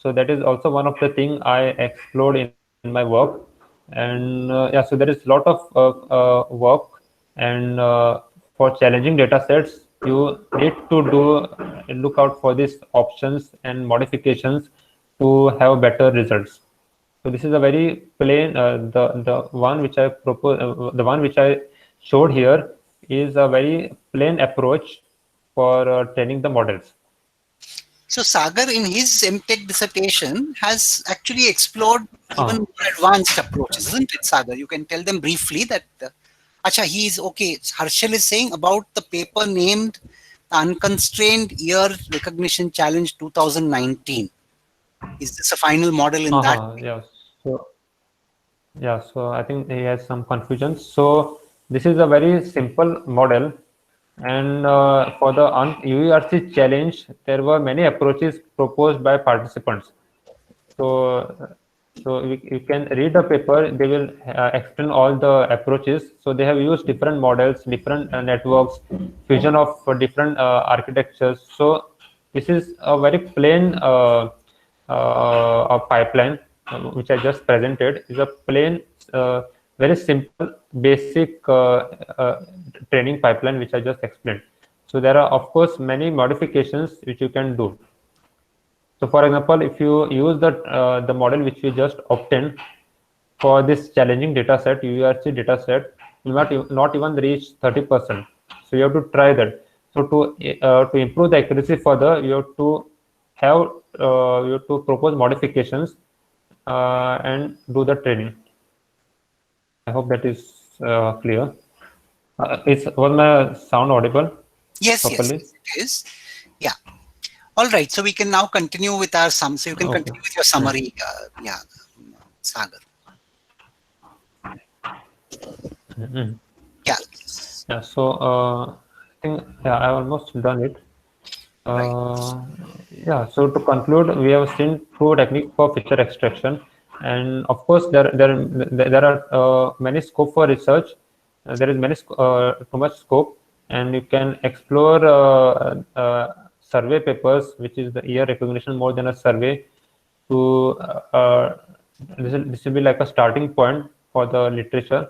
So that is also one of the thing I explored in my work. And yeah, so there is a lot of work, and for challenging data sets, you need to do look out for these options and modifications to have better results. So this is a very plain, the one which I propose, the one which I showed here is a very plain approach for training the models. So Sagar, in his MTech dissertation, has actually explored even Ah, more advanced approaches, isn't it, Sagar? You can tell them briefly that. Acha, he is okay. Harshal is saying about the paper named the Unconstrained Ear Recognition Challenge 2019. Is this a final model in that? yeah. So yeah, so I think he has some confusion. So this is a very simple model, and for the UERC challenge, there were many approaches proposed by participants. So, you can read the paper. They will explain all the approaches. So they have used different models, different networks, fusion of different architectures. So this is a very plain a pipeline which I just presented is a plain, very simple, basic training pipeline which I just explained. So there are of course many modifications which you can do. So for example, if you use the model which we just obtained for this challenging data set, URC data set, you might not even reach 30%. So you have to try that. So to improve the accuracy further, have you have to propose modifications and do the training. I hope that is clear. Was my sound audible Yes, properly? it is. Yeah. All right. So we can now continue with our sum. So you can Okay. continue with your summary. Sagar. Mhm. Yeah. Yeah. So I think yeah, I almost done it. Right. Yeah, so to conclude, we have seen two techniques for feature extraction, and of course, there are many scope for research. There is too much scope, and you can explore survey papers, which is the ear recognition more than a survey. To this will be like a starting point for the literature,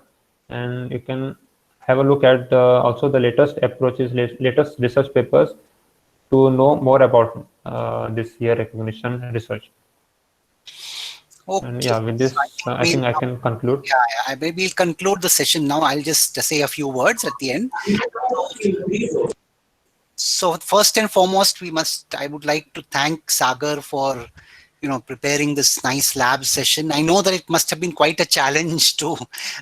and you can have a look at also the latest approaches, latest research papers to know more about this ear recognition research. And Okay. yeah, with So I this, think I think I can conclude. maybe we'll conclude the session now. I'll just say a few words at the end. So first and foremost, I would like to thank Sagar for, preparing this nice lab session. I know that it must have been quite a challenge to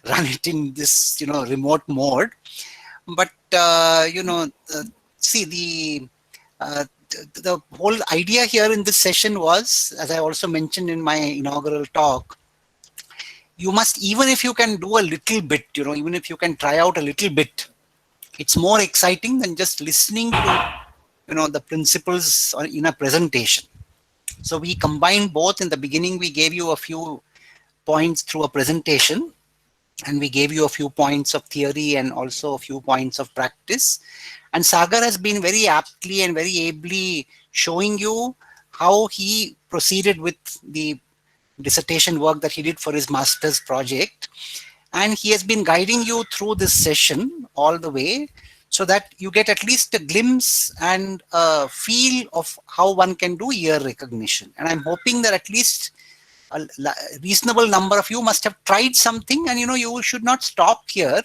run it in this, remote mode. But, see, the whole idea here in this session was, as I also mentioned in my inaugural talk, you must, even if you can do a little bit, even if you can try out a little bit, it's more exciting than just listening to, the principles in a presentation. So we combined both. In the beginning, we gave you a few points through a presentation, and we gave you a few points of theory and also a few points of practice. And Sagar has been very aptly and very ably showing you how he proceeded with the dissertation work that he did for his master's project. And he has been guiding you through this session all the way, so that you get at least a glimpse and a feel of how one can do ear recognition. And I'm hoping that at least a reasonable number of you must have tried something, and you should not stop here.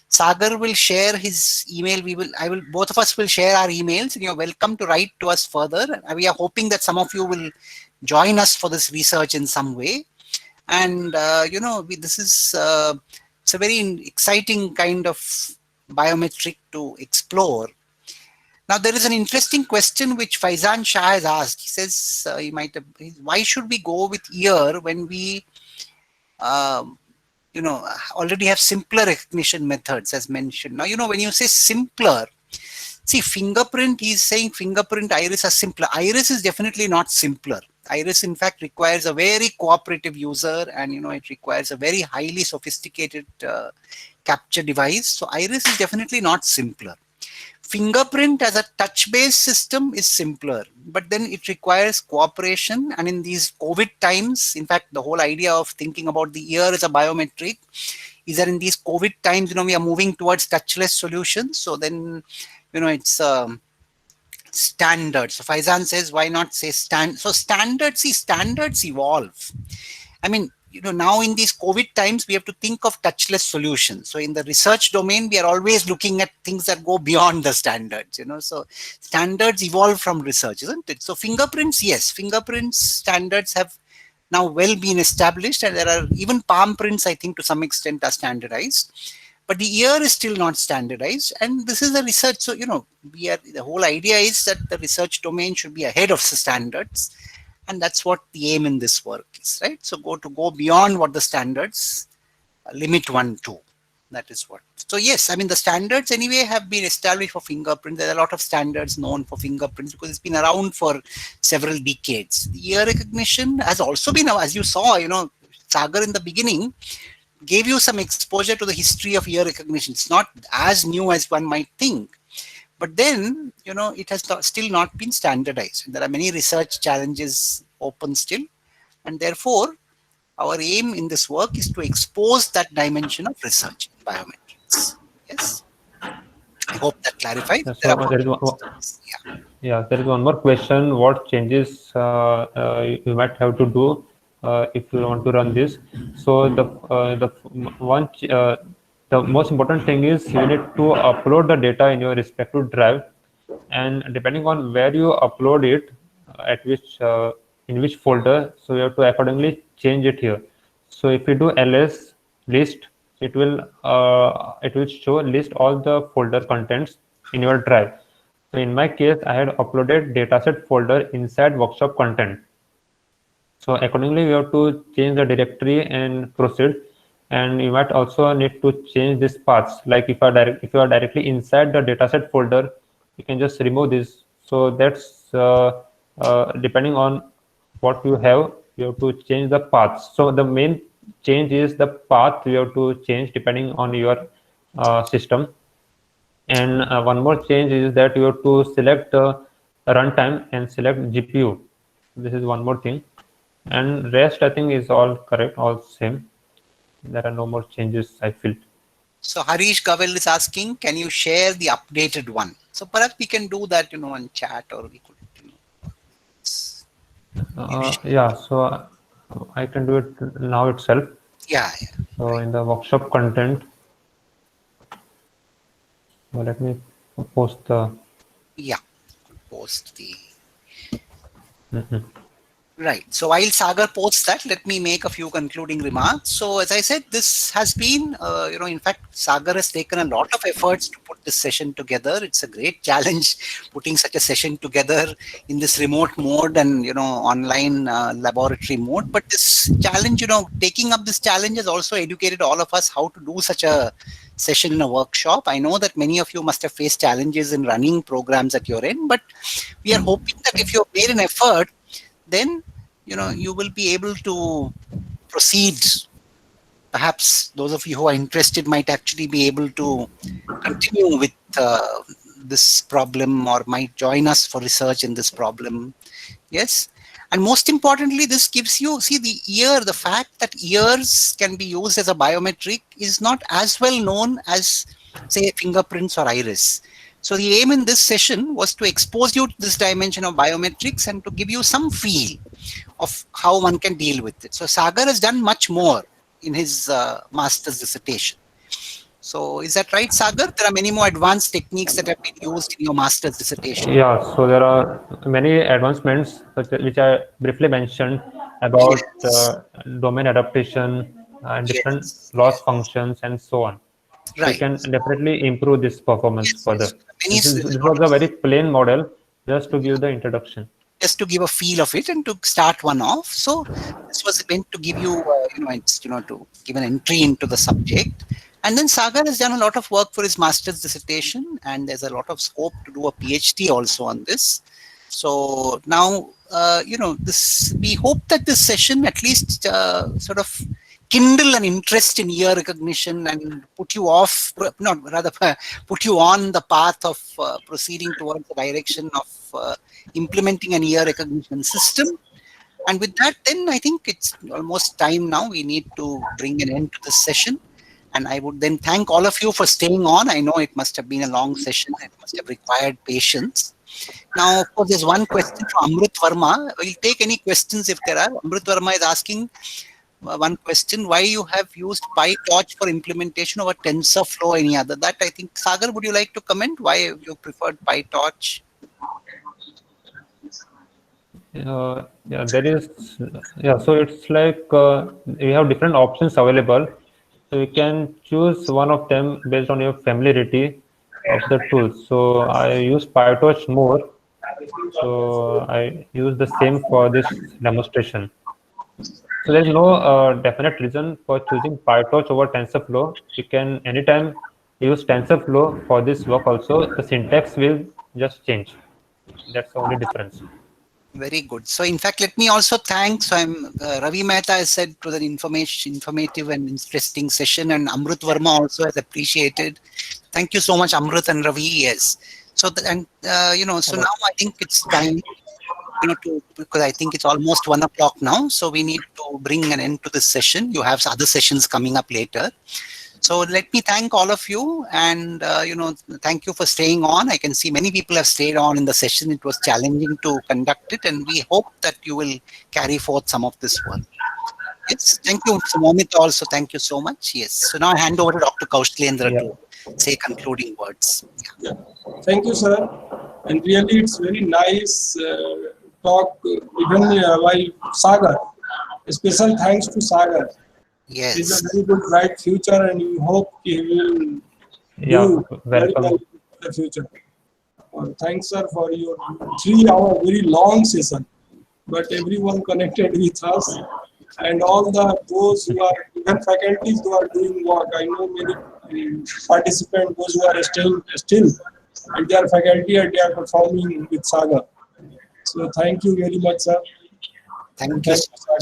Sagar will share his email. Both of us will share our emails, and you're welcome to write to us further. And we are hoping that some of you will join us for this research in some way. And this is it's a very exciting kind of biometric to explore. Now, there is an interesting question which Faizan Shah has asked. He says, why should we go with ear when we, already have simpler recognition methods as mentioned. Now, when you say simpler, see, fingerprint, he's saying fingerprint, iris are simpler. Iris is definitely not simpler. Iris, in fact, requires a very cooperative user, and, it requires a very highly sophisticated capture device. So iris is definitely not simpler. Fingerprint as a touch-based system is simpler, but then it requires cooperation. And in these COVID times, in fact, the whole idea of thinking about the ear as a biometric is that in these COVID times, we are moving towards touchless solutions. So then, it's standards. So Faizan says, why not say So standards evolve. I mean, now in these COVID times, we have to think of touchless solutions. So in the research domain, we are always looking at things that go beyond the standards, so standards evolve from research, isn't it? So fingerprints, yes, fingerprints standards have now well been established, and there are even palm prints, I think to some extent, are standardized. But the ear is still not standardized, and this is a research. So, the whole idea is that the research domain should be ahead of the standards. And that's what the aim in this work is, right? So go beyond what the standards limit one to. That is what. So yes, I mean, the standards anyway have been established for fingerprints. There are a lot of standards known for fingerprints because it's been around for several decades. The ear recognition has also been, as you saw, Sagar in the beginning gave you some exposure to the history of ear recognition. It's not as new as one might think. But then, it has still not been standardized. There are many research challenges open still. And therefore, our aim in this work is to expose that dimension of research in biometrics. Yes. I hope that clarifies. Yeah, there is one more question. What changes you might have to do if you want to run this? So the most important thing is you need to upload the data in your respective drive, and depending on where you upload it, in which folder, so you have to accordingly change it here. So if you do ls list, it will show list all the folder contents in your drive. So in my case, I had uploaded dataset folder inside workshop content. So accordingly, we have to change the directory and proceed. And you might also need to change these paths. Like if you are directly inside the dataset folder, you can just remove this. So that's depending on what you have to change the paths. So the main change is the path you have to change depending on your system. And one more change is that you have to select runtime and select GPU. This is one more thing. And rest, I think, is all correct, all same. There are no more changes, I feel. So Harish Gavel is asking, can you share the updated one? So perhaps we can do that, on chat, or we could, yeah, so I can do it now itself. Yeah. So in the workshop content, well, let me post the. Yeah, post the. Right. So while Sagar posts that, let me make a few concluding remarks. So as I said, this has been, in fact, Sagar has taken a lot of efforts to put this session together. It's a great challenge putting such a session together in this remote mode and, online laboratory mode. But this challenge, taking up this challenge has also educated all of us how to do such a session in a workshop. I know that many of you must have faced challenges in running programs at your end, but we are hoping that if you've made an effort, then you will be able to proceed. Perhaps those of you who are interested might actually be able to continue with this problem, or might join us for research in this problem. Yes. And most importantly, this gives you, the fact that ears can be used as a biometric is not as well known as, say, fingerprints or iris. So the aim in this session was to expose you to this dimension of biometrics and to give you some feel of how one can deal with it. So Sagar has done much more in his master's dissertation. So is that right, Sagar? There are many more advanced techniques that have been used in your master's dissertation. Yeah, so there are many advancements which I briefly mentioned about domain adaptation and different loss functions and so on. Right. We can definitely improve this performance further. This was a very plain model, just to give the introduction. Just to give a feel of it and to start one off. So this was meant to give you, to give an entry into the subject. And then Sagar has done a lot of work for his master's dissertation, and there's a lot of scope to do a PhD also on this. So now, we hope that this session at least sort of kindle an interest in ear recognition and put you on the path of proceeding towards the direction of implementing an ear recognition system. And with that, then I think it's almost time now. We need to bring an end to this session. And I would then thank all of you for staying on. I know it must have been a long session. It must have required patience. Now, of course, there's one question from Amrit Verma. We'll take any questions if there are. Amrit Verma is asking one question: why you have used PyTorch for implementation over TensorFlow or any other? That I think, Sagar, would you like to comment why you preferred PyTorch? So it's like you have different options available. So you can choose one of them based on your familiarity of the tools. So I use PyTorch more. So I use the same for this demonstration. So there's no definite reason for choosing PyTorch over TensorFlow. You can anytime use TensorFlow for this work also. The syntax will just change. That's the only difference. Very good. So in fact, let me also thank, Ravi Mehta has said to the informative and interesting session, and Amrit Verma also has appreciated. Thank you so much, Amrit and Ravi. Yes. So, now I think it's time, because I think it's almost 1 o'clock now. So we need to bring an end to this session. You have other sessions coming up later. So let me thank all of you, and thank you for staying on. I can see many people have stayed on in the session. It was challenging to conduct it, and we hope that you will carry forth some of this work. Yes, thank you, Momita. Also, thank you so much. Yes. So now I hand over to Dr. Kaushalendra to say concluding words. Yeah. Thank you, sir. And really, it's very nice talk. Even while Sagar, a special thanks to Sagar. Yes. He's a very good, bright future, and we hope he will do very well in the future. Thanks, sir, for your 3-hour very long session. But everyone connected with us, and all those who are even faculties who are doing work. I know many participants, those who are still, and they are faculty and they are performing with Sagar. So thank you very much, sir. Thank you, Sagar.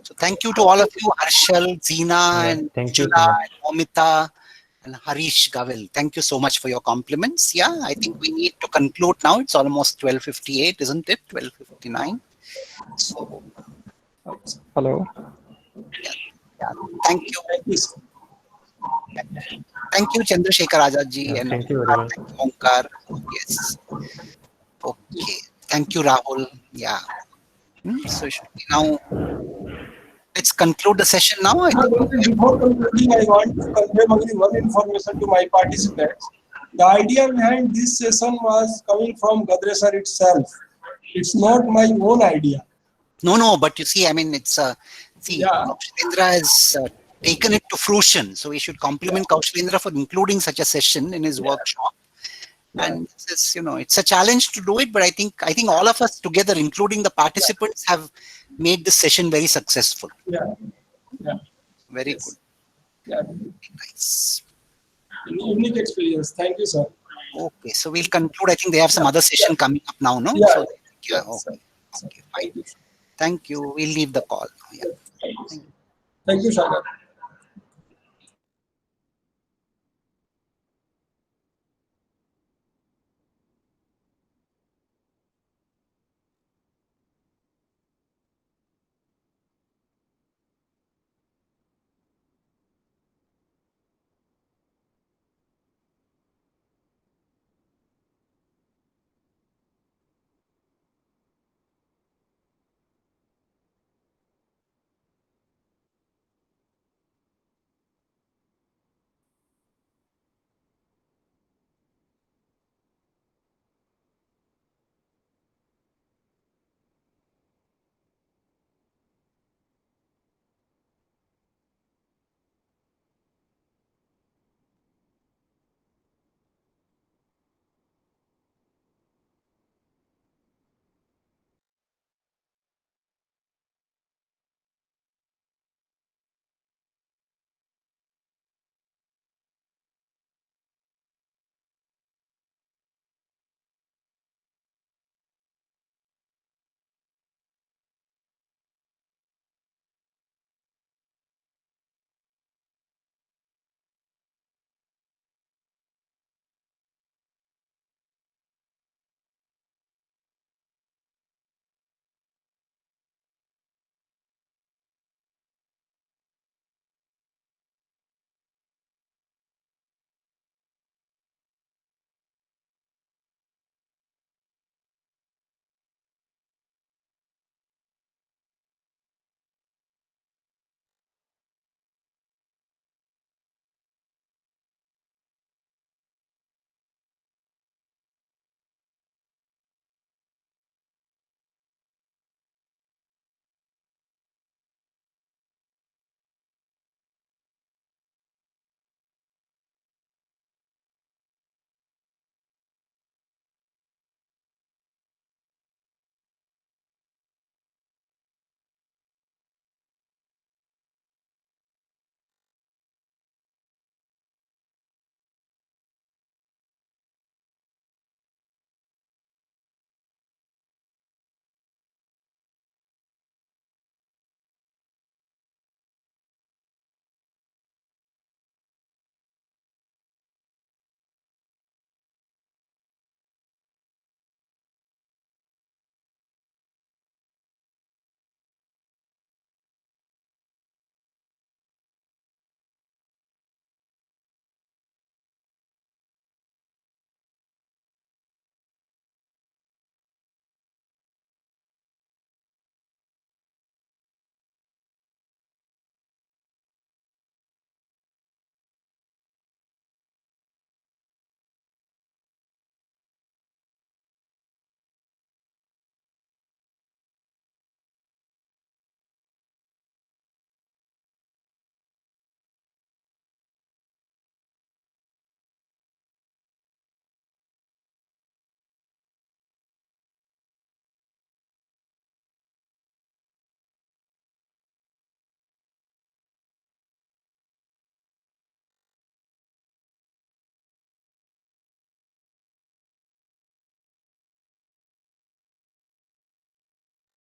So thank you to all of you, Harshal, Zina, and Jula, and Momita, and Harish Gavil. Thank you so much for your compliments. Yeah, I think we need to conclude now. It's almost 12:58, isn't it? 12:59. So, Hello. Yeah. Thank you. Thank you, Chandrasekhar Azad ji, and thank you, everyone. Omkar. Yes. Okay. Thank you, Rahul. Yeah. So now let's conclude the session now. Before concluding, I want to convey only one information to my participants. The idea behind this session was coming from Gadre sir itself. It's not my own idea. No, but you see, I mean, it's Kaushalendra has taken it to fruition. So we should compliment Kaushalendra for including such a session in his workshop. And it's a challenge to do it, but I think all of us together, including the participants, have made this session very successful. Yeah. Very good. Yeah. Nice. Unique experience. Thank you, sir. Okay, so we'll conclude. I think they have some other session coming up now, no? Yeah. So, okay, fine. Thank you. We'll leave the call. Yeah. Thank you, Sagar.